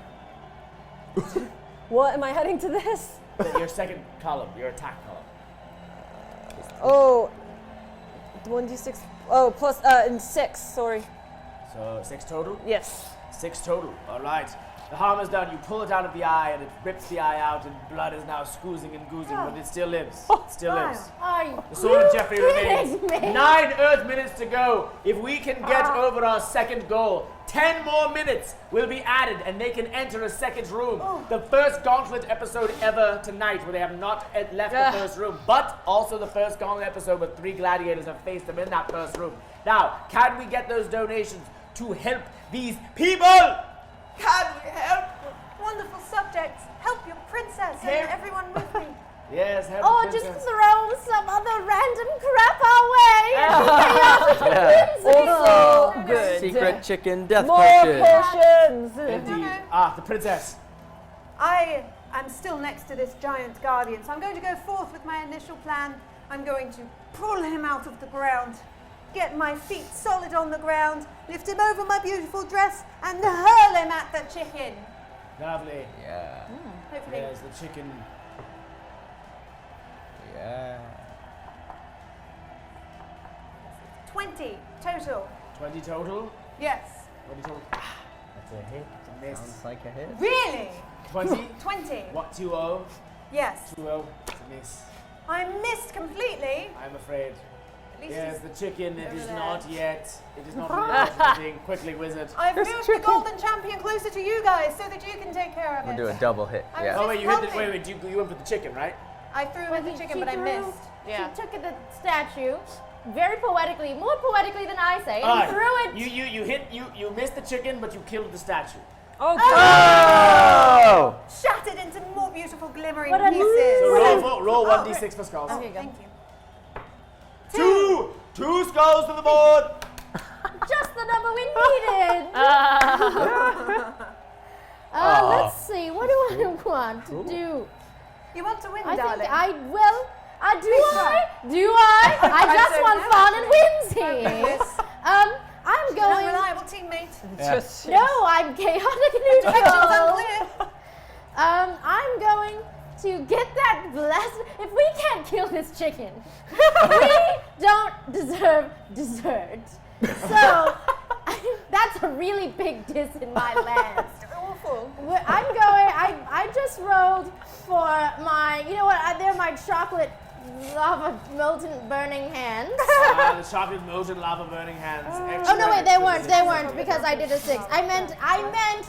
What am I heading to this? Your second column, your attack column. Oh, 1d6. Oh, plus and 6. Sorry. So 6 total? Yes. 6 total. All right. The harm is done. You pull it out of the eye, and it rips the eye out, and blood is now scoozing and goozing, but it still lives. It still lives. Are The sword of you Jeffrey kidding remains. me? 9 Earth minutes to go. If we can get over our second goal, 10 more minutes will be added, and they can enter a second room. The first Gauntlet episode ever tonight, where they have not left the first room, but also the first Gauntlet episode where 3 gladiators have faced them in that first room. Now, can we get those donations to help these people? Can we help? Wonderful subjects. Help your princess Here. and everyone with me. Yes, help Or the just princess. throw some other random crap our way and be chaotic Also good. Secret chicken death More potion. potions. Indeed. Ah, the princess. I am still next to this giant guardian, so I'm going to go forth with my initial plan. I'm going to pull him out of the ground, get my feet solid on the ground, lift him over my beautiful dress, and hurl him at the chicken. Lovely. Yeah. Hopefully. Yes, the chicken. Yeah. 20 total. 20 total. Yes. 20 total. That's a hit. It's a miss. Sounds like a hit. Really? 20. 20. What? 2-0. Yes. 2-0. It's a miss. I missed completely. I'm afraid. At least Yes, he's- the chicken. It over is there. not yet. It is not yet being quickly wizard. I've moved the golden champion closer to you guys so that you can take care of We'll it. do a double hit. I'm Yeah. Oh wait, you hit the. helping. Wait, you went for the chicken, right? I threw with the chicken, but I missed. Yeah. She took the statue, very poetically, more poetically than I say, and Alright. threw it. You missed the chicken, but you killed the statue. Oh, Oh! Shattered into more beautiful glimmering What a pieces. So roll 1d6 for skulls. Okay, go. Thank you. Two skulls to the board. Just the number we needed. Let's see. What do I want to do? You want to win, I darling? think I will. Do I? I just don't want know. fun and whimsy. Yes. I'm An going. unreliable teammate. just No, I'm chaotic Directions neutral. unclear. I'm going to get that blessed. If we can't kill this chicken, we don't deserve dessert. So that's a really big diss in my land. Awful. I'm going. I just rolled for my. You know what? They're my chocolate lava molten burning hands. The chocolate molten lava burning hands. Oh no, wait, they weren't. They weren't because I did a 6. I meant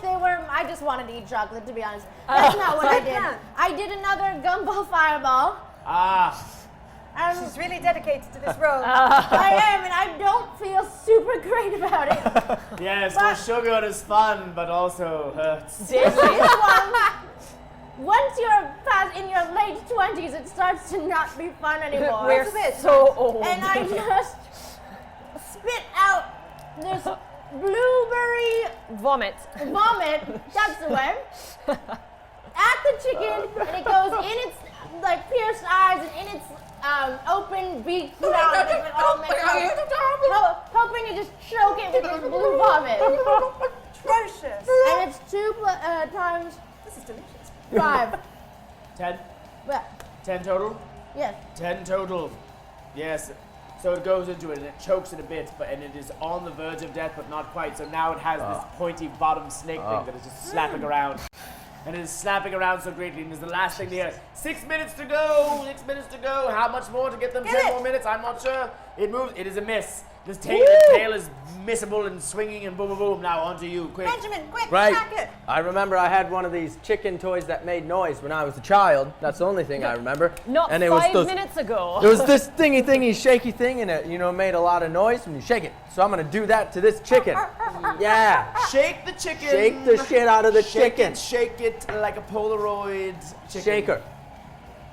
they were. I just wanted to eat chocolate, to be honest. That's not what I did. I did another gumball fireball. She's really dedicated to this role. I am, and I don't feel super great about it. Yes, well, sugar is fun, but also hurts. This one, once you're past in your late 20s, it starts to not be fun anymore. we're so old. And I just spit out this blueberry Vomit. vomit, that's the way, at the chicken, and it goes in its like pierced eyes and in its open beak mouth, and it all makes hoping to just choke it with this blue vomit. Atrocious. And it's 2 times This is delicious. 5. 10? Yeah. 10 total? Yes. 10 total. Yes. So it goes into it and it chokes it a bit, and it is on the verge of death, but not quite. So now it has this pointy bottom snake thing that is just slapping around. and it is snapping around so greatly, and is the last thing to hear. 6 minutes to go. 6 minutes to go. How much more to get them? 10 more minutes. I'm not sure. It moves. It is a miss. This tail is missable and swinging and boom, boom, boom. Now onto you, quick. Benjamin, quick, Right. attack it. I remember I had one of these chicken toys that made noise when I was a child. That's the only thing I remember. Not and it 5 was minutes ago. It was this thingy, shaky thing, and it, made a lot of noise when you shake it. So I'm gonna do that to this chicken. Yeah. Shake the chicken. Shake the shit out of the chicken. Shake it like a Polaroid chicken. Shaker.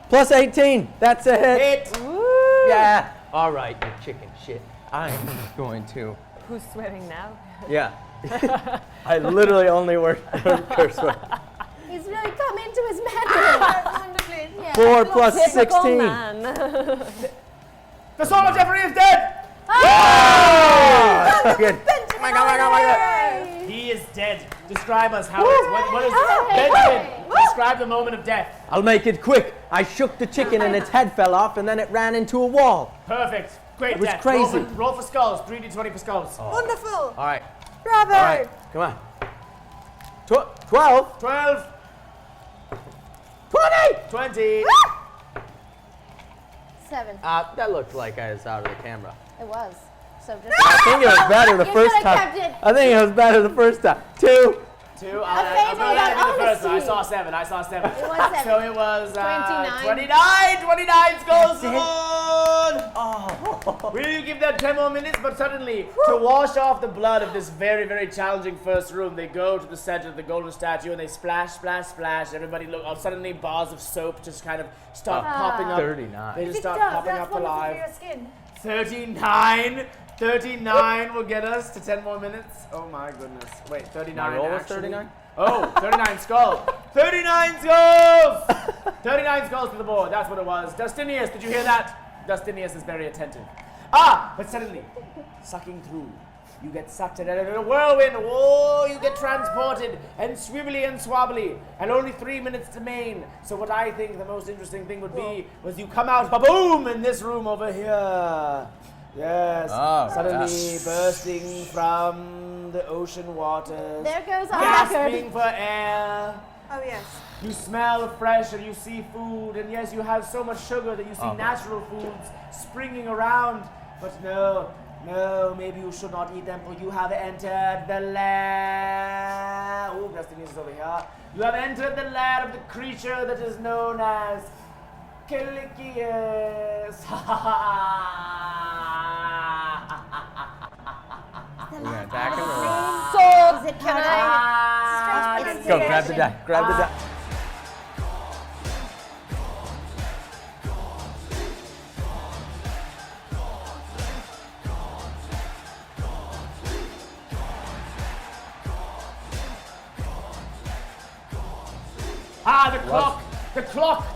Plus 18. That's a hit. Hit. Yeah. All right, you chicken shit. I'm going to. Who's sweating now? Yeah. I literally only work curse word. He's really come into his manhood. Wonderfully. Yeah. 4 plus Typical 16. man. The Sword of Jeffrey is dead. Oh! Good. Oh my God. He is dead. Describe us how what is Benjamin? Describe the moment of death. I'll make it quick. I shook the chicken and its head fell off, and then it ran into a wall. Perfect. Great It was death. crazy. Roll for skulls. 3d20 for skulls. Wonderful. All right. Bravo. All right. Come on. 12. 12. 20. 20. 7. That looked like I was out of the camera. It was. So just. I think it was better the You first could've time. kept it. I think it was better the first time. 2. 2. fable I about the first one. I honesty. saw 7. I saw 7. It was 7. So it was 29. 29 skulls. That's it. Oh. Will you give that 10 more minutes? But suddenly, to wash off the blood of this very, very challenging first room, they go to the center of the golden statue and they splash, splash, splash. Everybody look. Suddenly, bars of soap just kind of start popping up. 39. They just It start does. popping That's up wonderful for alive. your skin. 39. 39 will get us to 10 more minutes. Oh my goodness. Wait, 39 My roll was actually? 39? Oh, 39 skulls. 39 skulls! 39 skulls to the board. That's what it was. Dustinius, did you hear that? Dustinius is very attentive. But suddenly, sucking through, you get sucked in a whirlwind. Oh, you get transported and swivelly and swabbly. And only 3 minutes to main. So what I think the most interesting thing would be was you come out, ba-boom, in this room over here. Yes, suddenly bursting from the ocean waters. There goes our gasping record. for air. Oh, yes. You smell fresh and you see food, and yes, you have so much sugar that you see natural foods springing around. But no, maybe you should not eat them, for you have entered the lair. Oh, Destinius is over here. You have entered the lair of the creature that is known as Calicius. We're gonna attack him or Is it can I? Go, grab the die. Grab the die.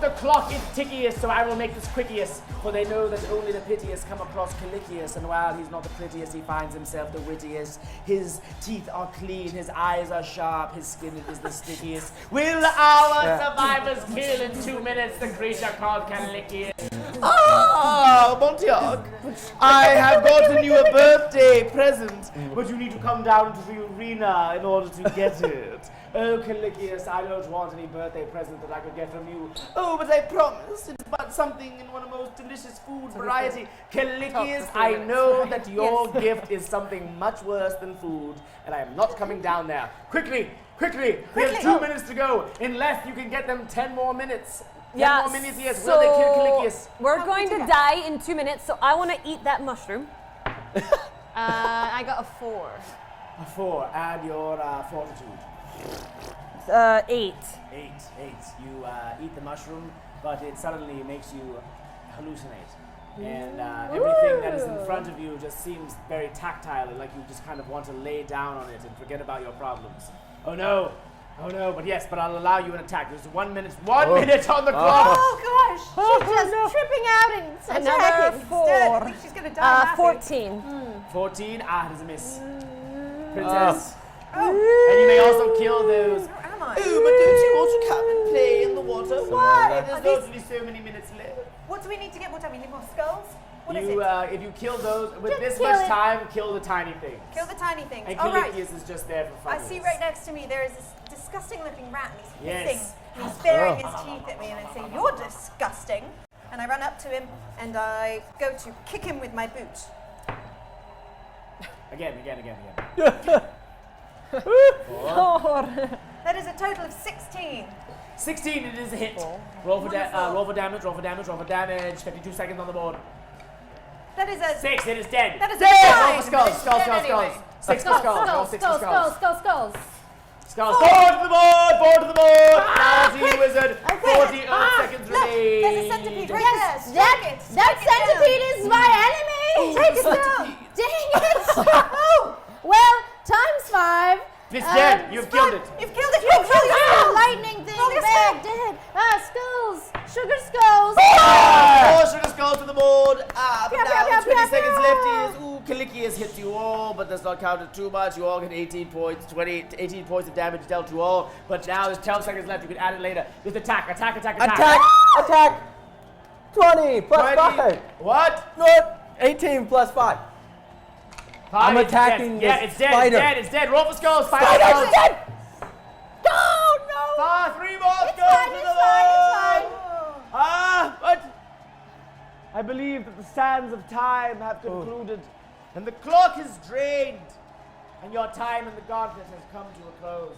The clock is tickiest, so I will make this quickiest, for they know that only the piteous come across Calicius, and while he's not the prettiest, he finds himself the wittiest. His teeth are clean, his eyes are sharp, his skin is the stickiest. Will our survivors kill in 2 minutes the creature called Calicius? Amontiok, I have gotten you a birthday present, but you need to come down to the arena in order to get it. Oh, Calicius, I don't want any birthday present that I could get from you. Oh, but I promised. It's but something in one of the most delicious food variety. Calicius, I know that your gift is something much worse than food, and I am not coming down there. Quickly! We have 2 minutes to go, unless you can get them 10 more minutes. 10 more minutes, yes. Will they kill Calicius? We're going to die in 2 minutes, so I want to eat that mushroom. I got a 4. A 4, add your fortitude. 8. 8. You eat the mushroom, but it suddenly makes you hallucinate. And everything that is in front of you just seems very tactile, and like you just kind of want to lay down on it and forget about your problems. Oh no, but I'll allow you an attack. There's 1 minute, 1 minute on the clock. Oh, gosh. She's just tripping out and Another attacking. 4. I think she's going to die. laughing. 14. 14, it is a miss. Princess. And you may also kill those. Where am I? Oh, but don't you want to come and play in the water? Why? Are There's these- only so many minutes left. What do we need to get more time? We need more skulls? What is You, it? if you kill those, with Just this kill much it. time, kill the tiny things. Kill the tiny things. And All right. Calicius is just there for fun. I see right next to me there is this disgusting looking rat and he's Yes. hissing and he's baring his teeth at me and I say, "You're disgusting." And I run up to him and I go to kick him with my boot. Again. That is a total of 16. 16, it is a hit. Roll for damage. 52 seconds on the board. That is a 6, it is dead. That is a Roll nine. for skulls. But it's dead anyway. 6 for skulls. Roll 6 for skulls. Skulls. Skulls. Forward to the board. Now Team Wizard. 48 seconds Look, remain. there's a centipede right there. Strike it. That Strike it down. centipede is my enemy! Take it down. Dang it! Well, times 5. It's dead. You've killed it. You've killed it. Roll your skull. Lightning thing, Roll your bag, skull. dead. Skulls, sugar skulls. 4 sugar skulls to the board. But Pew, now pew, with 20 pew, seconds pew. left is Kaliki has hit you all, but that's not counted too much. You all get 18 points, 18 points of damage dealt to all. But now there's 12 seconds left. You can add it later. Just attack. Attack! 20 plus 20. 5. What? No, 18 plus 5. I'm It's dead. attacking Yeah, this it's dead. spider. It's dead. Roll for skulls. 5 Spider's skulls. dead! No! 3 more skulls. It's fine. But I believe that the sands of time have concluded, and the clock is drained, and your time in the Gauntlet has come to a close.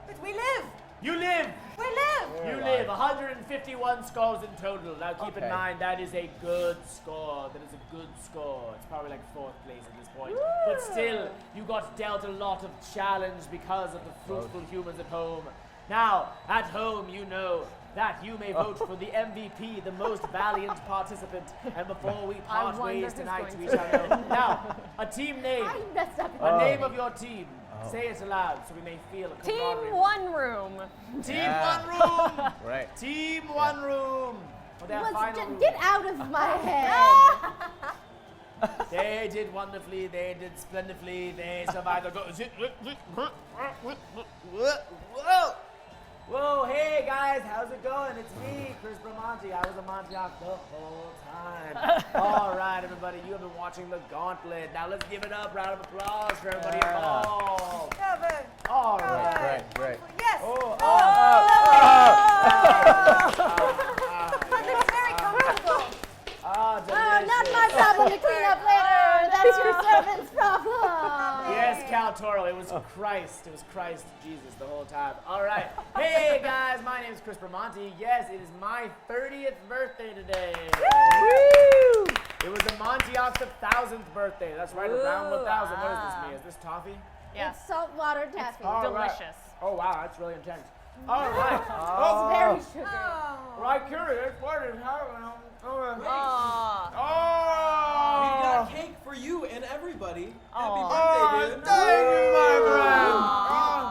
But we live. You live. We live. You live. 151 scores in total. Now keep in Okay. mind that is a good score. That is a good score. It's probably like 4th place at this point. But still, you got dealt a lot of challenge because of the fruitful humans at home. Now, at home, you know that you may vote for the MVP, the most valiant participant. And before we part ways tonight, we shall know. Now, a team name. I messed up. A name of your team. Say it aloud so we may feel a camaraderie. Team One Room. Team One Room. Right. Team One Room. For their final room. Get out of my head. They did wonderfully. They did splendidly. They survived the Whoa, hey guys, how's it going? It's me, Chris Bramonti. I was Amontiok the whole time. All right, everybody, you have been watching the Gauntlet. Now let's give it up. Round of applause for everybody involved. Cover. All right. Great. Yes. That looks very comfortable. Delicious. Not my problem to clean up later. That's your servant's problem. Yes, Cal Toro. It was Christ. It was Christ Jesus the whole time. All right. Hey, guys. My name is Chris Bramonti. Yes, it is my 30th birthday today. Woo! It was Amontiok's 1,000th birthday. That's right, around 1,000. What does this mean? Is this toffee? Yeah. It's saltwater taffy. All right. Delicious. Oh, wow. That's really intense. All right. It's very sugar. Right, curious. What is happening? We've Oh! got cake for you and everybody. Happy Oh, birthday, dude. thank you, my friend.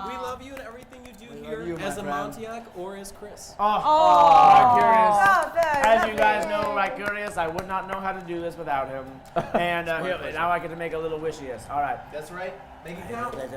We love you and everything you do love here you, my as a friend. Montiok or as Chris. Right, curious. Oh, very As you lovely. guys know, right, curious, I would not know how to do this without him. And here, now I get to make a little wishiest. All right. That's right. Make it count. Counter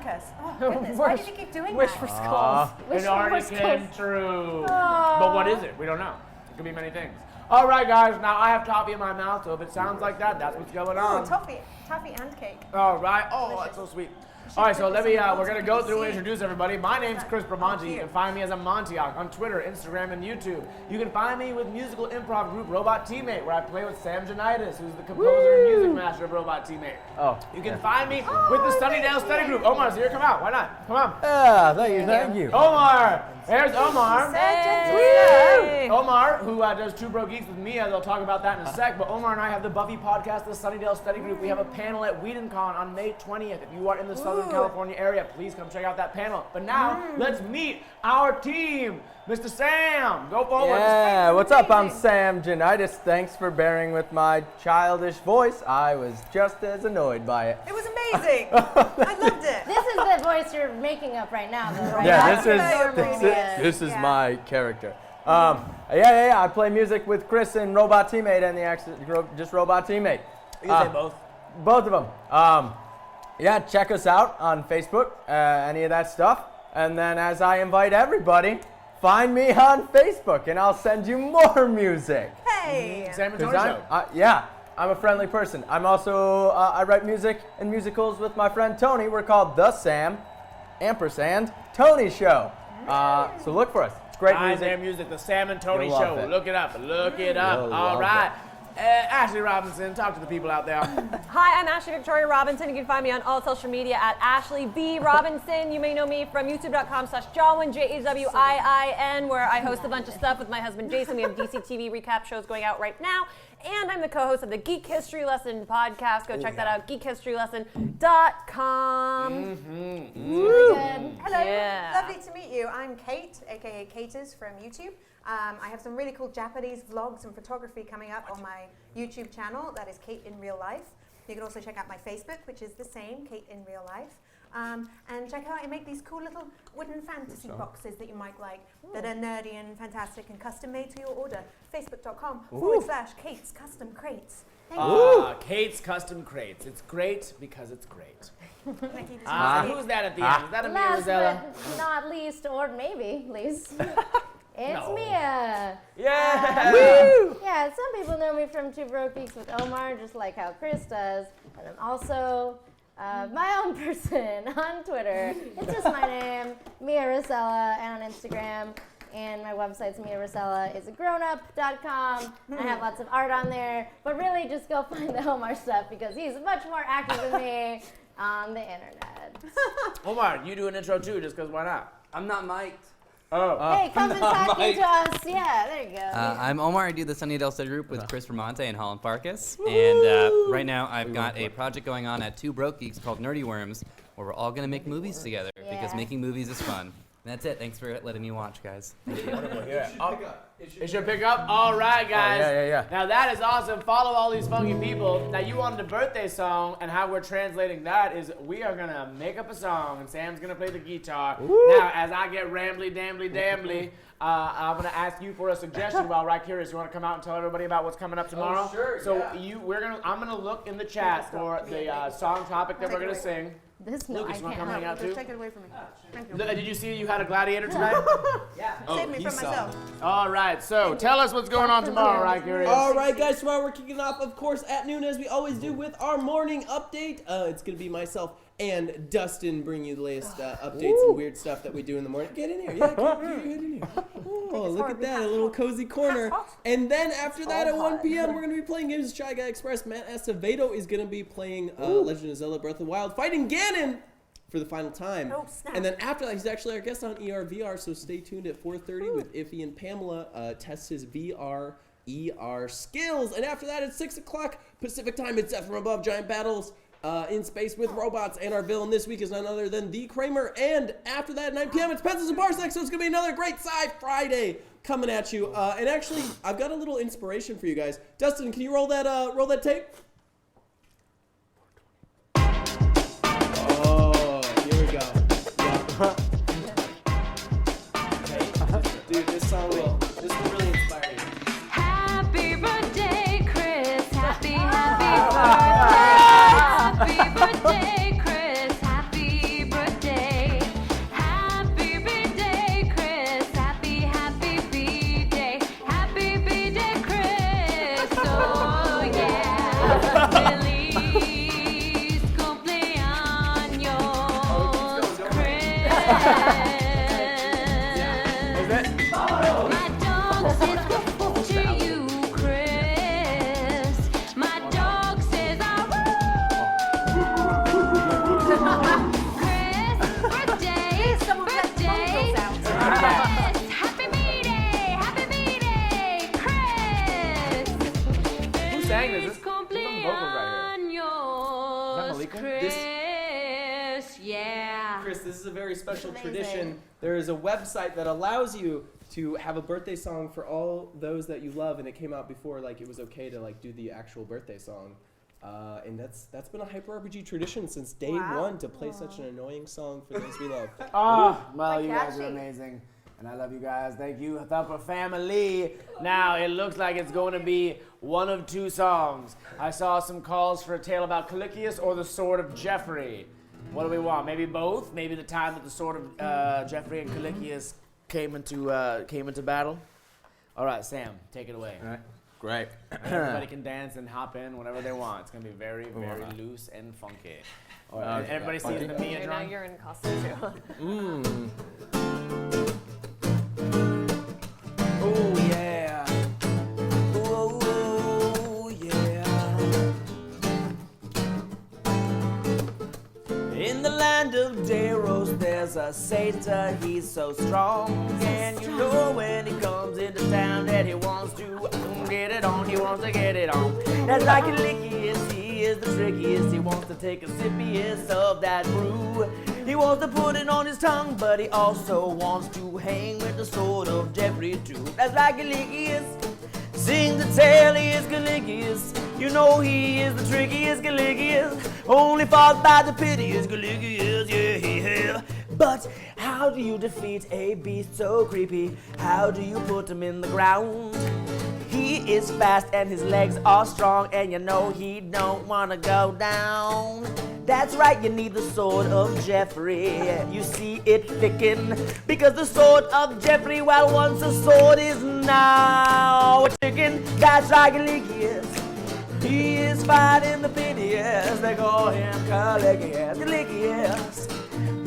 curse. Oh, goodness. Why did you keep doing that? For skulls. It already came true. But what is it? We don't know. It could be many things. All right, guys. Now I have toffee in my mouth, so if it sounds like that, that's what's going Oh, on. toffee and cake. All right. Oh, that's so sweet. All right, so we're going to go through and introduce everybody. My name's Chris Bramonti. You can find me as Amontiok on Twitter, Instagram, and YouTube. You can find me with musical improv group Robot Teammate, where I play with Sam Janitis, who's the composer and music master of Robot Teammate. Oh. You can find me with the Sunnydale Study Group. Omar's here. Come out. Why not? Come on. Yeah, thank you. Omar. There's Omar. Hey. Omar, who does Two Bro Geeks with me, I'll talk about that in a sec, but Omar and I have the Buffy podcast, the Sunnydale Study Group. We have a panel at WhedonCon on May 20th. If you are in the Southern California area, please come check out that panel. But now, let's meet our team. Mr. Sam, go forward. Yeah, what's up? I'm Sam Janitis. Thanks for bearing with my childish voice. I was just as annoyed by it. It was amazing. I loved it. This is the voice you're making up right now, though, right? Yeah, That's this is my character. Yeah, I play music with Chris and Robot Teammate and just Robot Teammate. You can say both. Both of them. Yeah, check us out on Facebook, any of that stuff. And then as I invite everybody, find me on Facebook and I'll send you more music. Hey. Sam and 'Cause Tony Show. I'm a friendly person. I'm also, I write music and musicals with my friend Tony. We're called The Sam & Tony Show. So look for us. It's great music. Their music, the Sam and Tony You'll love Show. it. Look it up. Look it up. You'll All love right. Ashley Robinson, talk to the people out there. Hi, I'm Ashley Victoria Robinson. You can find me on all social media at Ashley V. Robinson. You may know me from youtube.com/Jawin, Jawin, where I host a bunch of stuff with my husband Jason. We have DC TV recap shows going out right now. And I'm the co-host of the Geek History Lesson podcast. Go check that out, geekhistorylesson.com. Hello, Yeah. lovely to meet you. I'm Kate, aka Katers from YouTube. I have some really cool Japanese vlogs and photography coming up on my YouTube channel. That is Kate in Real Life. You can also check out my Facebook, which is the same, Kate in Real Life. And check out, I make these cool little wooden fantasy boxes that you might like, that are nerdy and fantastic and custom made to your order. Facebook.com/Kate's Custom Crates. Thank you. Kate's Custom Crates. It's great because it's great. Thank you. Who's that at the end? Is that a Mia Last Rosella? but not least, or maybe least, it's No. Mia. Yeah! Yeah, some people know me from Two Broke Geeks with Omar, just like how Chris does. And I'm also my own person on Twitter. It's just my name, Mia Rosella, and on Instagram. And my website's miarosellaisaggrownup.com. I have lots of art on there. But really, just go find the Omar stuff because he's much more active than me on the internet. Omar, you do an intro too, just because why not? I'm not mic'd. Oh. Hey, come and talk into us. Yeah, there you go. I'm Omar. I do the Sunny Delta group with Chris Vermonte and Holland Farkas. And right now I've got a project going on at Two Broke Geeks called Nerdy Worms, where we're all going to make movies together because making movies is fun. And that's it. Thanks for letting me watch, guys. Thank you. It should pick up. All right, guys. yeah. Now that is awesome. Follow all these funky people. Now you wanted a birthday song, and how we're translating that is we are gonna make up a song, and Sam's gonna play the guitar. Now, as I get rambly, dambly, I'm gonna ask you for a suggestion while right curious. You wanna come out and tell everybody about what's coming up tomorrow? Sure. So I'm gonna look in the chat for the song topic that we're gonna sing. This Lucas, you wanna come hang out too? Take it away from me. Thank you. Did you see you had a gladiator tonight? Save me from myself. All right. So tell us what's going on tomorrow, right curious? All right, guys, tomorrow we're kicking off, of course, at noon, as we always do, with our morning update. It's going to be myself and Dustin bringing you the latest updates and weird stuff that we do in the morning. Get in here. Yeah, get in here. Oh, look at that, a little cozy corner. And then after that, at 1 p.m., we're going to be playing games with Shy Guy Express. Matt Acevedo is going to be playing Legend of Zelda Breath of the Wild, fighting Ganon for the final time. Oh, snap. And then after that, he's actually our guest on ERVR, so stay tuned at 4:30 with Iffy and Pamela. Test his VR ER skills. And after that, at 6 o'clock Pacific time, it's Death from Above, Giant Battles in Space with Robots. And our villain this week is none other than The Kramer. And after that, at 9 p.m., it's Pencils and Parsec, so it's going to be another great Sci Friday coming at you. And actually, I've got a little inspiration for you guys. Dustin, can you roll that tape? Oh, here we go. Yeah. Dude, this song will really inspire you. Happy birthday, Chris. Happy birthday, Chris. Happy birthday. Happy birthday, Chris. Happy birthday. Happy birthday, Chris. Oh, yeah. Feliz cumpleaños, Chris. My dog says to you, Chris. My dog says Chris, birthday, Chris, happy B-Day, Chris. Who sang this? There's some vocals right here. Cumpleaños, Chris. Yeah. Chris, this is a very special tradition. There is a website that allows you to have a birthday song for all those that you love, and it came out before it was okay to do the actual birthday song. And that's been a Hyper RPG tradition since day one to play such an annoying song for those we love. Well, you guys are amazing. And I love you guys. Thank you, Thumper family. Now, it looks like it's going to be one of two songs. I saw some calls for a tale about Calicius or the Sword of Geoffrey. What do we want? Maybe both? Maybe the time that the Sword of Geoffrey and Calicius came into battle? All right, Sam, take it away. All right. Great. Everybody can dance and hop in whenever they want. It's gonna be very, very loose and funky. All right, everybody sees the Mia Now drum? you're in costume too. Oh yeah. Oh yeah. In the land of Deros, there's a satyr, he's so strong. And you know when he comes into town that he wants to get it on, he wants to get it on. That's like a lickiest, he is the trickiest, he wants to take a sippiest of that brew. He wants to put it on his tongue, but he also wants to hang with the sword of Jeffrey too. That's like a lickiest. Sing the tale, he is Caligula's. You know he is the trickiest Caligula's. Only fought by the piteous Caligula's, yeah. But how do you defeat a beast so creepy? How do you put him in the ground? He is fast and his legs are strong, and you know he don't wanna go down. That's right, you need the sword of Jeffrey. You see it thicken, because the sword of Jeffrey, well, once a sword is now a chicken. That's right, Caligula's. He is fighting the piteous. They call him Caligula's. Caligula's.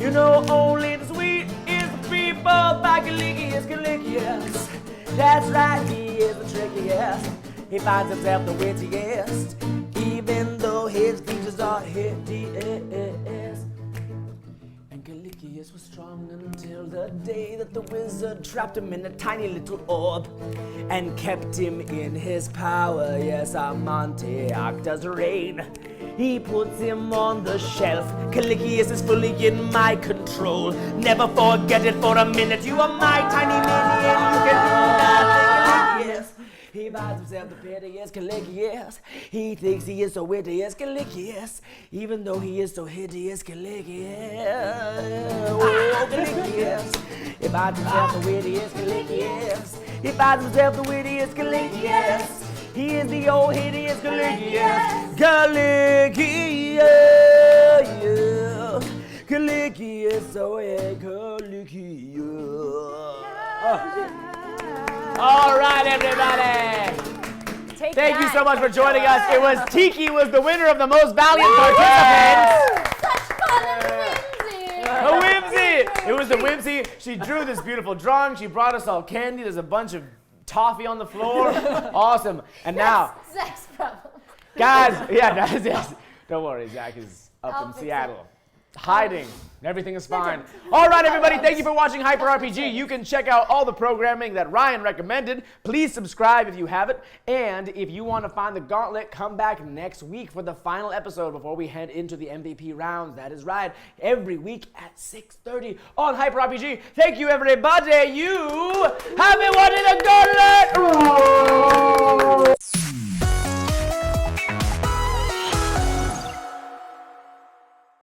You know only the sweet is the people by Caligula's. Caligula's. That's right, he is the trickiest. He finds himself the wittiest, even though his features are hideous. And Caligula's was strong until the day that the wizard trapped him in a tiny little orb and kept him in his power. Yes, Amontiok does reign. He puts him on the shelf. Caligula's is fully in my control. Never forget it for a minute. You are my tiny mini and you can do nothing. Caligula's. He finds himself the piteous Caligula's. He thinks he is so witty as Caligula's, even though he is so hideous Caligula's. Oh, Caligula's. He finds himself the wittiest Caligula's. He finds himself the wittiest Caligula's. He is the old hideous Caligula's. Caligula's. Caligula's. Oh yeah, Caligula's. All right, everybody. Thank you so much for joining us. It was Tiki was the winner of the most valiant participants. Such fun and whimsy. A whimsy. It was the whimsy. She drew this beautiful drawing. She brought us all candy. There's a bunch of toffee on the floor. Awesome. And now, Zach's problem. guys, yes. Don't worry, Zach is up in Seattle. Hiding. Everything is fine. All right, everybody, thank you for watching Hyper RPG. You can check out all the programming that Ryan recommended. Please subscribe if you haven't. And if you want to find the Gauntlet, come back next week for the final episode before we head into the MVP rounds. That is right, every week at 6:30 on Hyper RPG. Thank you, everybody. You have been watching the Gauntlet.